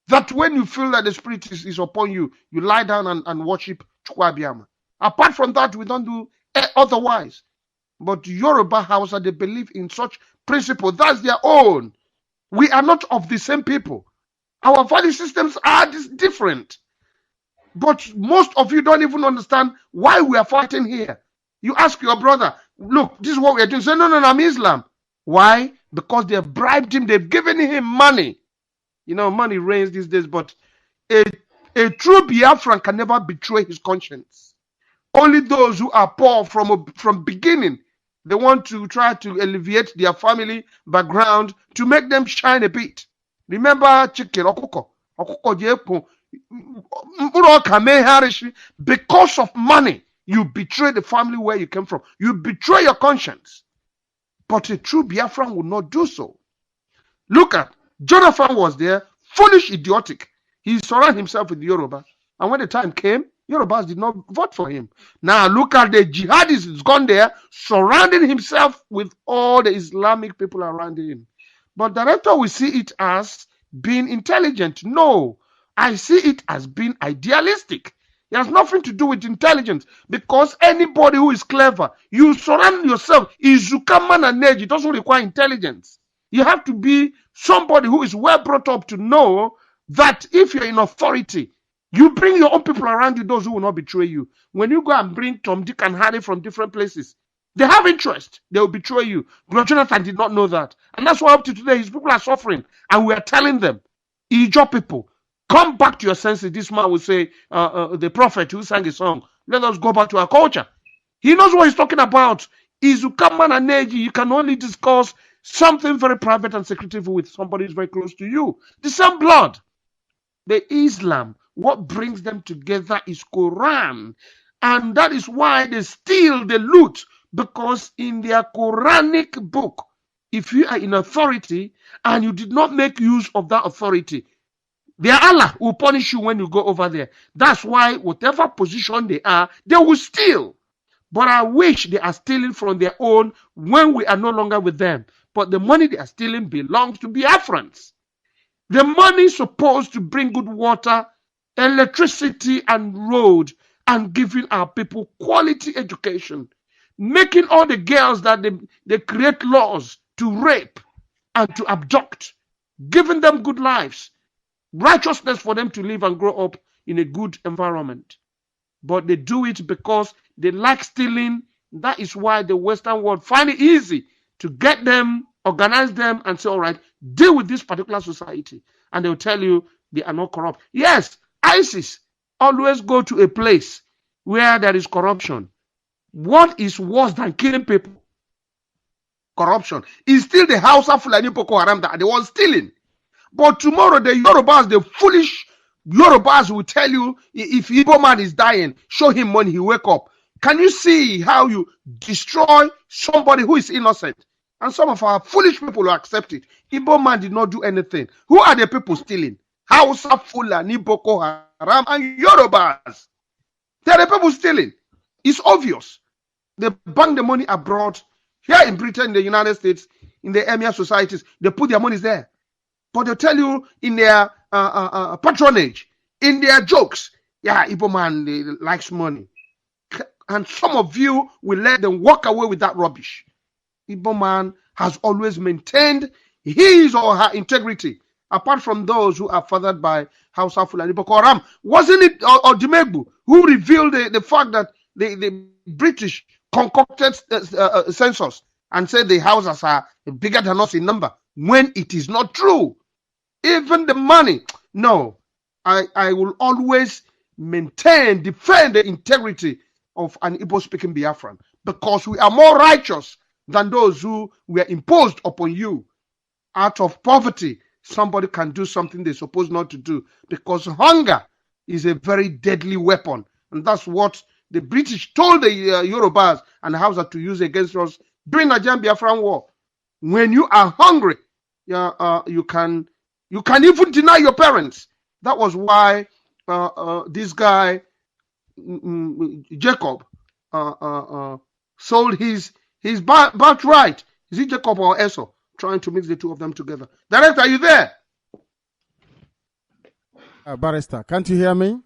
that when you feel that the spirit is upon you, you lie down and worship Chukwu Abiyama. Apart from that, we don't do otherwise. But Yoruba Hausa, they believe in such principle. That's their own. We are not of the same people. Our value systems are different. But most of you don't even understand why we are fighting here. You ask your brother, look, this is what we are doing. Say, no, I'm Islam. Why? Because they have bribed him. They've given him money. You know, money reigns these days, but a true Biafran can never betray his conscience. Only those who are poor from beginning, they want to try to alleviate their family background to make them shine a bit. Remember chicken, because of money, you betray the family where you came from. You betray your conscience. But a true Biafran will not do so. Look at Jonathan was there, foolish, idiotic. He surrounded himself with Yoruba. And when the time came, Yorubas did not vote for him. Now look at the jihadist who's gone there, surrounding himself with all the Islamic people around him. But director will see it as being intelligent. No, I see it as being idealistic. It has nothing to do with intelligence, because anybody who is clever, you surround yourself. Izukaman and Neji, it doesn't require intelligence. You have to be somebody who is well brought up to know that if you're in authority, you bring your own people around you, those who will not betray you. When you go and bring Tom, Dick, and Harry from different places, they have interest. They will betray you. But Jonathan did not know that. And that's why up to today, his people are suffering. And we are telling them, Ijo people, come back to your senses. This man will say, the prophet who sang a song, let us go back to our culture. He knows what he's talking about. Izukaman and Neji, you can only discuss something very private and secretive with somebody who's very close to you. The same blood. The Islam, what brings them together is Quran. And that is why they steal, they loot. Because in their Quranic book, if you are in authority and you did not make use of that authority, their Allah will punish you when you go over there. That's why whatever position they are, they will steal. But I wish they are stealing from their own when we are no longer with them. But the money they are stealing belongs to Biafrans. The money is supposed to bring good water, electricity, and road, and giving our people quality education. Making all the girls that they create laws to rape and to abduct. Giving them good lives. Righteousness for them to live and grow up in a good environment. But they do it because they like stealing. That is why the Western world find it easy to get them, organize them, and say, all right, deal with this particular society. And they'll tell you they are not corrupt. Yes, ISIS always go to a place where there is corruption. What is worse than killing people? Corruption. Is still the Hausa Fulani Boko Haram that they were stealing. But tomorrow the Yorubas, the foolish Yorubas will tell you if Igbo man is dying, show him money, he wake up. Can you see how you destroy somebody who is innocent? And some of our foolish people will accept it. Igbo man did not do anything. Who are the people stealing? Hausa, Fulani, Boko Haram, and Yorubas. They are the people stealing. It's obvious. They bank the money abroad. Here in Britain, in the United States, in the emir societies, they put their money there. But they tell you in their patronage, in their jokes, yeah, Igbo man likes money. And some of you will let them walk away with that rubbish. Igbo man has always maintained his or her integrity, apart from those who are fathered by Hausa Fulani Boko Haram. Wasn't it or Dimegbu who revealed the fact that the British concocted census and said the houses are bigger than us in number, when it is not true? Even the money. No, I will always maintain, defend the integrity of an Igbo-speaking Biafran, because we are more righteous than those who were imposed upon you. Out of poverty, somebody can do something they're supposed not to do, because hunger is a very deadly weapon. And that's what the British told the Yorubas and Hausa to use against us during the Nigerian Biafran War. When you are hungry, you can even deny your parents. That was why this guy, Jacob, sold his birthright. Is it Jacob or Esau? Trying to mix the two of them together. Director, are you there? Barrister, can't you hear me?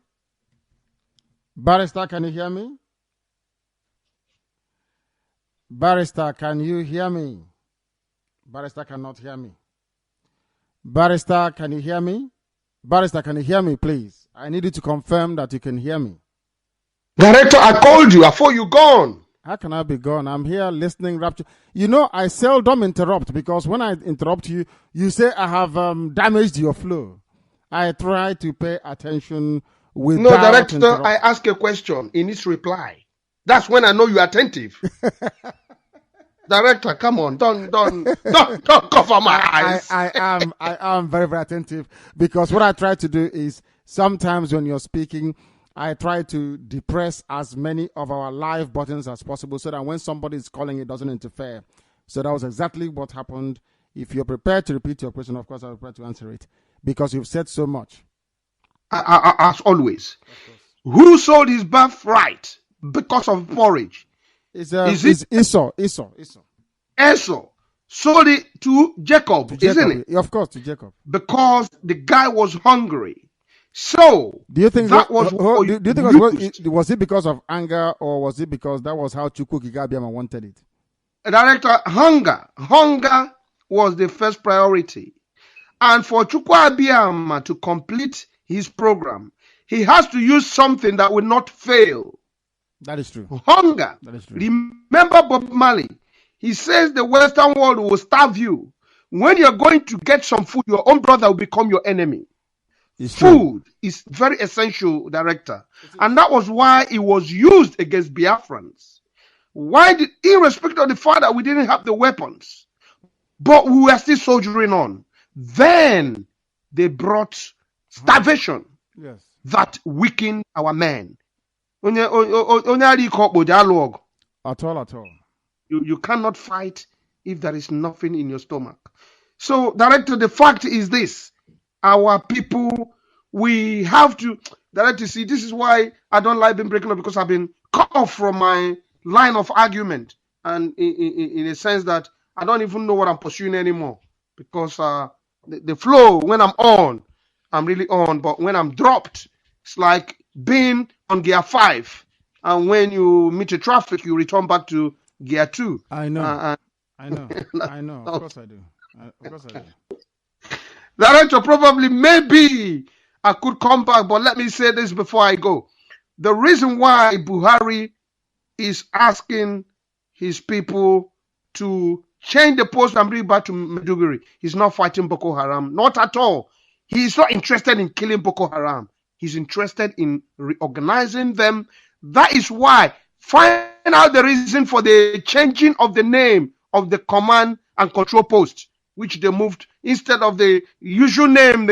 Barrister, can you hear me? Barrister, can you hear me? Barrister cannot hear me. Barrister, can you hear me? Barrister, can you hear me, please? I need you to confirm that you can hear me. Director, I called you. I thought you gone. How can I be gone? I'm here listening rapture. You know, I seldom interrupt, because when I interrupt you, you say I have damaged your flow. I try to pay attention without No, Director, I ask a question. In its reply. That's when I know you're attentive. Director, come on, don't cover my eyes. I am very, very attentive, because what I try to do is sometimes when you're speaking, I try to depress as many of our live buttons as possible, so that when somebody is calling, it doesn't interfere. So that was exactly what happened. If you're prepared to repeat your question, of course, I'm prepared to answer it, because you've said so much. As always. Who sold his birthright because of porridge? Is it Esau? Esau sold it to Jacob, isn't it? Of course, to Jacob. Because the guy was hungry. So do you think that was it because of anger, or was it because that was how Chukwu Kigabiama wanted it? Director, hunger was the first priority. And for Chukwu Abiyama to complete his program, he has to use something that will not fail. That is true. Hunger. That is true. Remember Bob Marley. He says the Western world will starve you. When you're going to get some food, your own brother will become your enemy. Food is very essential, Director. And that was why it was used against Biafrans. Irrespective of the fact that we didn't have the weapons, but we were still soldiering on. Then they brought starvation that weakened our men. At all. You cannot fight if there is nothing in your stomach. So, Director, the fact is this. Our people, we have to, Director, see, this is why I don't like being breaking up, because I've been cut off from my line of argument. And in a sense that I don't even know what I'm pursuing anymore. Because the flow, when I'm on, I'm really on. But when I'm dropped, it's like being on gear 5. And when you meet the traffic, you return back to gear 2. I know. I know. Of course I do. Director, probably, maybe I could come back, but let me say this before I go. The reason why Buhari is asking his people to change the post and bring it back to Maiduguri, he's not fighting Boko Haram. Not at all. He's not interested in killing Boko Haram. He's interested in reorganizing them. That is why, find out the reason for the changing of the name of the command and control post, which they moved instead of the usual name.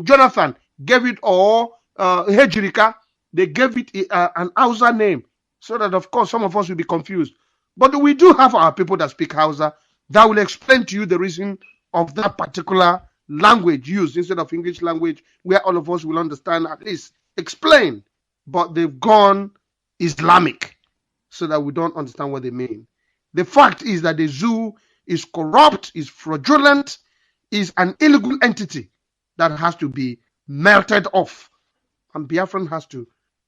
Jonathan gave it, or Hejirika, they gave it an Hausa name, so that of course some of us will be confused. But we do have our people that speak Hausa. that will explain to you the reason of that particular language used instead of English language, where all of us will understand at least explain. But they've gone Islamic so that we don't understand what they mean. The fact is that the zoo is corrupt, is fraudulent, is an illegal entity that has to be melted off. And Biafran has to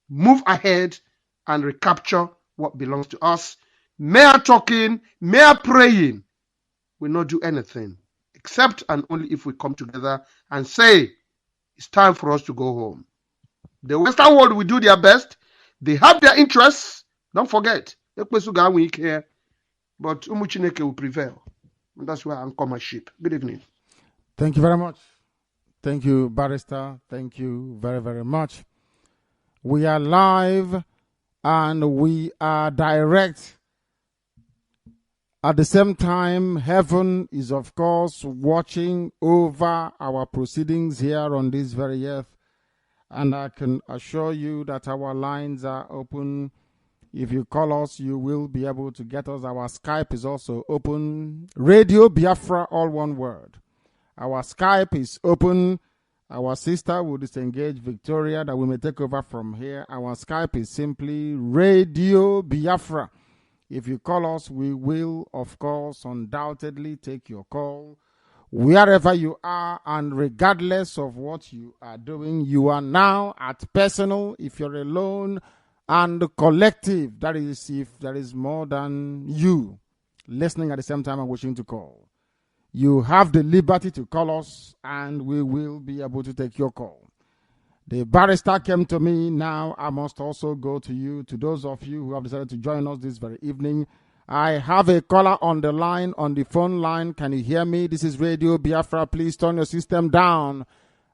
move ahead and recapture what belongs to us. Mere talking, mere praying will not do anything, except and only if we come together and say, it's time for us to go home. The Western world will do their best. They have their interests. Don't forget, but Umuchineke will prevail. And that's where I anchor my ship. Good evening. Thank you very much. Thank you, Barrister. Thank you very, very much. We are live and we are direct. At the same time, heaven is, of course, watching over our proceedings here on this very earth. And I can assure you that our lines are open. If you call us, you will be able to get us. Our Skype is also open. Radio Biafra, all one word. Our Skype is open. Our sister will disengage Victoria that we may take over from here. Our Skype is simply Radio Biafra. If you call us, we will, of course, undoubtedly take your call. Wherever you are and regardless of what you are doing, you are now at personal. If you're alone, and collective, that is if there is more than you listening at the same time and wishing to call. You have the liberty to call us and we will be able to take your call. The barrister came to me. Now I must also go to you, to those of you who have decided to join us this very evening. I have a caller on the line, on the phone line. Can you hear me? This is Radio Biafra. Please turn your system down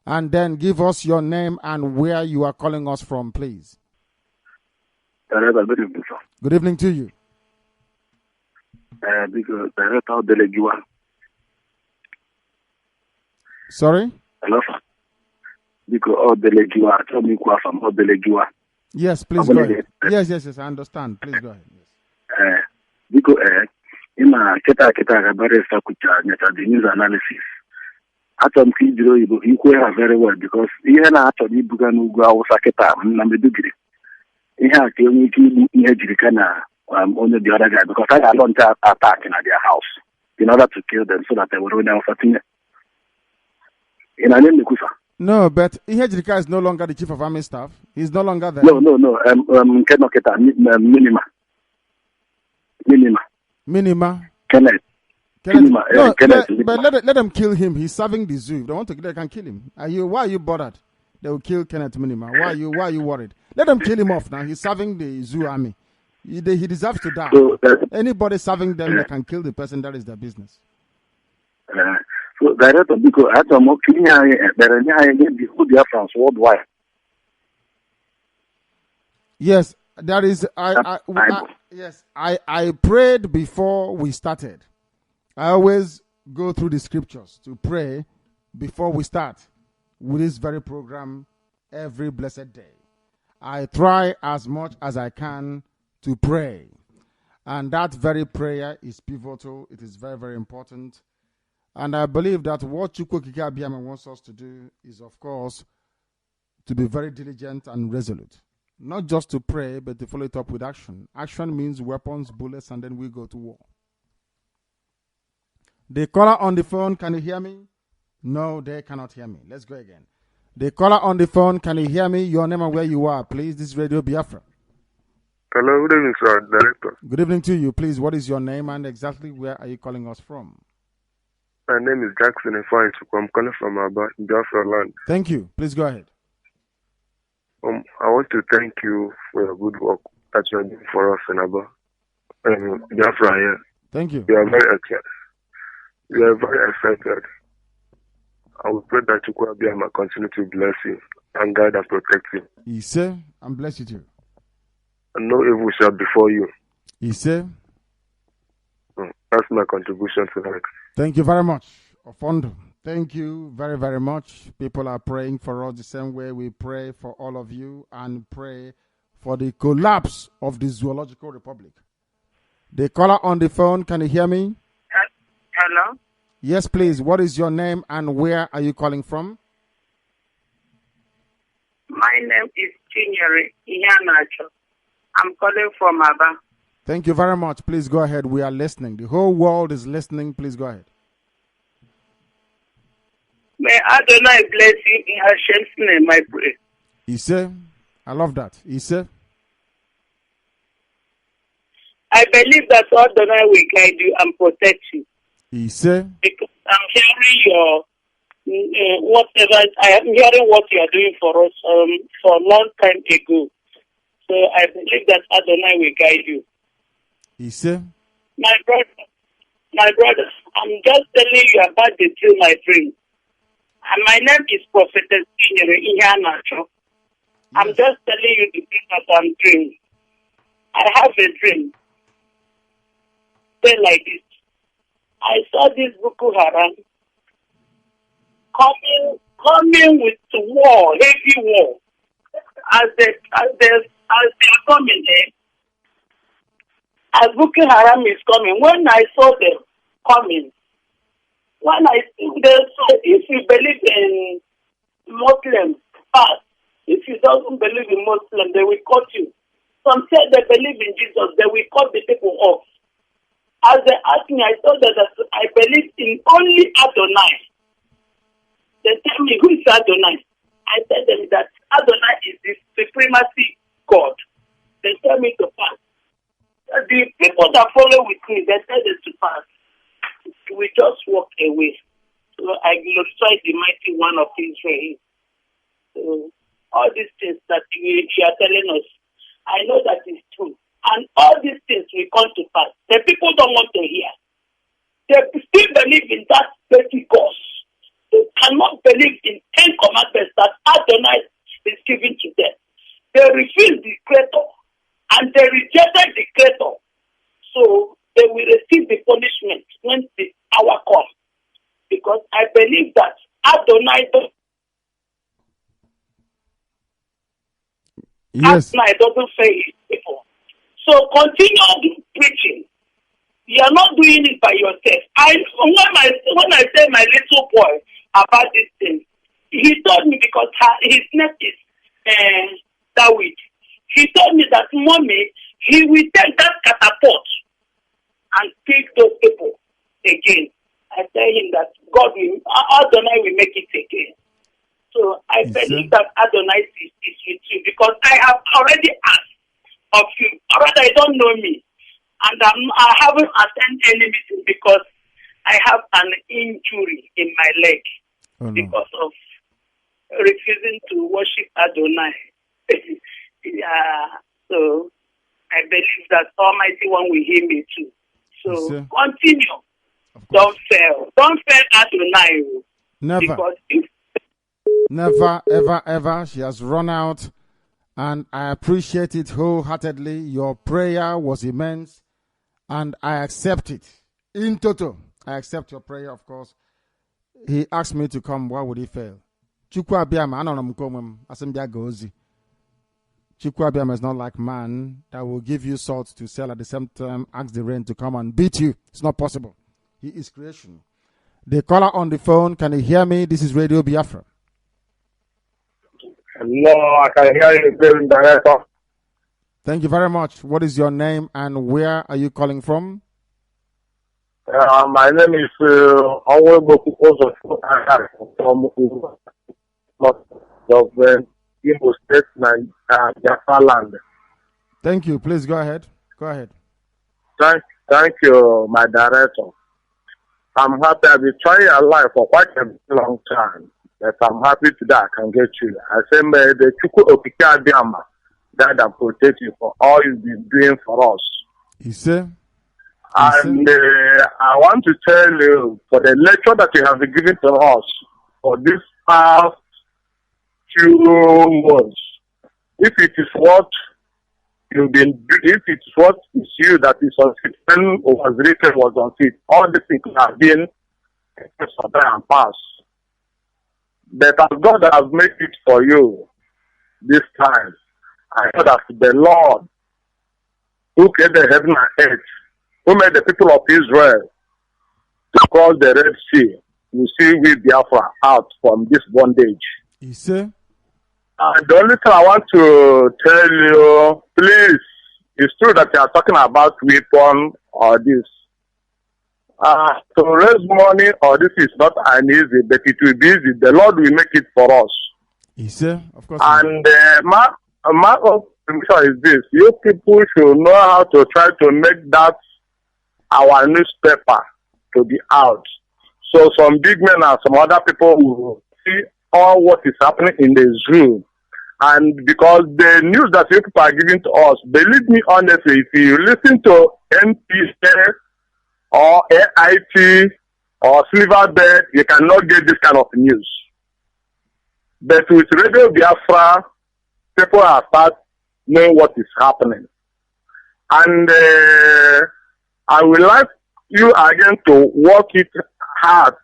and then give us your name and where you are calling us from, please. Good evening, sir. Good evening to you. Because Director Delegua. Sorry? Hello, sir. Because Delegua, tell me what from Delegua. Yes, please go ahead. Yes, I understand. Please go ahead. Because ima kita barista kucha nyata the news analysis. Atom kidro you could very well because ihe na atom ibuga n'ugwu Awụsa kita na Meduguri. Ihe a ka onye ike igbu ihe jiri ka na only the other guy because I got launch attack in their house in order to kill them so that they would only have in an end, no, but Ihejrika is no longer the chief of army staff. He's no longer there. No. Minima. Kenneth. No, but let them kill him. He's serving the zoo. If they want to, they can kill him. Why are you bothered? They will kill Kenneth Minima. Why are you worried? Let them kill him off now. He's serving the zoo army. He deserves to die. So, anybody serving them, they can kill the person. That is their business. So Director, because I don't know, France worldwide. Yes, that is. I prayed before we started. I always go through the scriptures to pray before we start with this very program every blessed day. I try as much as I can to pray. And that very prayer is pivotal. It is very, very important. And I believe that what Chukwokike Abiyama wants us to do is, of course, to be very diligent and resolute. Not just to pray, but to follow it up with action. Action means weapons, bullets, and then we go to war. The caller on the phone, can you hear me? No, they cannot hear me. Let's go again. The caller on the phone, can you hear me? Your name and where you are, please. This is Radio Biafra. Hello, good evening, sir. Director. Good evening to you. Please, what is your name and exactly where are you calling us from? My name is Jackson Ifeanyi. I'm calling from Biafra land. Thank you. Please go ahead. I want to thank you for your good work that you are doing for us in Biafra here. Thank you. We are very excited. We are very excited. I will pray that Chukwu Abiyama continue to bless you and guide and protect you. He said, and bless you too. And no evil shall befall you. He said. That's my contribution tonight. Thank you very much, Ofondo. Thank you very, very much. People are praying for us the same way we pray for all of you and pray for the collapse of the Zoological Republic. The caller on the phone, can you hear me? Hello? Yes, please. What is your name and where are you calling from? My name is Chinyere Ihanacho. I'm calling from Aba. Thank you very much. Please go ahead. We are listening. The whole world is listening. Please go ahead. May Adonai bless you in Hashem's name, I pray. Ise, I love that. Ise. I believe that Adonai will guide you and protect you. Ise. Because I'm hearing your whatever. I am hearing what you are doing for us for a long time ago. So I believe that Adonai will guide you. Ise. My brother, I'm just telling you about the dream I dream. And my name is Prophetess Chinyere Ihanacho. I'm just telling you the thing that I'm dreaming. I have a dream. Say like this. I saw this Boko Haram coming with war, heavy war. As they're coming there, as Boko Haram is coming, when I saw them coming, if you believe in Muslims, if you don't believe in Muslims, they will cut you. Some say they believe in Jesus, they will cut the people off. As they asked me, I told them that I believe in only Adonai. They tell me, who is Adonai? I tell them that Adonai is the supremacy God. They tell me to pass. The people that follow with me, they tell them to pass. We just walk away. So I glorify the mighty one of Israel. So all these things that you are telling us, I know that is true. And all these things will come to pass. The people don't want to hear. They still believe in that Pentecost. They cannot believe in 10 commandments that Adonai is giving to them. They refused the Creator and they rejected the Creator. So they will receive the punishment when the hour comes. Because I believe that Adonai doesn't fail his people. So continue preaching. You are not doing it by yourself. When I tell my little boy about this thing, he told me, because his name is David. He told me that, Mommy, he will take that catapult and pick those people again. I tell him that Adonai will make it again. So I believe that Adonai is with you, because I have already asked of you. Already, I don't know me. And I haven't attended any meeting because I have an injury in my leg because of refusing to worship Adonai. So I believe that Almighty One will hear me too. So continue. Don't fail. Don't fail Adonai. Never. Never, ever, ever. She has run out. And I appreciate it wholeheartedly. Your prayer was immense. And I accept it. In total, I accept your prayer, of course. He asked me to come. Why would he fail? Chukwu Abiyama, anọrọ komem, asembia gozi. Chukwu Abiyama is not like man that will give you salt to sell at the same time, ask the rain to come and beat you. It's not possible. He is creation. The caller on the phone, can you hear me? This is Radio Biafra. Hello, I can hear you, director. Thank you very much. What is your name and where are you calling from? My name is Onweboku from Imo State, Biafra land. Thank you. Please go ahead. Go ahead. Thank you, my director. I'm happy. I've been trying a life for quite a long time. But I'm happy today I can get you. I say, may the Chukwu Okike Abiyama guide and protect you for all you've been doing for us. You say? And I want to tell you, for the lecture that you have been giving to us for this past few months, if it is what you've been, if it's what is you that is unfit, when was written was unfit, all these things have been and past. But as God has made it for you this time, I know that the Lord who created the heaven and earth, who made the people of Israel to cross the Red Sea, we see we Biafra out from this bondage. You see? The only thing I want to tell you, please, it's true that you are talking about weapon or this. To raise money or this is not an easy, but it will be easy. The Lord will make it for us. You see? Of course. And my permission is this: you people should know how to try to make that our newspaper to be out. So some big men and some other people will see all what is happening in the zoo. And because the news that you people are giving to us, believe me honestly, if you listen to NPA or AIT or Silverbird, you cannot get this kind of news. But with Radio Biafra, people are start knowing what is happening. And I would like you again to work it hard,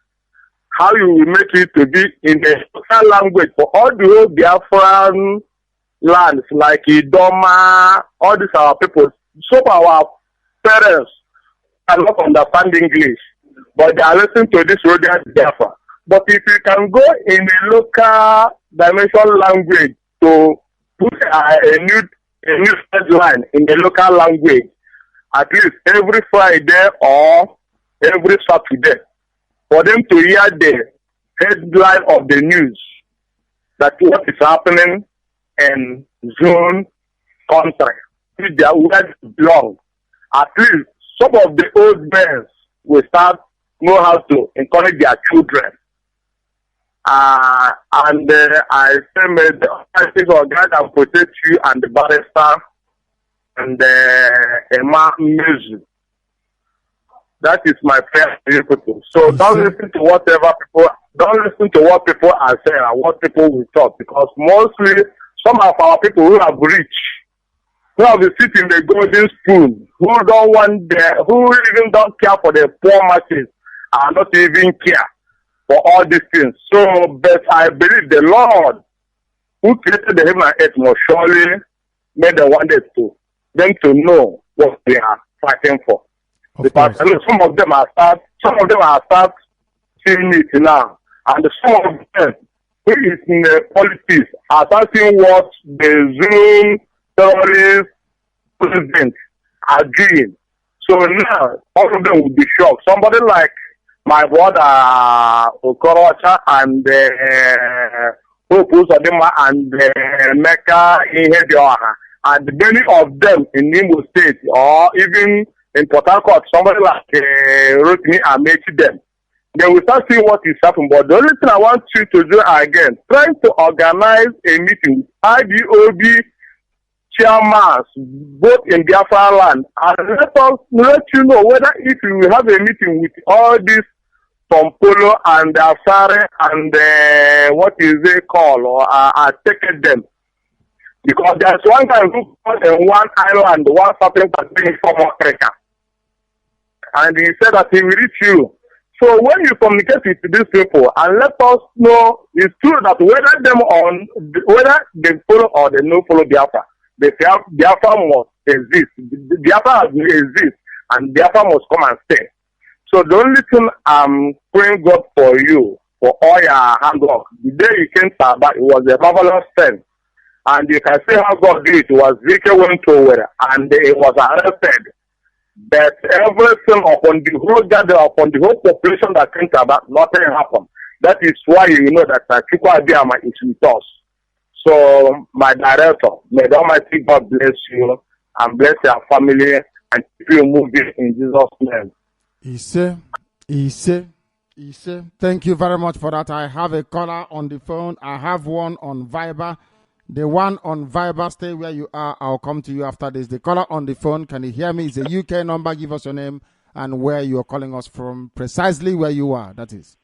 how you will make it to be in a local language for all the whole Biafran lands like Idoma, all these our people. Some of our parents are not understand English, but they are listening to this radio Biafra. But if you can go in a local dimension language to put a new headline in the local language, at least every Friday or every Saturday, for them to hear the headline of the news that what is happening in zone country, if they are where they belong. At least some of the old men will start know how to encourage their children. I say, may the Almighty God guide and protect you and the barrister and Emma Mazi. That is my prayer to you people. So don't listen to what people are saying and what people will talk, because mostly some of our people who are rich, who have been sitting in the golden spoon, who even don't care for the poor masses, are not even care for all these things. So, but I believe the Lord who created the heaven and earth must surely make them one day to them to know what they are fighting for. Because some of them are start seeing it now, and some of them who is in the politics are starting what the Zoom terrorist president are doing. So now all of them will be shocked. Somebody like my brother Okorocha and Hope Uzodinma and Mecca Ihedioha, and many of them in Imo State or even in Port Harcourt, somebody like Rotimi Amechi them. They will start seeing what is happening. But the only thing I want you to do again, try to organize a meeting with IBOB chairmans, both in Biafra land, and let you know whether if you will have a meeting with all these Tompolo and Asare and what is they call or take them. Because there's one guy who called in one island, one certain country from Africa. And he said that he will reach you. So when you communicate with these people and let us know, it's true that whether they follow or they no follow Biafra, Biafra must exist. Biafra has to exist and Biafra must come and stay. So the only thing I'm praying God for you, for all your handwork, the day you came to Aba, it was a marvelous thing. And you can see how God did it. It was Zeke went over and it was arrested. But everything upon the whole gathering, upon the whole population that came to Aba, nothing happened. That is why you know that Chukwu Abiyama is with us. So, my director, may the Almighty God bless you and bless your family and keep you moving in Jesus' name. Thank you very much for that. I have a caller on the phone. I have one on Viber. The one on Viber, stay where you are. I'll come to you after this. The caller on the phone, can you hear me? It's a UK number. Give us your name and where you are calling us from. Precisely where you are, that is.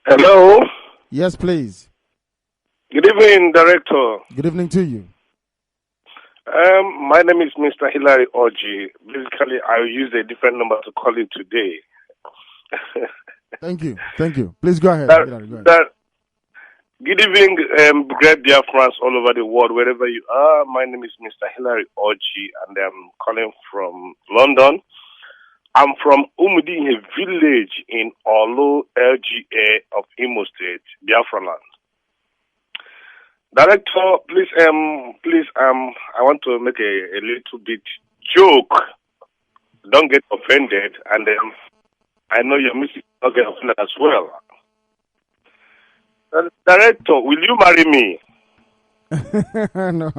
Hello? Yes, please. Good evening, Director. Good evening to you. My name is Mr. Hilary Oji. Basically, I use a different number to call you today. Thank you. Please go ahead. Go ahead. Good evening, great dear friends all over the world, wherever you are. My name is Mr. Hilary Oji, and I'm calling from London. I'm from Umudi, a village in Olu, LGA of Imo State, Biafra land. Director, please, I want to make a little bit joke. Don't get offended, and I know your music will not get offended as well. Director, will you marry me? No,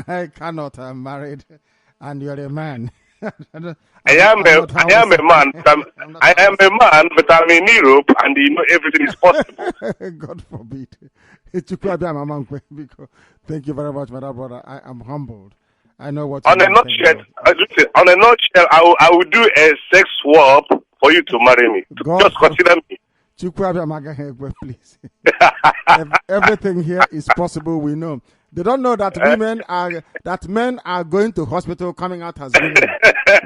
I cannot. I'm married, and you're a man. I am a man, but I'm in Europe, and you know everything is possible. God forbid. Thank you very much, my brother. I am humbled. I know what. On a nutshell, I will do a sex swap for you to marry me. Just consider me. Please. Everything here is possible. We know. They don't know that men are going to hospital, coming out as women.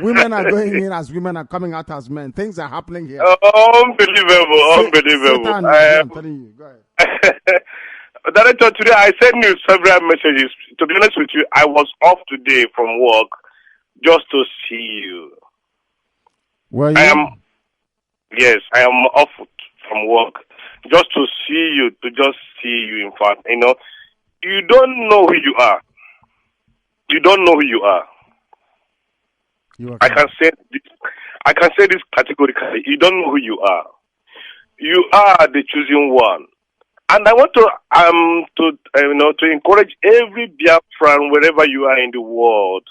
Women are going in as women, are coming out as men. Things are happening here. Unbelievable. I'm telling you. Go ahead. Director, today I sent you several messages. To be honest with you, I was off today from work just to see you. Were you? Yes, I am off from work just to see you, in fact. You know, you don't know who you are. You don't know who you are. I can say this categorically. You don't know who you are. You are the chosen one. And I want to encourage every Biafran wherever you are in the world.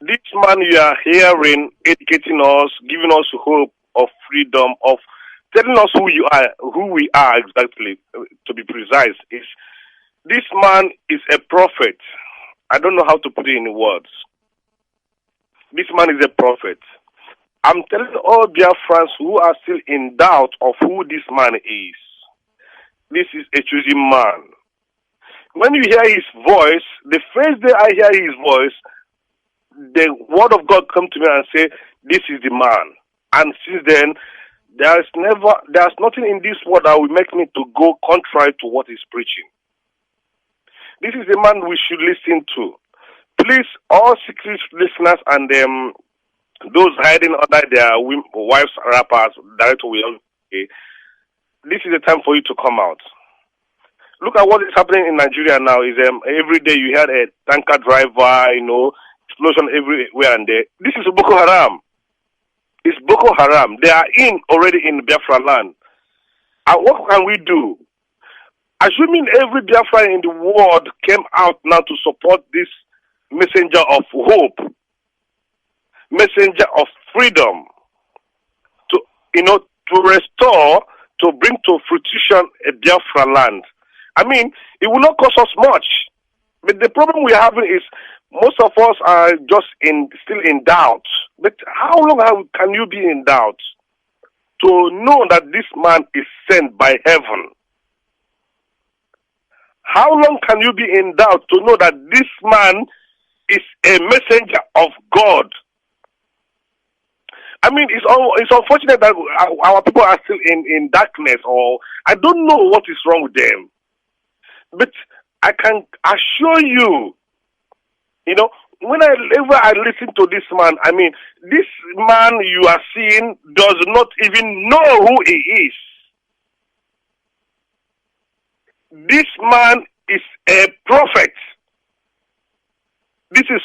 This man you are hearing, educating us, giving us hope of freedom, of telling us who we are exactly, to be precise, is this man is a prophet. I don't know how to put it in words. This man is a prophet. I'm telling all Biafrans who are still in doubt of who this man is. This is a chosen man. When you hear his voice, the first day I hear his voice, the word of God come to me and say, this is the man. And since then, there's nothing in this world that will make me to go contrary to what he's preaching. This is the man we should listen to. Please, all secret listeners and those hiding under their wives' rappers, Director William, this is the time for you to come out. Look at what is happening in Nigeria now. Is every day you hear a tanker driver, explosion everywhere and there. This is Boko Haram. It's Boko Haram. They are already in Biafra land. And what can we do? Assuming every Biafra in the world came out now to support this messenger of hope, messenger of freedom, to restore, to bring to fruition a Biafra land. I mean, it will not cost us much. But the problem we're having is most of us are just still in doubt. But how long can you be in doubt to know that this man is sent by heaven? How long can you be in doubt to know that this man is a messenger of God? I mean, it's unfortunate that our people are still in darkness, or I don't know what is wrong with them. But I can assure you, whenever I listen to this man, I mean, this man you are seeing does not even know who he is. This man is a prophet. This is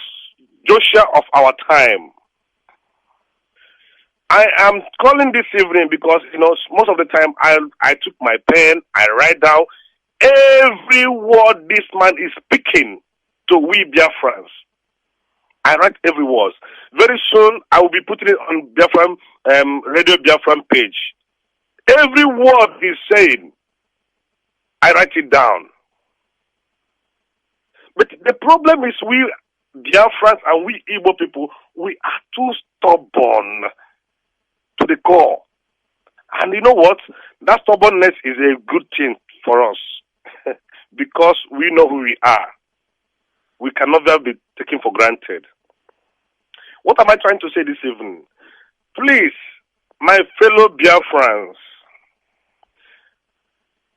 Joshua of our time. I am calling this evening because, most of the time I took my pen, I write down every word this man is speaking to we Biafrans. I write every word. Very soon I will be putting it on Biafran, Radio Biafran page. Every word he's saying, I write it down. But the problem is we Biafrans and we Igbo people, we are too stubborn to the core. And you know what? That stubbornness is a good thing for us because we know who we are. We cannot be taken for granted. What am I trying to say this evening? Please, my fellow Biafrans,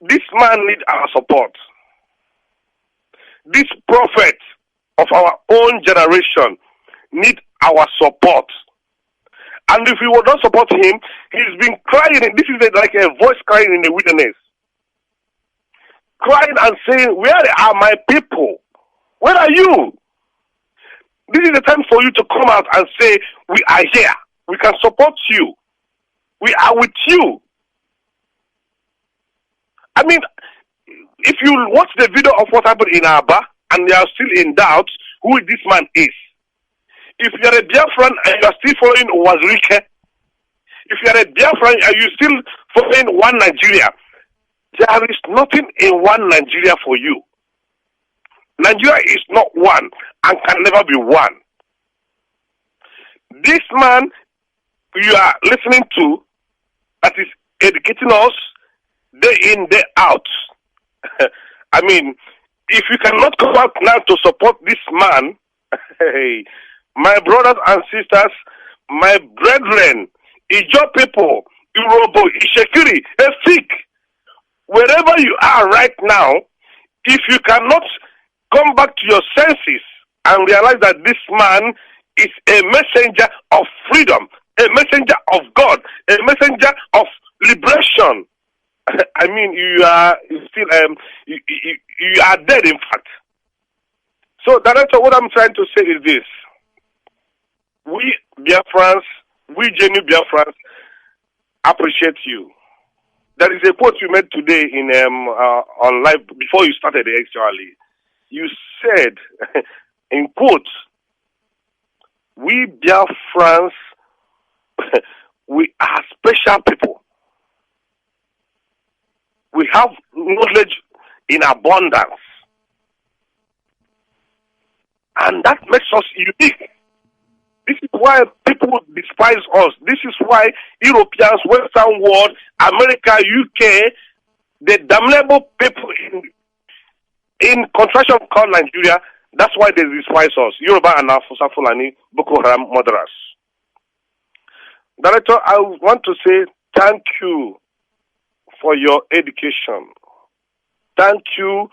this man needs our support. This prophet of our own generation needs our support. And if we will not support him, he's been crying. This is like a voice crying in the wilderness. Crying and saying, where are my people? Where are you? This is the time for you to come out and say, we are here. We can support you. We are with you. I mean, if you watch the video of what happened in Aba and you are still in doubt who this man is, if you are a Biafran and you are still following Wazirike, if you are a Biafran and you are still following one Nigeria, there is nothing in one Nigeria for you. Nigeria is not one and can never be one. This man you are listening to that is educating us day in, day out. I mean, if you cannot come out now to support this man, hey, my brothers and sisters, my brethren, Ijo people, Irobo, Ishekiri, Efik, wherever you are right now, if you cannot come back to your senses and realize that this man is a messenger of freedom, a messenger of God, a messenger of liberation, I mean, you are still, you are dead, in fact. So, Director, what I'm trying to say is this. We Biafrans, we genuine Biafrans, appreciate you. There is a quote you made today in on live before you started actually. You said, in quotes, we Biafrans, we are special people. We have knowledge in abundance. And that makes us unique. This is why people despise us. This is why Europeans, Western world, America, UK, the damnable people in contraction called Nigeria, that's why they despise us. Yoruba and Afusa Fulani, Boko Haram murderers. Director, I want to say thank you for your education. Thank you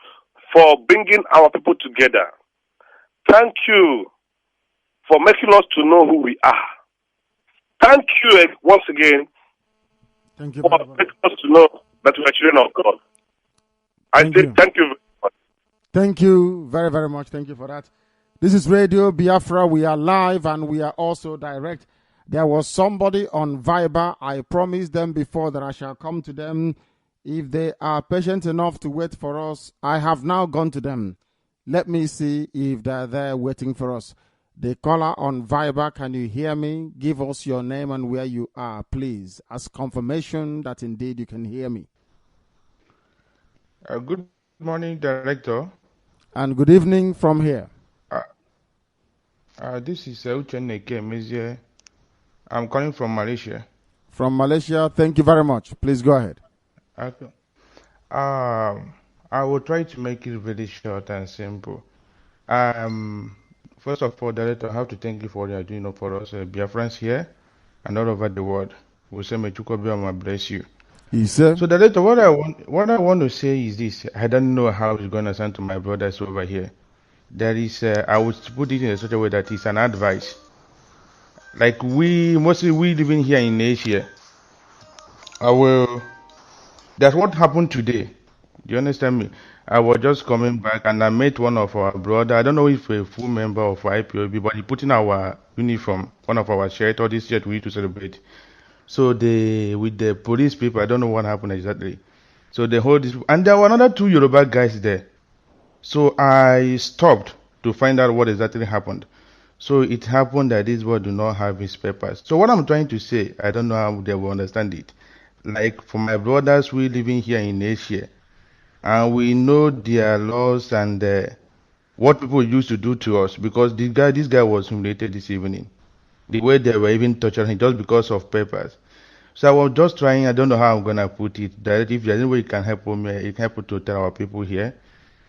for bringing our people together. Thank you for making us to know who we are. Thank you once again for making us to know that we are children of God. Thank you very much. Thank you very, very much. Thank you for that. This is Radio Biafra. We are live and we are also direct. There was somebody on Viber. I promised them before that I shall come to them. If they are patient enough to wait for us, I have now gone to them. Let me see if they're there waiting for us. The caller on Viber, can you hear me? Give us your name and where you are, please, as confirmation that indeed you can hear me. Good morning, Director. And good evening from here. This is Ucheneke Mezie. I'm calling from Malaysia. From Malaysia, thank you very much. Please go ahead. Okay. I will try to make it very short and simple. First of all, Director, I have to thank you for what you are doing for us, Biafrans here and all over the world. We say, may Chukwubiama bless you. Yes, sir. So, Director, what I want to say is this. I don't know how it's going to sound to my brothers over here. There is, I would put it in such a way that it's an advice. Like mostly we living here in Asia. That's what happened today. Do you understand me? I was just coming back and I met one of our brother. I don't know if a full member of IPOB, but he put in our uniform, one of our shirt, or this shirt we used to celebrate. So with the police people, I don't know what happened exactly. So they hold this, and there were another 2 Yoruba guys there. So I stopped to find out what exactly happened. So it happened that this boy do not have his papers. So what I'm trying to say, I don't know how they will understand it. Like for my brothers, we living here in Asia, and we know their laws and what people used to do to us, because this guy was humiliated this evening. The way they were even torturing him just because of papers. So I was just trying, I don't know how I'm going to put it, that if there's any way you can help me, you can help to tell our people here,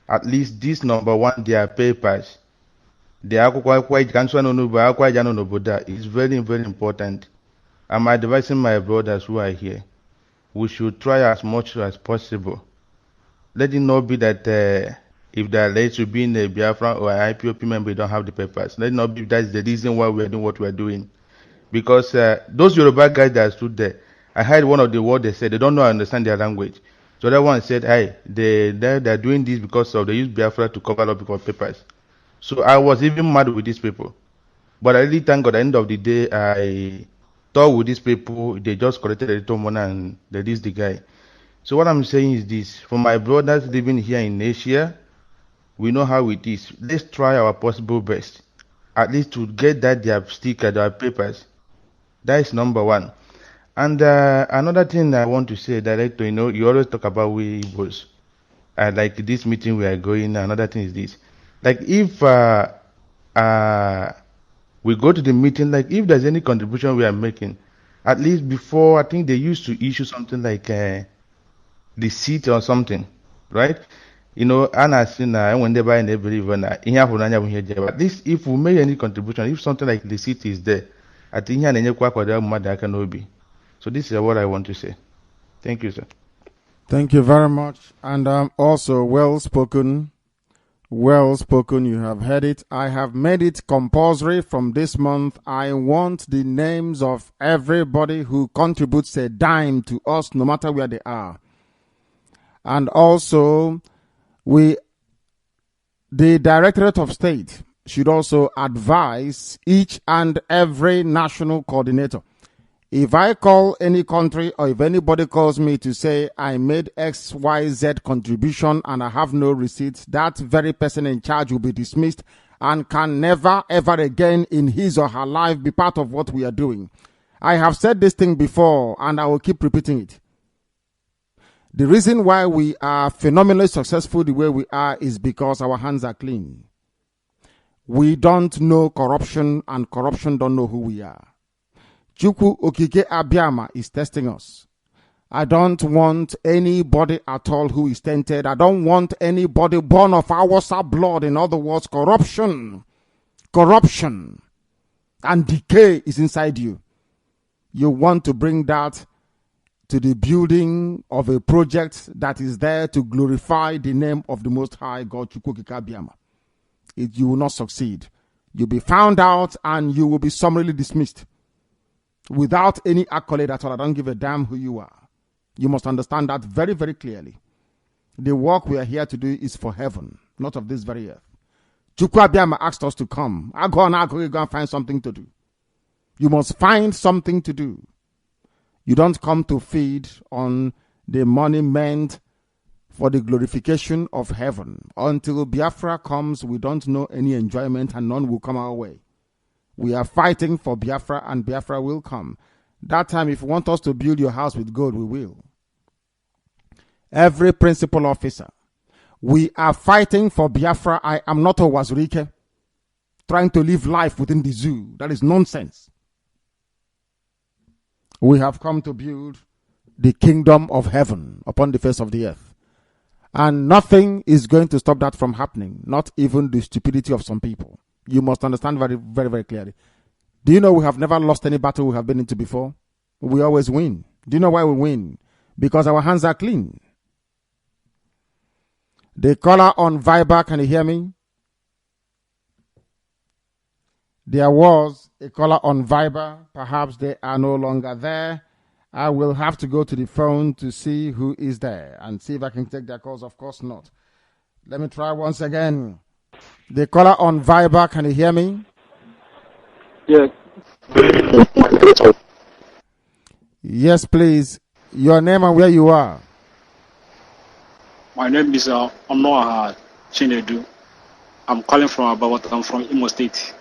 at least this number one, their papers, is very, very important. I'm advising my brothers who are here, we should try as much as possible. Let it not be that if they are late to be in a Biafra or an IPOP member, they don't have the papers. Let it not be that's the reason why we are doing what we are doing. because those Yoruba guys that stood there, I heard one of the words they said they don't know understand their language. So that one said, "Hey, they're doing this because of they use Biafra to cover up because papers." So I was even mad with these people, but I really thank God. At the end of the day, I talked with these people. They just corrected a little money and they released the guy. So what I'm saying is this: for my brothers living here in Asia, we know how it is. Let's try our possible best, at least to get that their sticker, their papers. That is number one. And another thing I want to say, Director, you always talk about we Igbos. Like this meeting we are going, another thing is this. Like if we go to the meeting, like if there's any contribution we are making, at least before, I think they used to issue something like the seat or something, right? And I see now when they buy and they believe at least if we make any contribution, if something like the seat is there, I think so this is what I want to say. Thank you, sir. Thank you very much. And also, well spoken. Well spoken. You have heard it. I have made it compulsory from this month. I want the names of everybody who contributes a dime to us, no matter where they are. And also, the Directorate of State should also advise each and every national coordinator. If I call any country or if anybody calls me to say I made XYZ contribution and I have no receipts, that very person in charge will be dismissed and can never ever again in his or her life be part of what we are doing. I have said this thing before and I will keep repeating it. The reason why we are phenomenally successful the way we are is because our hands are clean. We don't know corruption and corruption don't know who we are. Chukwu Okike Abiyama is testing us. I don't want anybody at all who is tainted. I don't want anybody born of our blood. In other words, corruption and decay is inside you. You want to bring that to the building of a project that is there to glorify the name of the Most High God, Chukwu Okike Abiyama. You will not succeed. You'll be found out and you will be summarily dismissed. Without any accolade at all. I don't give a damn who you are. You must understand that very, very clearly. The work we are here to do is for heaven, not of this very earth. Chukwu Abiyama asked us to come. I go and find something to do. You must find something to do. You don't come to feed on the money meant for the glorification of heaven. Until Biafra comes, we don't know any enjoyment and none will come our way. We are fighting for Biafra and Biafra will come. That time, if you want us to build your house with gold, we will. Every principal officer, we are fighting for Biafra. I am not a Wazurike trying to live life within the zoo. That is nonsense. We have come to build the kingdom of heaven upon the face of the earth. And nothing is going to stop that from happening, not even the stupidity of some people. You must understand very, very, very clearly. Do you know we have never lost any battle we have been into before? We always win. Do you know why we win? Because our hands are clean. The caller on Viber, can you hear me? There was a caller on Viber. Perhaps they are no longer there. I will have to go to the phone to see who is there and see if I can take their calls. Of course not. Let me try once again. The caller on Viber, can you hear me? Yes. Yes, please. Your name and where you are. My name is Onoha Chinedu. I'm calling from Abawat. I'm from Imo State,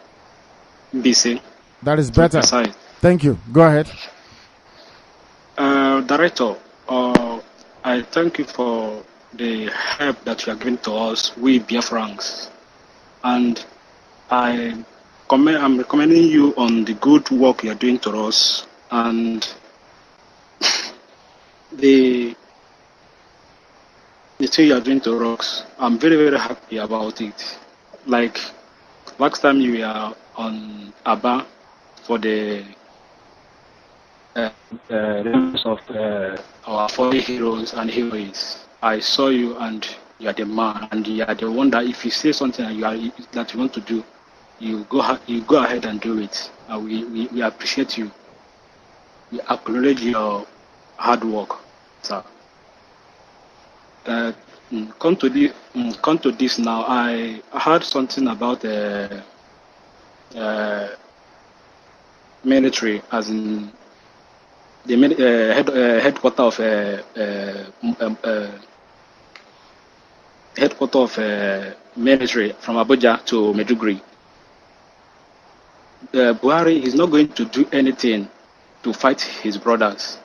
BC. That is better. Thank you. Go ahead. Director, I thank you for the help that you are giving to us, we Biafrans. And I'm recommending you on the good work you are doing to us and the thing you are doing to us. I'm very, very happy about it. Like last time you were on Aba for the names of our fallen heroes and heroines. I saw you and you are the man, and you are the one that if you say something that you want to do, you go ahead and do it. We appreciate you. We acknowledge your hard work, sir. Come to this now. I heard something about military, as in the headquarter of military from Abuja to Maiduguri. Buhari is not going to do anything to fight his brothers.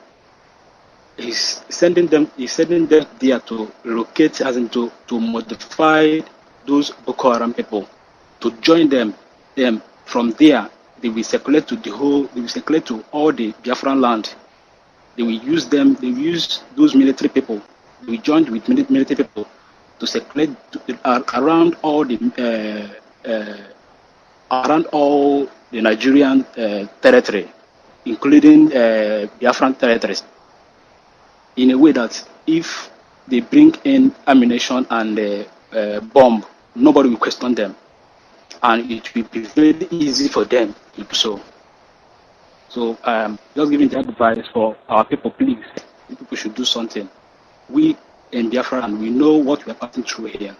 He's sending them there to locate, as in to modify those Boko Haram people, to join them. From there, they will circulate to all the Biafran land. They will use those military people. They will join with military people to circulate around all the Nigerian territory, including Biafran territories, in a way that if they bring in ammunition and bomb, nobody will question them, and it will be very easy for them to do so. So just giving the advice for our people, please, people should do something. We in Biafra, and we know what we are passing through here.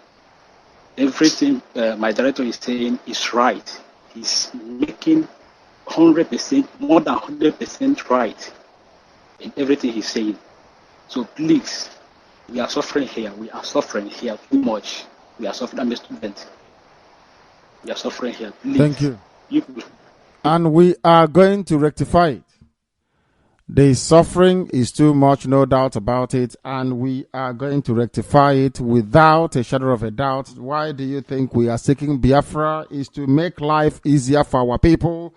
Everything my director is saying is right. He's making 100%, more than 100% right in everything he's saying. So please, we are suffering here. We are suffering here too much. We are suffering. I'm a student. We are suffering here. Please. Thank you. And we are going to rectify it. The suffering is too much, no doubt about it, and we are going to rectify it without a shadow of a doubt. Why do you think we are seeking Biafra? Is to make life easier for our people.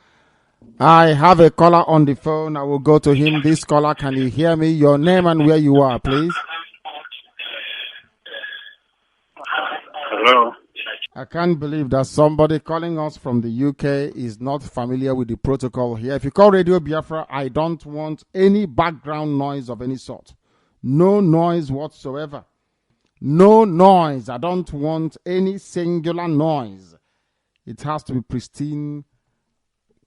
I have a caller on the phone. I will go to him. This caller, can you hear me? Your name and where you are, please. Hello. I can't believe that somebody calling us from the UK is not familiar with the protocol here. If you call Radio Biafra, I don't want any background noise of any sort. No noise whatsoever. No noise. I don't want any singular noise. It has to be pristine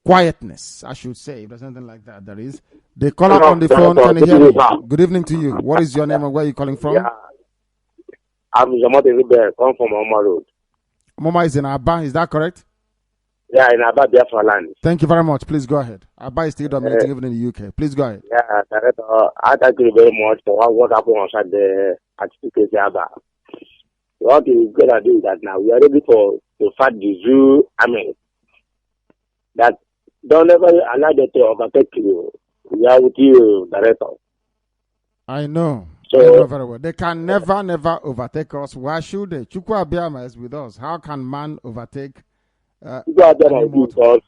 quietness, I should say. If there's anything like that, there is. The caller on the phone, can you hear me? Good evening to you. What is your name and where are you calling from? Yeah. I'm Jamati Ribe, come from Oma Road. Mama is in Abba, is that correct? Yeah, in Abba, Biafra land. Thank you very much. Please go ahead. Abba is still dominating even in the UK. Please go ahead. Yeah, Director, I thank you very much for what happened outside the activity Abba. What we're going to do is that now we are ready to fight the zoo army. That don't ever allow them to overtake you. We are with you, Director. I know. So, I know very well. They can never overtake us. Why should they? Chukwu Abiyama is with us. How can man overtake? Chukwu Abiyama is with us.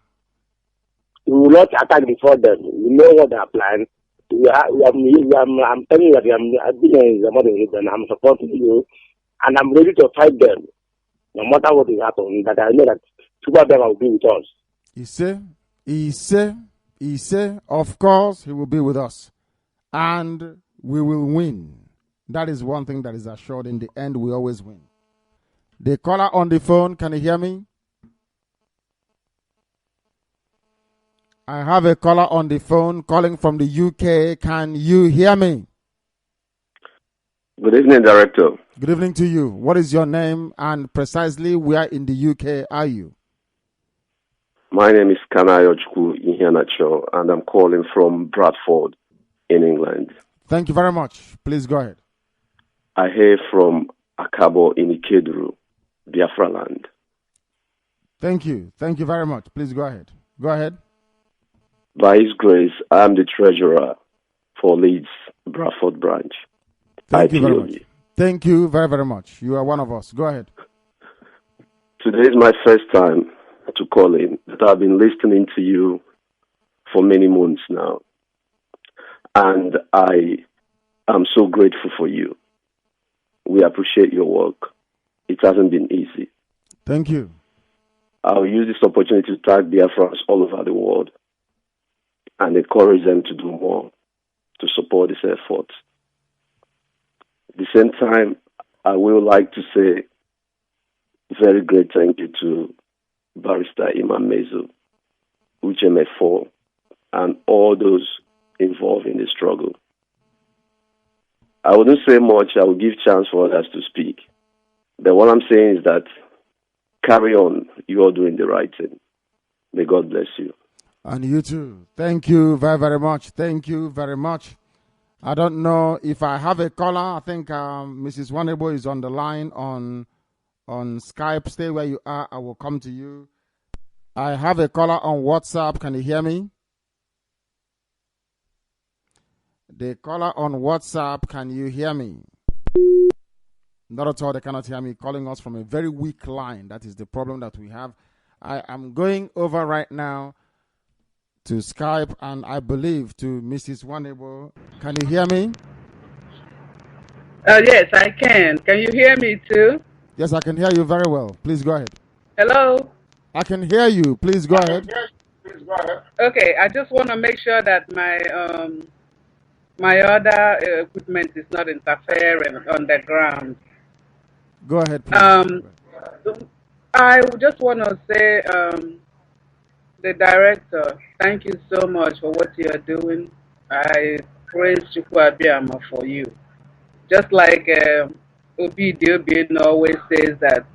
We will not attack before them. We know what they are planning. I'm telling you that I've been in the mother and I'm supporting you, and I'm ready to fight them, no matter what is happening. That I know that Chukwu Abiyama will be with us. He say, of course, he will be with us. And we will win. That is one thing that is assured. In the end, we always win. The caller on the phone, can you hear me? I have a caller on the phone calling from the UK. Can you hear me? Good evening, Director. Good evening to you. What is your name and precisely where in the UK are you? My name is Kanu Iheanacho, and I'm calling from Bradford in England. Thank you very much. Please go ahead. I hail from Akabo in Ikeduru, Biafra land. Thank you. Thank you very much. Please go ahead. Go ahead. By His grace, I am the treasurer for Leeds Bradford branch. Thank you very much. Thank you very, very much. You are one of us. Go ahead. Today is my first time to call in, but I've been listening to you for many months now. And I am so grateful for you. We appreciate your work. It hasn't been easy. Thank you. I'll use this opportunity to thank Biafrans all over the world and encourage them to do more to support this effort. At the same time, I would like to say very great thank you to Barrister Imam Mezu, Ucheme4, and all those involved in the struggle. I wouldn't say much. I will give chance for others to speak. But what I'm saying is that carry on. You are doing the right thing. May God bless you. And you too. Thank you very, very much. Thank you very much. I don't know if I have a caller. I think Mrs. Wanebo is on the line on Skype. Stay where you are. I will come to you. I have a caller on WhatsApp. Can you hear me? The caller on WhatsApp, can you hear me? Not at all. They cannot hear me. Calling us from a very weak line. That is the problem that we have. I am going over right now to Skype, and I believe to Mrs. Wanebo. Can you hear me? Yes, I can. Can you hear me too? Yes, I can hear you very well. Please go ahead. Hello? I can hear you. Please go ahead. Okay, I just want to make sure that my other equipment is not interfering on the ground. Go ahead, please. I just want to say, the director, thank you so much for what you are doing. I praise Chukwu Abiyama for you. Just like Obi Diobin always says that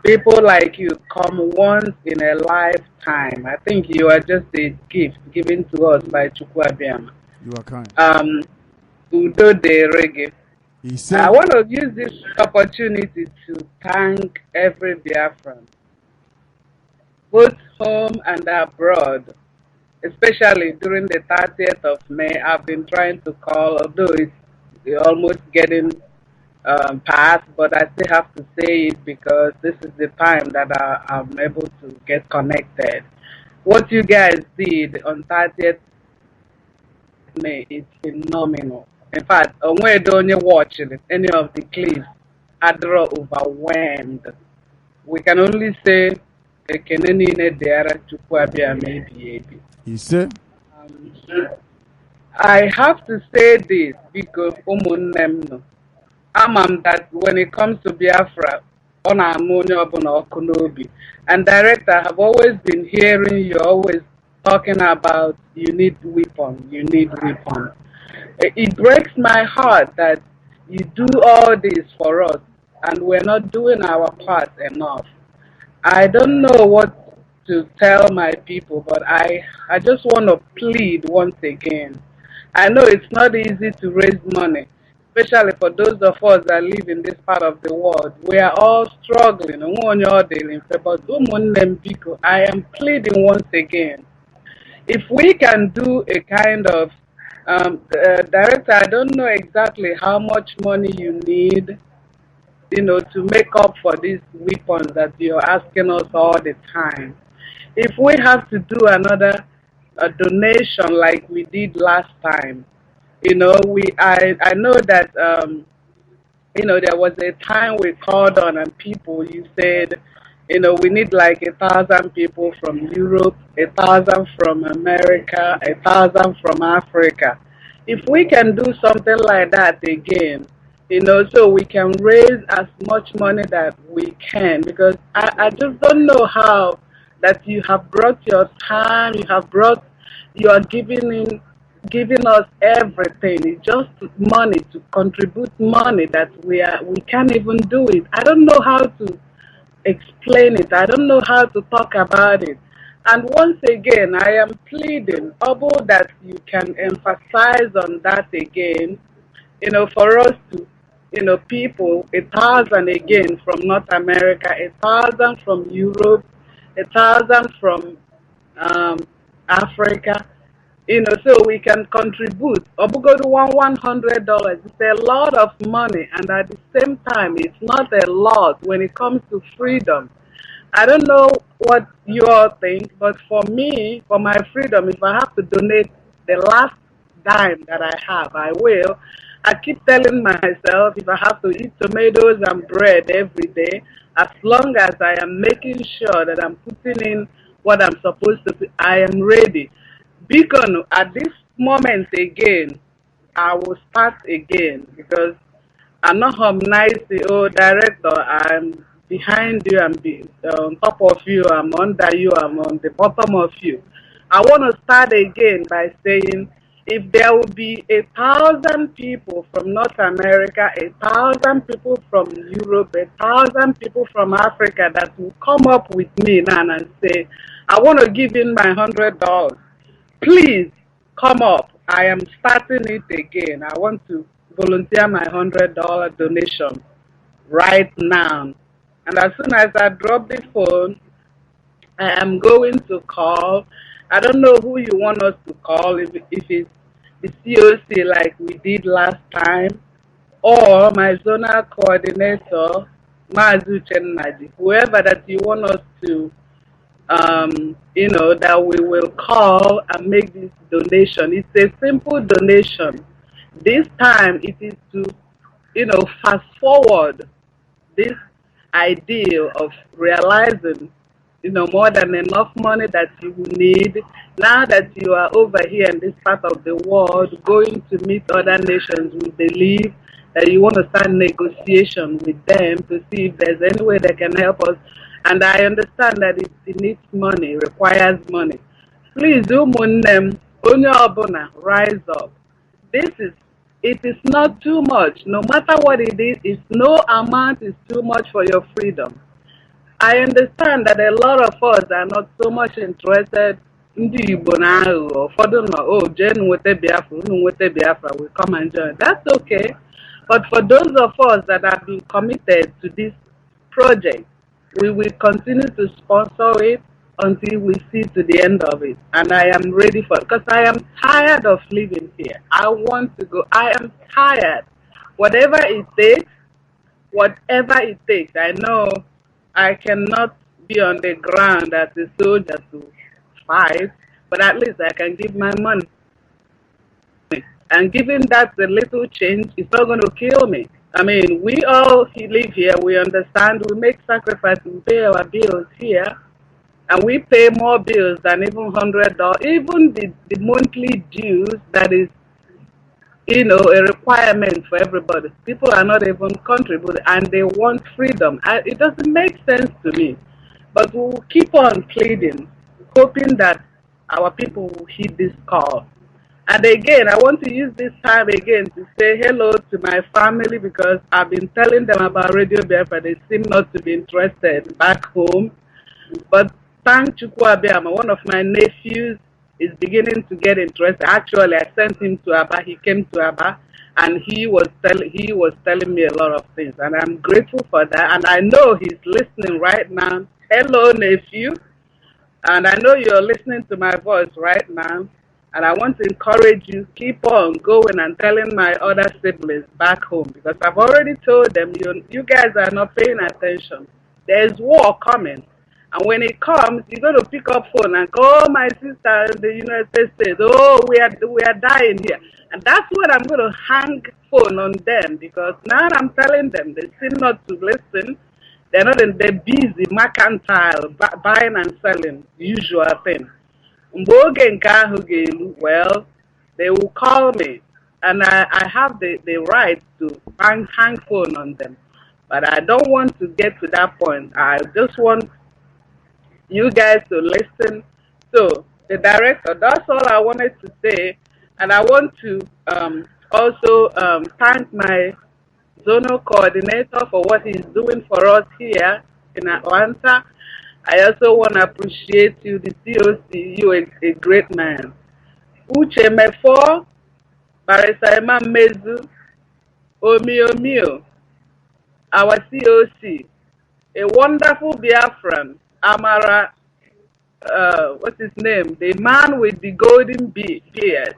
people like you come once in a lifetime. I think you are just a gift given to us by Chukwu Abiyama. You are kind. Udo de Reggae. I want to use this opportunity to thank every Biafran, both home and abroad, especially during the 30th of May. I've been trying to call, although it's almost getting past, but I still have to say it because this is the time that I'm able to get connected. What you guys did on 30th May is phenomenal. In fact, when you're watching any of the clips, I draw overwhelmed. We can only say, You say? I have to say this because I'm that when it comes to Biafra, on ammonia Okunobi, and director, I've always been hearing you always talking about you need weapon. It breaks my heart that you do all this for us and we're not doing our part enough. I don't know what to tell my people, but I just want to plead once again. I know it's not easy to raise money, especially for those of us that live in this part of the world. We are all struggling. But I am pleading once again. If we can do a kind of, director, I don't know exactly how much money you need, to make up for these weapons that you're asking us all the time. If we have to do another donation like we did last time, I know that there was a time we called on and people, you said, we need like 1,000 people from Europe, 1,000 from America, 1,000 from Africa. If we can do something like that again, so we can raise as much money that we can, because I just don't know how that you have brought your time, you are giving us everything. It's just money to contribute money that we can't even do it. I don't know how to explain it. I don't know how to talk about it. And once again, I am pleading, Obo, that you can emphasize on that again, for us to, people, 1,000 again from North America, 1,000 from Europe, 1,000 from Africa, so we can contribute. Obugo to $100. It's a lot of money, and at the same time, it's not a lot when it comes to freedom. I don't know what you all think, but for me, for my freedom, if I have to donate the last dime that I have, I will. I keep telling myself if I have to eat tomatoes and bread every day, as long as I am making sure that I'm putting in what I'm supposed to, I am ready. Beacon, at this moment again, I will start again because I'm not nice, director. I'm behind you, I'm on top of you, I'm under you, I'm on the bottom of you. I want to start again by saying, if there will be 1,000 people from North America, 1,000 people from Europe, 1,000 people from Africa that will come up with me now and say, I want to give in my $100, please come up. I am starting it again. I want to volunteer my $100 donation right now. And as soon as I drop the phone, I am going to call. I don't know who you want us to call, if it's the COC like we did last time, or my zonal coordinator, Mazi Nnamdi, whoever that you want us to, that we will call and make this donation. It's a simple donation. This time it is to, fast forward this ideal of realizing, more than enough money that you will need. Now that you are over here in this part of the world, going to meet other nations, we believe that you want to start negotiation with them to see if there's any way they can help us. And I understand that it needs money, requires money. Please, ụmụnne onye ọbụla, rise up. It is not too much. No matter what it is, no amount is too much for your freedom. I understand that a lot of us are not so much interested in the Igbo na aghụghọ. Ụfọdụ nọ, oh, jee nweta Biafra, unu nweta Biafra, we come and join. That's okay. But for those of us that have been committed to this project, we will continue to sponsor it until we see to the end of it. And I am ready for it, because I am tired of living here. I want to go. I am tired. Whatever it takes, I know I cannot be on the ground as a soldier to fight, but at least I can give my money. And giving that a little change, it's not going to kill me. I mean, we all live here, we understand, we make sacrifices, we pay our bills here, and we pay more bills than even $100. Even the monthly dues that is, a requirement for everybody. People are not even contributing, and they want freedom. It doesn't make sense to me. But we'll keep on pleading, hoping that our people will heed this call. And again, I want to use this time again to say hello to my family, because I've been telling them about Radio Biafra. They seem not to be interested back home. But thank Chukwuabiama, one of my nephews, is beginning to get interested. Actually, I sent him to Aba. He came to Aba, and he was telling me a lot of things, and I'm grateful for that. And I know he's listening right now. Hello, nephew, and I know you're listening to my voice right now. And I want to encourage you, keep on going and telling my other siblings back home, because I've already told them, you guys are not paying attention. There's war coming. And when it comes, you're going to pick up phone and call, oh, my sister in the United States, oh, we are dying here. And that's what I'm going to hang phone on them, because now I'm telling them, they seem not to listen. They're busy, mercantile, buying and selling, the usual thing. Well, they will call me, and I have the right to hang phone on them. But I don't want to get to that point. I just want you guys to listen. So the director, that's all I wanted to say. And I want to also thank my zonal coordinator for what he's doing for us here in Atlanta. I also want to appreciate you, the COC. You're a great man. Uche Mefo, Barisa Mezu, Omio, our COC, a wonderful Biafran, Amara, what's his name? The man with the golden beard.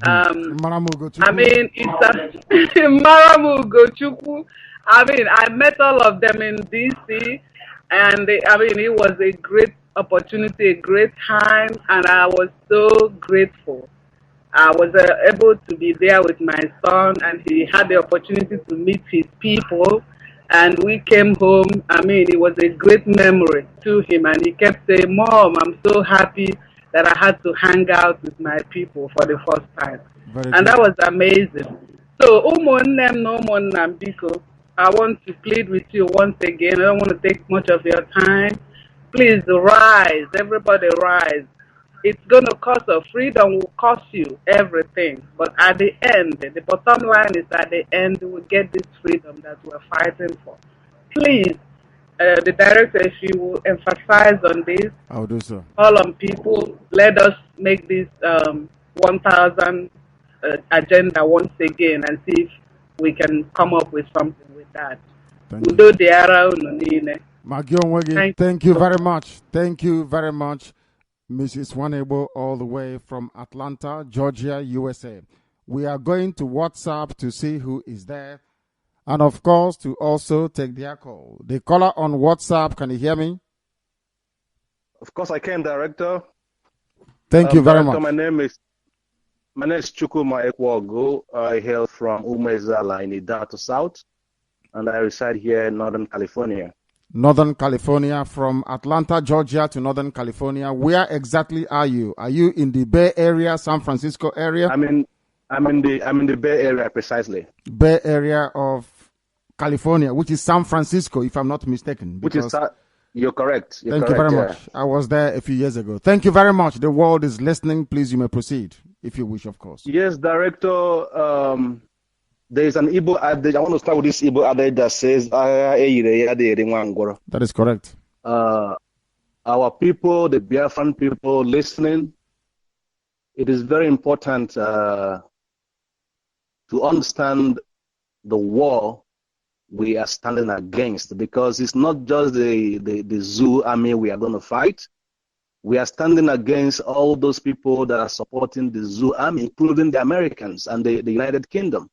I mean, it's Maramu Gochukwu. I mean, I met all of them in DC, and it was a great opportunity, a great time, and I was so grateful. I was able to be there with my son, and he had the opportunity to meet his people, and we came home. I mean, it was a great memory to him, and he kept saying, Mom, I'm so happy that I had to hang out with my people for the first time. That was amazing. So, ụmụnne m na ụmụnna m, biko, I want to plead with you once again. I don't want to take much of your time. Please rise. Everybody rise. It's going to cost us. Freedom will cost you everything. But at the end, the bottom line is at the end, we will get this freedom that we're fighting for. Please, the director, if you will emphasize on this, I'll do so. call on people, let us make this 1,000 agenda once again and see if we can come up with something with that. Thank you. Thank you very much. Thank you very much, Mrs. Wanebo, all the way from Atlanta, Georgia, USA. We are going to WhatsApp to see who is there, and of course to also take their call. The caller on WhatsApp, can you hear me? Of course I can, Director. Thank you very much. My name is Chukuma Ekwago. I hail from Umezala in Idato South, and I reside here in Northern California. Northern California, from Atlanta, Georgia to Northern California. Where exactly are you? Are you in the Bay Area, San Francisco area? I'm in the Bay Area precisely. Bay Area of California, which is San Francisco, if I'm not mistaken. You're correct. Thank you very much. I was there a few years ago. Thank you very much. The world is listening. Please, you may proceed, if you wish, of course. Yes, Director. There is an Igbo adage. I want to start with this Igbo adage that says, that is correct. Our people, the Biafran people listening, it is very important to understand the war we are standing against, because it's not just the zoo army we are going to fight. We are standing against all those people that are supporting the zoo army, including the Americans and the United Kingdom.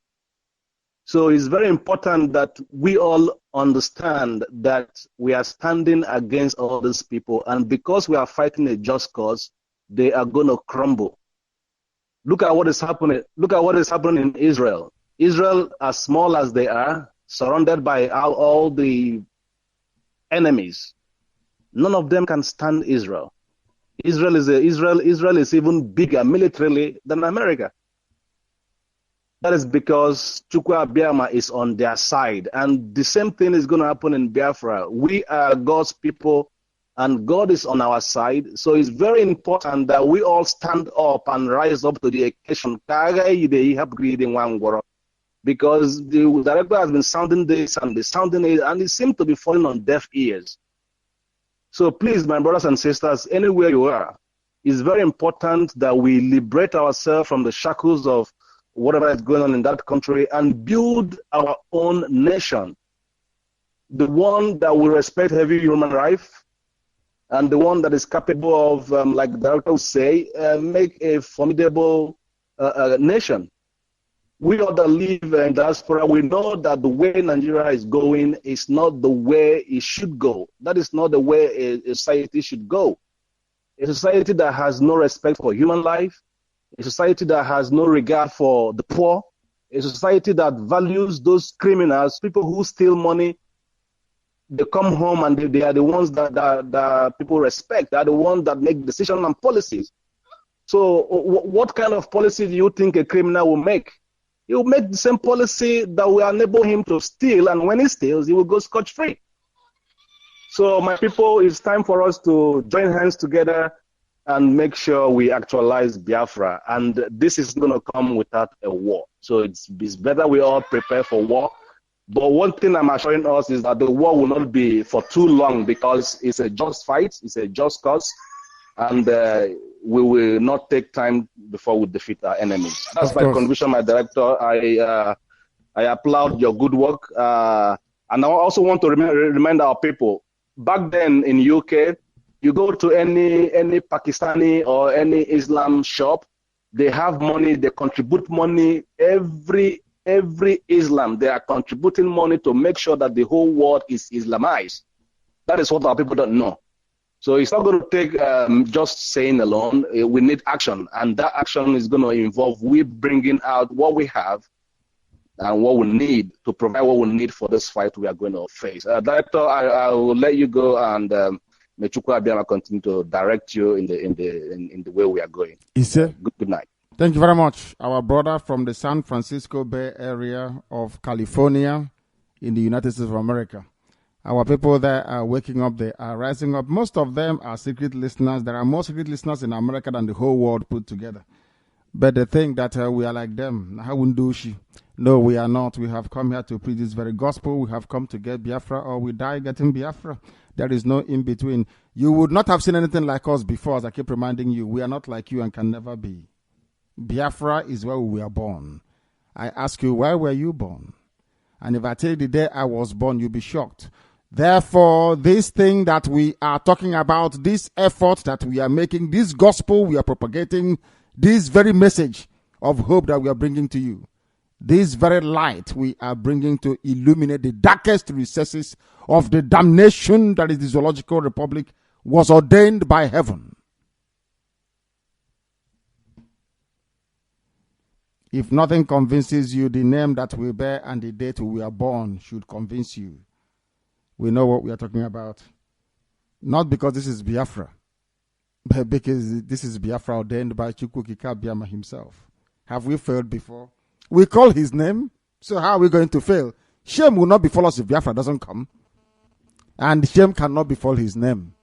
So it's very important that we all understand that we are standing against all these people, and because we are fighting a just cause, they are going to crumble. Look at what is happening. Look at what is happening in Israel. Israel, as small as they are, surrounded by all the enemies, none of them can stand Israel. Israel is even bigger militarily than America. That is because Chukwu Abiyama is on their side. And the same thing is going to happen in Biafra. We are God's people, and God is on our side. So it's very important that we all stand up and rise up to the occasion. Because the director has been sounding this and sounding it, and it seems to be falling on deaf ears. So please, my brothers and sisters, anywhere you are, it's very important that we liberate ourselves from the shackles of whatever is going on in that country and build our own nation. The one that will respect heavy human rights, and the one that is capable of, like the director would say, make a formidable nation. We all that live in diaspora, we know that the way Nigeria is going is not the way it should go. That is not the way a society should go. A society that has no respect for human life, a society that has no regard for the poor, a society that values those criminals, people who steal money. They come home and they are the ones that people respect. They are the ones that make decisions and policies. So what kind of policy do you think a criminal will make? He will make the same policy that will enable him to steal, and when he steals, he will go scot-free. So my people, it's time for us to join hands together and make sure we actualize Biafra. And this is going to come without a war. So it's better we all prepare for war. But one thing I'm assuring us is that the war will not be for too long, because it's a just fight, it's a just cause, and we will not take time before we defeat our enemies. That's my contribution, my director. I applaud your good work. And I also want to remind our people, back then in UK, you go to any Pakistani or any Islam shop, they have money, they contribute money. Every Islam, they are contributing money to make sure that the whole world is Islamized. That is what our people don't know. So it's not going to take just saying alone. We need action, and that action is going to involve we bringing out what we have and what we need to provide what we need for this fight we are going to face. Director, I will let you go, and may Chukwu Abiyama continue to direct you in the way we are going. Good night. Thank you very much. Our brother from the San Francisco Bay Area of California, in the United States of America. Our people there are waking up, they are rising up. Most of them are secret listeners. There are more secret listeners in America than the whole world put together. But they think that we are like them. How do she? No, we are not. We have come here to preach this very gospel. We have come to get Biafra or we die getting Biafra. There is no in between. You would not have seen anything like us before, as I keep reminding you. We are not like you and can never be. Biafra is where we were born. I ask you, where were you born? And if I tell you the day I was born, you'll be shocked. Therefore, this thing that we are talking about, this effort that we are making, this gospel we are propagating, this very message of hope that we are bringing to you, this very light we are bringing to illuminate the darkest recesses of the damnation that is the zoological republic, was ordained by heaven. If nothing convinces you, the name that we bear and the date we are born should convince you. We know what we are talking about. Not because this is Biafra, but because this is Biafra ordained by Chukwukika Biama himself. Have we failed before? We call his name, so how are we going to fail? Shame will not befall us if Biafra doesn't come. And shame cannot befall his name.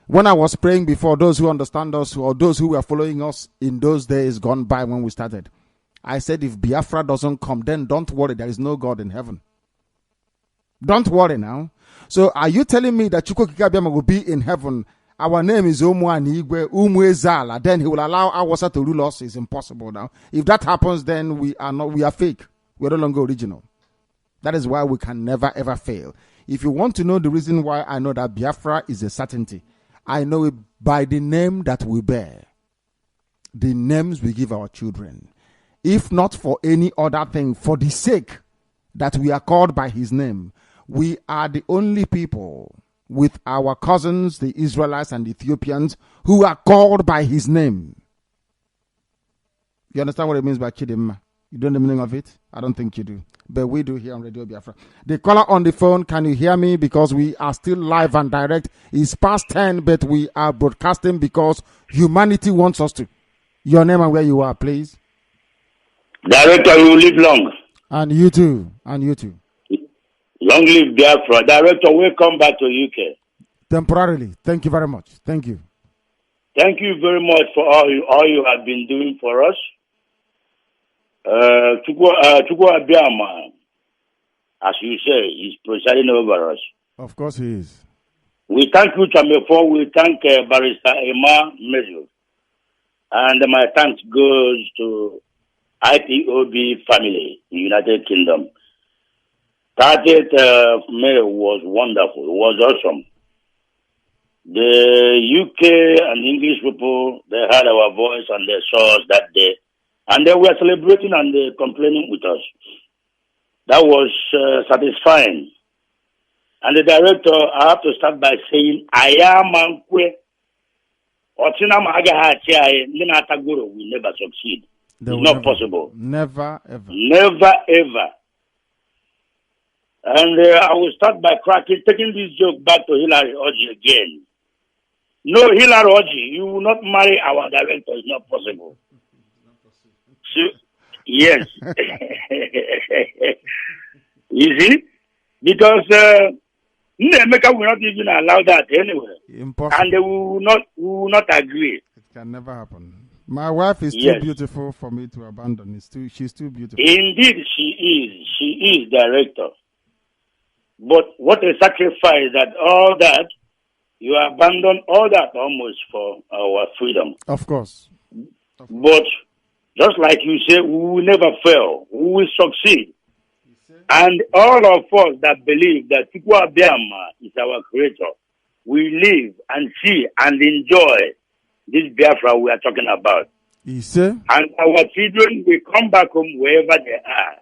When I was praying before, those who understand us or those who were following us in those days gone by when we started, I said if Biafra doesn't come, then don't worry, there is no God in heaven. Don't worry now. So are you telling me that Chukwukika Biama will be in heaven? Our name is Omuanigwe, Umwezala. Then he will allow Awasa to rule us. It's impossible now. If that happens, then we are fake. We're no longer original. That is why we can never ever fail. If you want to know the reason why I know that Biafra is a certainty, I know it by the name that we bear. The names we give our children. If not for any other thing, for the sake that we are called by his name, we are the only people with our cousins, the Israelites and the Ethiopians, who are called by his name. You understand what it means by Chidimma? You don't know the meaning of it? I don't think you do. But we do here on Radio Biafra. The caller on the phone, can you hear me? Because we are still live and direct. It's past 10, but we are broadcasting because humanity wants us to. Your name and where you are, please. Director, you live long. And you too. And you too. Long live Biafra. Director, welcome back to UK. Temporarily. Thank you very much. Thank you. Thank you very much for all you have been doing for us. Chukwu Abiyama, as you say, is presiding over us. Of course he is. We thank you, Chamefo. We thank Barrister Emma Mezu. And my thanks goes to IPOB family in United Kingdom. 30th of May was wonderful. It was awesome. The UK and English people, they heard our voice and they saw us that day. And they were celebrating and they complaining with us. That was satisfying. And the director, I have to start by saying, I am Mankwe. Otina Magahachi, Ninataguro will never succeed. It's not possible. Never, ever. Never, ever. And I will start by taking this joke back to Hillary Oji again. No, Hillary Oji, you will not marry our director. It's not possible. So, yes. You see? Because Nemeka will not even allow that anyway. Impossible. And they will not agree. It can never happen. My wife is too beautiful for me to abandon. She's too beautiful. Indeed, she is. She is director. But what a sacrifice that all that, you abandon all that almost for our freedom. Of course. But just like you say, we will never fail. We will succeed. And all of us that believe that Chukwu Abiyama is our creator, we live and see and enjoy this Biafra we are talking about. And our children will come back home wherever they are.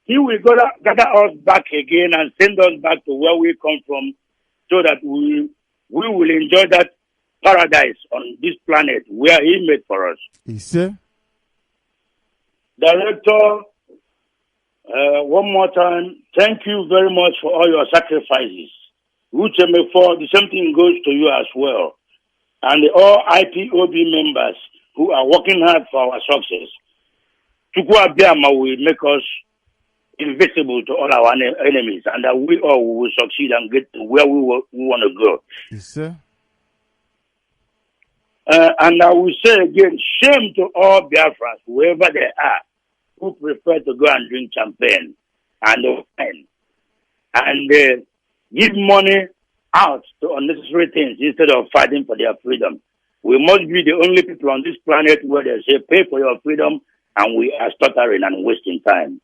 He will gather us back again and send us back to where we come from so that we will enjoy that paradise on this planet where he made for us. Director, one more time, thank you very much for all your sacrifices. For the same thing goes to you as well. And all IPOB members who are working hard for our success. Chukwu Abiyama will make us invisible to all our enemies, and that we all will succeed and get to where we want to go. Yes, sir. And I will say again, shame to all Biafrans, whoever they are, who prefer to go and drink champagne and wine and give money out to unnecessary things instead of fighting for their freedom. We must be the only people on this planet where they say, pay for your freedom, and we are stuttering and wasting time.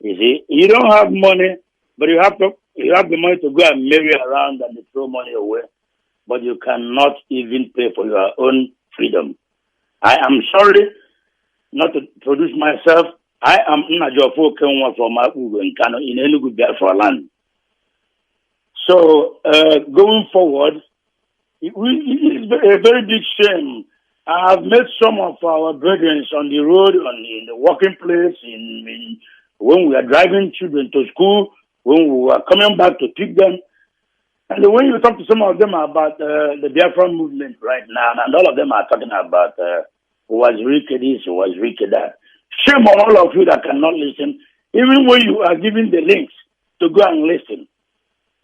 You see, you don't have money, but you have the money to go and marry around and throw money away, but you cannot even pay for your own freedom. I am sorry not to produce myself. I am Nnajofo Kenwa from Abugo in Kanu in Enugu, Biafra land. So, going forward, it is a very big shame. I have met some of our brethren on the road, in the working place, when we are driving children to school, when we were coming back to pick them. And when you talk to some of them about the Biafra movement right now, and all of them are talking about who was wicked this, who was wicked that. Shame on all of you that cannot listen, even when you are given the links to go and listen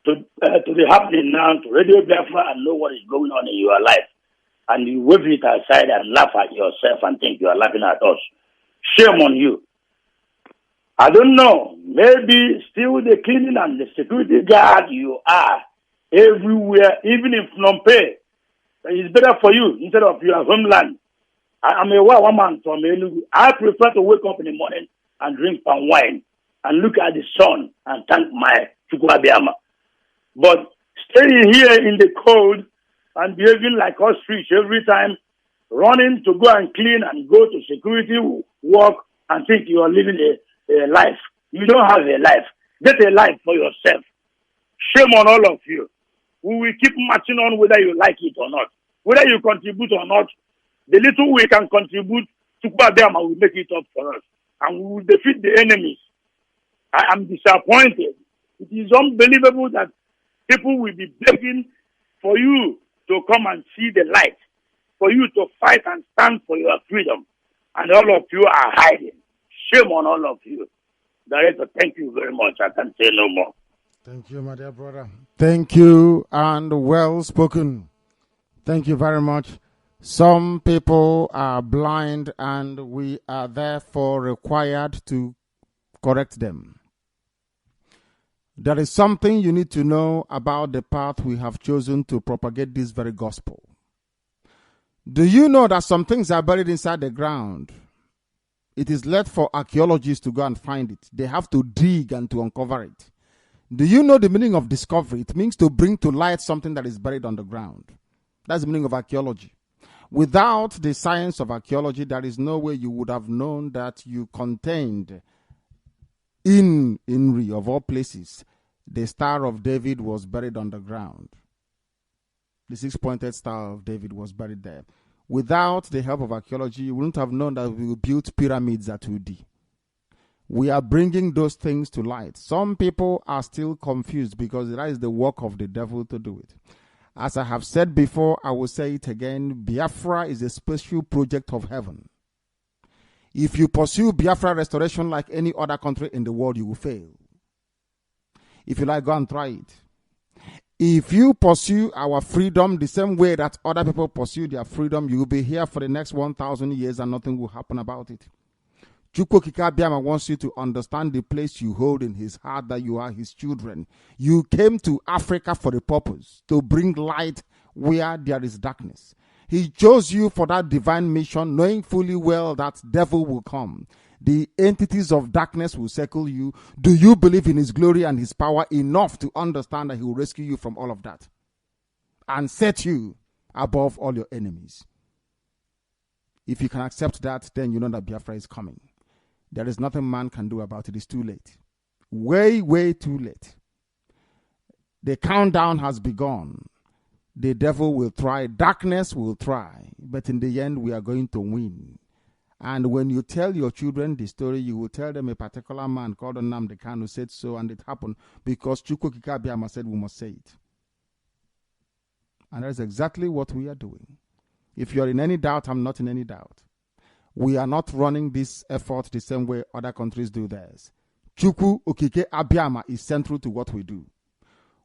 to the happening now, to Radio Biafra, and know what is going on in your life. And you wave it aside and laugh at yourself and think you are laughing at us. Shame on you. I don't know. Maybe still the cleaning and the security guard you are everywhere, even in Phnom Penh. It's better for you instead of your homeland. I'm a white woman from Enugu. I prefer to wake up in the morning and drink palm wine and look at the sun and thank my Chukwuabiama. But staying here in the cold and behaving like ostrich every time, running to go and clean and go to security work and think you are living a life. You don't have a life. Get a life for yourself. Shame on all of you. We will keep marching on whether you like it or not. Whether you contribute or not, the little we can contribute to Kubadama will make it up for us. And we will defeat the enemies. I am disappointed. It is unbelievable that people will be begging for you to come and see the light, for you to fight and stand for your freedom. And all of you are hiding. Shame on all of you. Director, thank you very much. I can say no more. Thank you, my dear brother. Thank you, and well spoken. Thank you very much. Some people are blind, and we are therefore required to correct them. There is something you need to know about the path we have chosen to propagate this very gospel. Do you know that some things are buried inside the ground? It is left for archaeologists to go and find it. They have to dig and to uncover it. Do you know the meaning of discovery? It means to bring to light something that is buried on the ground. That's the meaning of archaeology. Without the science of archaeology, there is no way you would have known that you contained in Inri, of all places, the Star of David was buried underground. The six-pointed Star of David was buried there. Without the help of archaeology, you wouldn't have known that we built pyramids at Udi. We are bringing those things to light. Some people are still confused because that is the work of the devil to do it. As I have said before, I will say it again, Biafra is a special project of heaven. If you pursue Biafra restoration like any other country in the world, you will fail. If you like, go and try it. If you pursue our freedom the same way that other people pursue their freedom, you will be here for the next 1,000 years and nothing will happen about it. Chukwu Kikabiama wants you to understand the place you hold in his heart, that you are his children. You came to Africa for a purpose, to bring light where there is darkness. He chose you for that divine mission, knowing fully well that devil will come. The entities of darkness will circle you. Do you believe in his glory and his power enough to understand that he will rescue you from all of that and set you above all your enemies? If you can accept that, then you know that Biafra is coming. There is nothing man can do about it. It's too late. Way, way too late. The countdown has begun. The devil will try. Darkness will try. But in the end, we are going to win. And when you tell your children the story, you will tell them a particular man called Nnamdi Kanu said so, and it happened because Chukwu Kikabiama said we must say it. And that's exactly what we are doing. If you're in any doubt, I'm not in any doubt. We are not running this effort the same way other countries do theirs. Chukwu Okike Abiyama is central to what we do.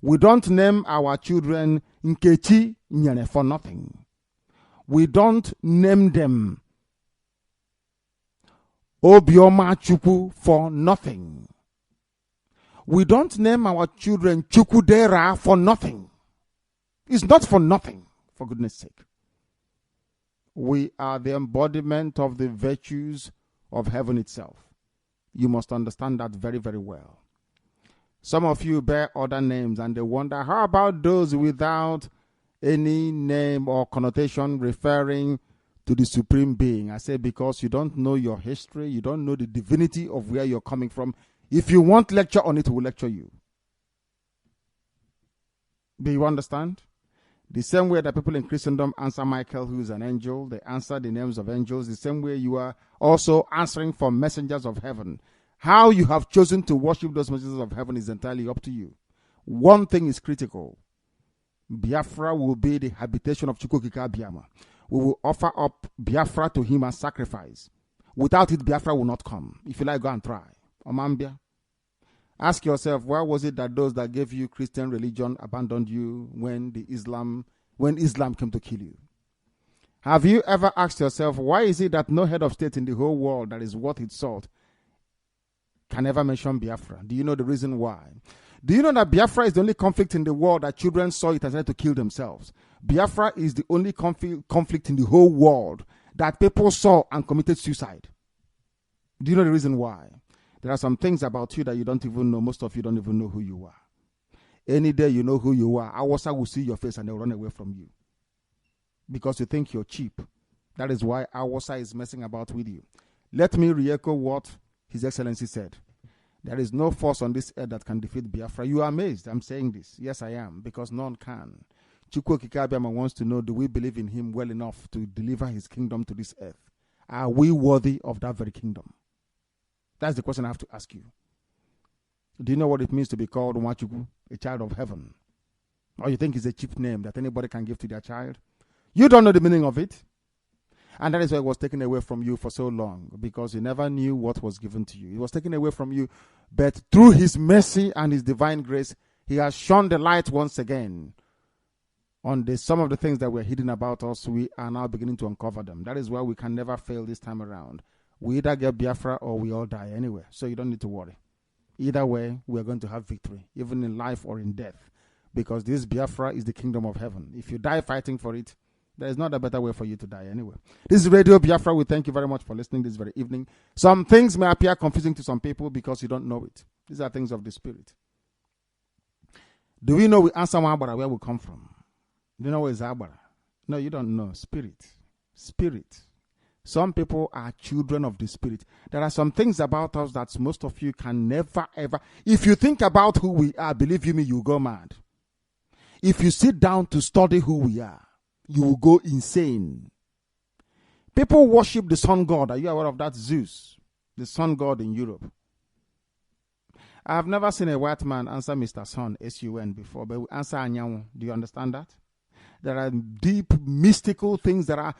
We don't name our children Nkechi Nyere for nothing. We don't name them Obioma Chukwu for nothing. We don't name our children Chukudera for nothing. It's not for nothing, for goodness sake. We are the embodiment of the virtues of heaven itself. You must understand that very, very well. Some of you bear other names and they wonder, how about those without any name or connotation referring to the supreme being? I say because you don't know your history, you don't know the divinity of where you're coming from. If you want lecture on it, we'll lecture you. Do you understand? The same way that people in Christendom answer Michael, who is an angel, they answer the names of angels, the same way you are also answering for messengers of heaven. How you have chosen to worship those messengers of heaven is entirely up to you. One thing is critical. Biafra will be the habitation of Chukwukika Abiyama. We will offer up Biafra to him as sacrifice. Without it, Biafra will not come. If you like, go and try. Omambia. Ask yourself, why was it that those that gave you Christian religion abandoned you when Islam came to kill you? Have you ever asked yourself, why is it that no head of state in the whole world that is worth its salt can ever mention Biafra? Do you know the reason why? Do you know that Biafra is the only conflict in the world that children saw it and tried to kill themselves? Biafra is the only conflict in the whole world that people saw and committed suicide. Do you know the reason why? There are some things about you that you don't even know. Most of you don't even know who you are. Any day you know who you are, Awasa will see your face and they'll run away from you. Because you think you're cheap. That is why Awasa is messing about with you. Let me re-echo what His Excellency said. There is no force on this earth that can defeat Biafra. You are amazed. I'm saying this. Yes, I am. Because none can. Chukwu Okike Abiyama wants to know, do we believe in him well enough to deliver his kingdom to this earth? Are we worthy of that very kingdom? That's the question I have to ask you. Do you know what it means to be called Nwachukwu, a child of heaven? Or you think it's a cheap name that anybody can give to their child? You don't know the meaning of it. And that is why it was taken away from you for so long, because you never knew what was given to you. It was taken away from you, but through his mercy and his divine grace, he has shone the light once again on some of the things that were hidden about us. We are now beginning to uncover them. That is why we can never fail this time around. We either get Biafra or we all die anyway. So you don't need to worry. Either way, we are going to have victory, even in life or in death. Because this Biafra is the kingdom of heaven. If you die fighting for it, there is not a better way for you to die anyway. This is Radio Biafra. We thank you very much for listening this very evening. Some things may appear confusing to some people because you don't know it. These are things of the spirit. Do we know we answer Abara where we come from? Do you know where is Abara? No, you don't know. Spirit. Spirit. Some people are children of the Spirit. There are some things about us that most of you can never, ever. If you think about who we are, believe you me, you go mad. If you sit down to study who we are, you will go insane. People worship the sun god. Are you aware of that? Zeus, the sun god in Europe. I have never seen a white man answer Mr. Sun, S-U-N, before, but we answer Anyanwu. Do you understand that? There are deep, mystical things that are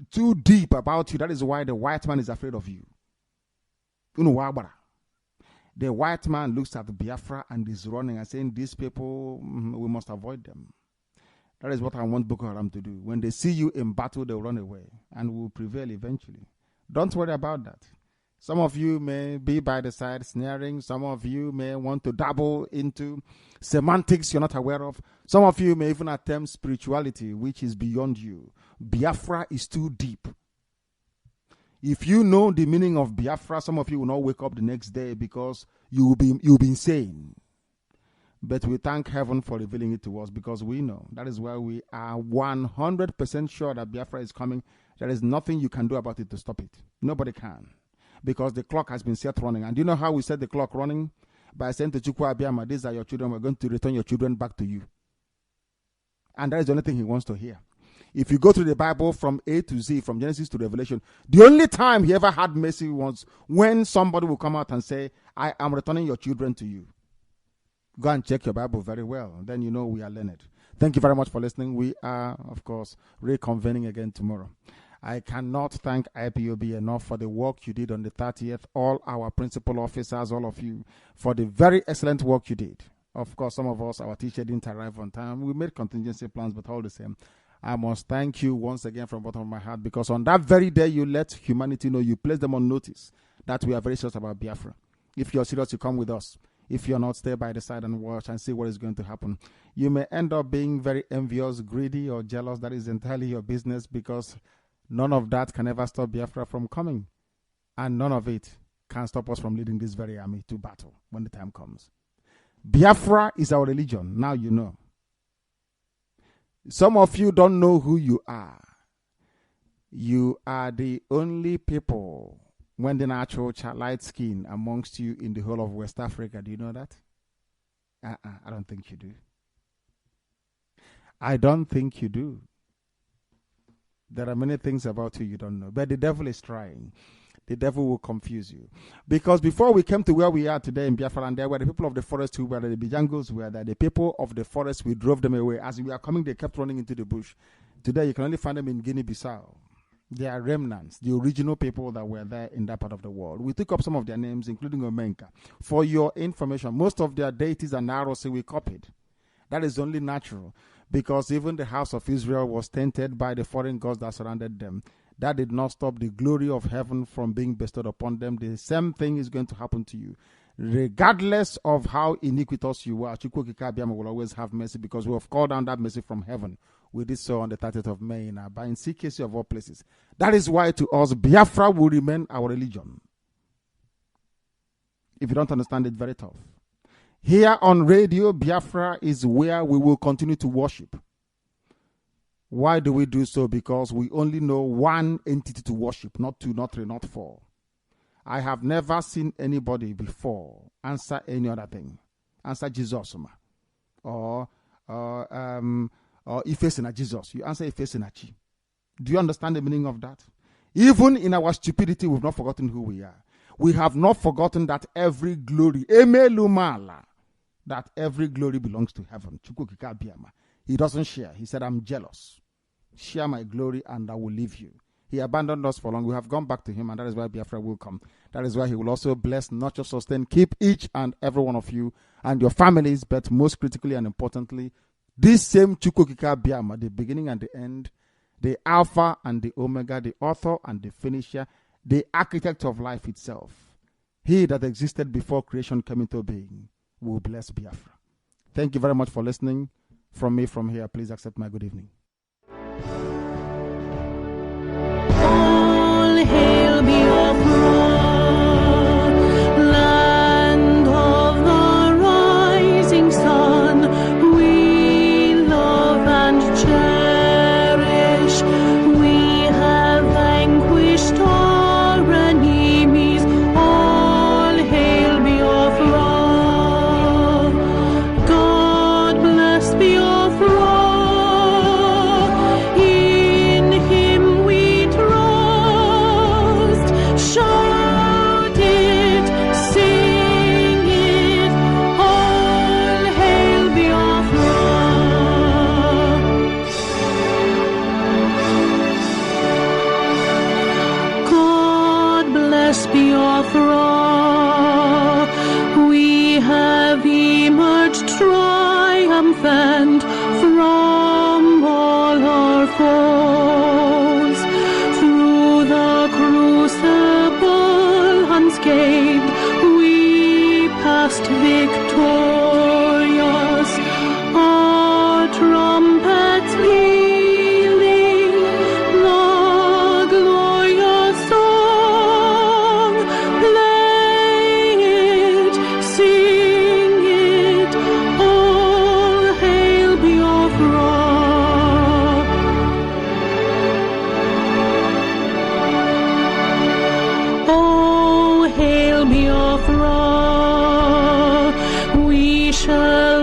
too deep about you. That is why the white man is afraid of you. The white man looks at Biafra and is running and saying, these people, we must avoid them. That is what I want Boko Haram to do. When they see you in battle, they'll run away and will prevail eventually. Don't worry about that. Some of you may be by the side snaring. Some of you may want to dabble into semantics you're not aware of. Some of you may even attempt spirituality, which is beyond you. Biafra is too deep. If you know the meaning of Biafra, some of you will not wake up the next day because you'll be insane. But we thank heaven for revealing it to us because we know. That is why we are 100% sure that Biafra is coming. There is nothing you can do about it to stop it. Nobody can. Because the clock has been set running. And do you know how we set the clock running? By saying to Chukwu Abiyama, these are your children. We're going to return your children back to you. And that is the only thing he wants to hear. If you go through the Bible from A to Z, from Genesis to Revelation, the only time he ever had mercy was when somebody will come out and say, I am returning your children to you. Go and check your Bible very well. Then you know we are learned. Thank you very much for listening. We are, of course, reconvening again tomorrow. I cannot thank IPOB enough for the work you did on the 30th, all our principal officers, all of you, for the very excellent work you did. Of course, some of us, our teacher didn't arrive on time. We made contingency plans, but all the same, I must thank you once again from the bottom of my heart, because on that very day you let humanity know, you placed them on notice that we are very serious about Biafra. If you're serious, you come with us. If you're not, stay by the side and watch and see what is going to happen. You may end up being very envious, greedy, or jealous. That is entirely your business, because none of that can ever stop Biafra from coming. And none of it can stop us from leading this very army to battle when the time comes. Biafra is our religion. Now you know. Some of you don't know who you are. You are the only people when the natural light skin amongst you in the whole of West Africa. Do you know that? I don't think you do. I don't think you do. There are many things about you don't know. But the devil is trying. The devil will confuse you. Because before we came to where we are today in Biafra, and there were the people of the forest who were there, the Bijangos were there, the people of the forest, we drove them away. As we are coming, they kept running into the bush. Today, you can only find them in Guinea-Bissau. They are remnants, the original people that were there in that part of the world. We took up some of their names, including Omenka. For your information, most of their deities and arrows we copied. That is only natural, because even the house of Israel was tainted by the foreign gods that surrounded them. That did not stop the glory of heaven from being bestowed upon them. The same thing is going to happen to you. Regardless of how iniquitous you are, Chukwukika will always have mercy, because we have called down that mercy from heaven. We did so on the 30th of May in Aba, in CKC of all places. That is why to us, Biafra will remain our religion. If you don't understand it, very tough. Here on radio, Biafra is where we will continue to worship. Why do we do so? Because we only know one entity to worship, not two, not three, not four. I have never seen anybody before answer any other thing. Answer Jesus, or Ife na Jesus. You answer Ife na Chi. Do you understand the meaning of that? Even in our stupidity, we've not forgotten who we are. We have not forgotten that every glory, Emelumala, that every glory belongs to heaven. He doesn't share. He said, I'm jealous. Share my glory and I will leave you. He abandoned us for long. We have gone back to him, and that is why Biafra will come. That is why he will also bless, not just sustain, keep each and every one of you and your families, but most critically and importantly, this same Chukwukika Biama, the beginning and the end, the Alpha and the Omega, the author and the finisher, the architect of life itself. He that existed before creation came into being will bless Biafra. Thank you very much for listening. From me, from here, please accept my good evening. All hail Biafra, land of the rising sun. We love and cherish. We have vanquished our enemies. All hail Biafra. God bless Biafra. In him we trust. Shout it, sing it. All hail Biafra. God bless Biafra. We have emerged triumphant from all our foes. Through the crucible unscathed, we passed victorious. Our trumpets pealing the glorious song. Play it, sing it, all hail Biafra. Oh, hail Biafra, we shall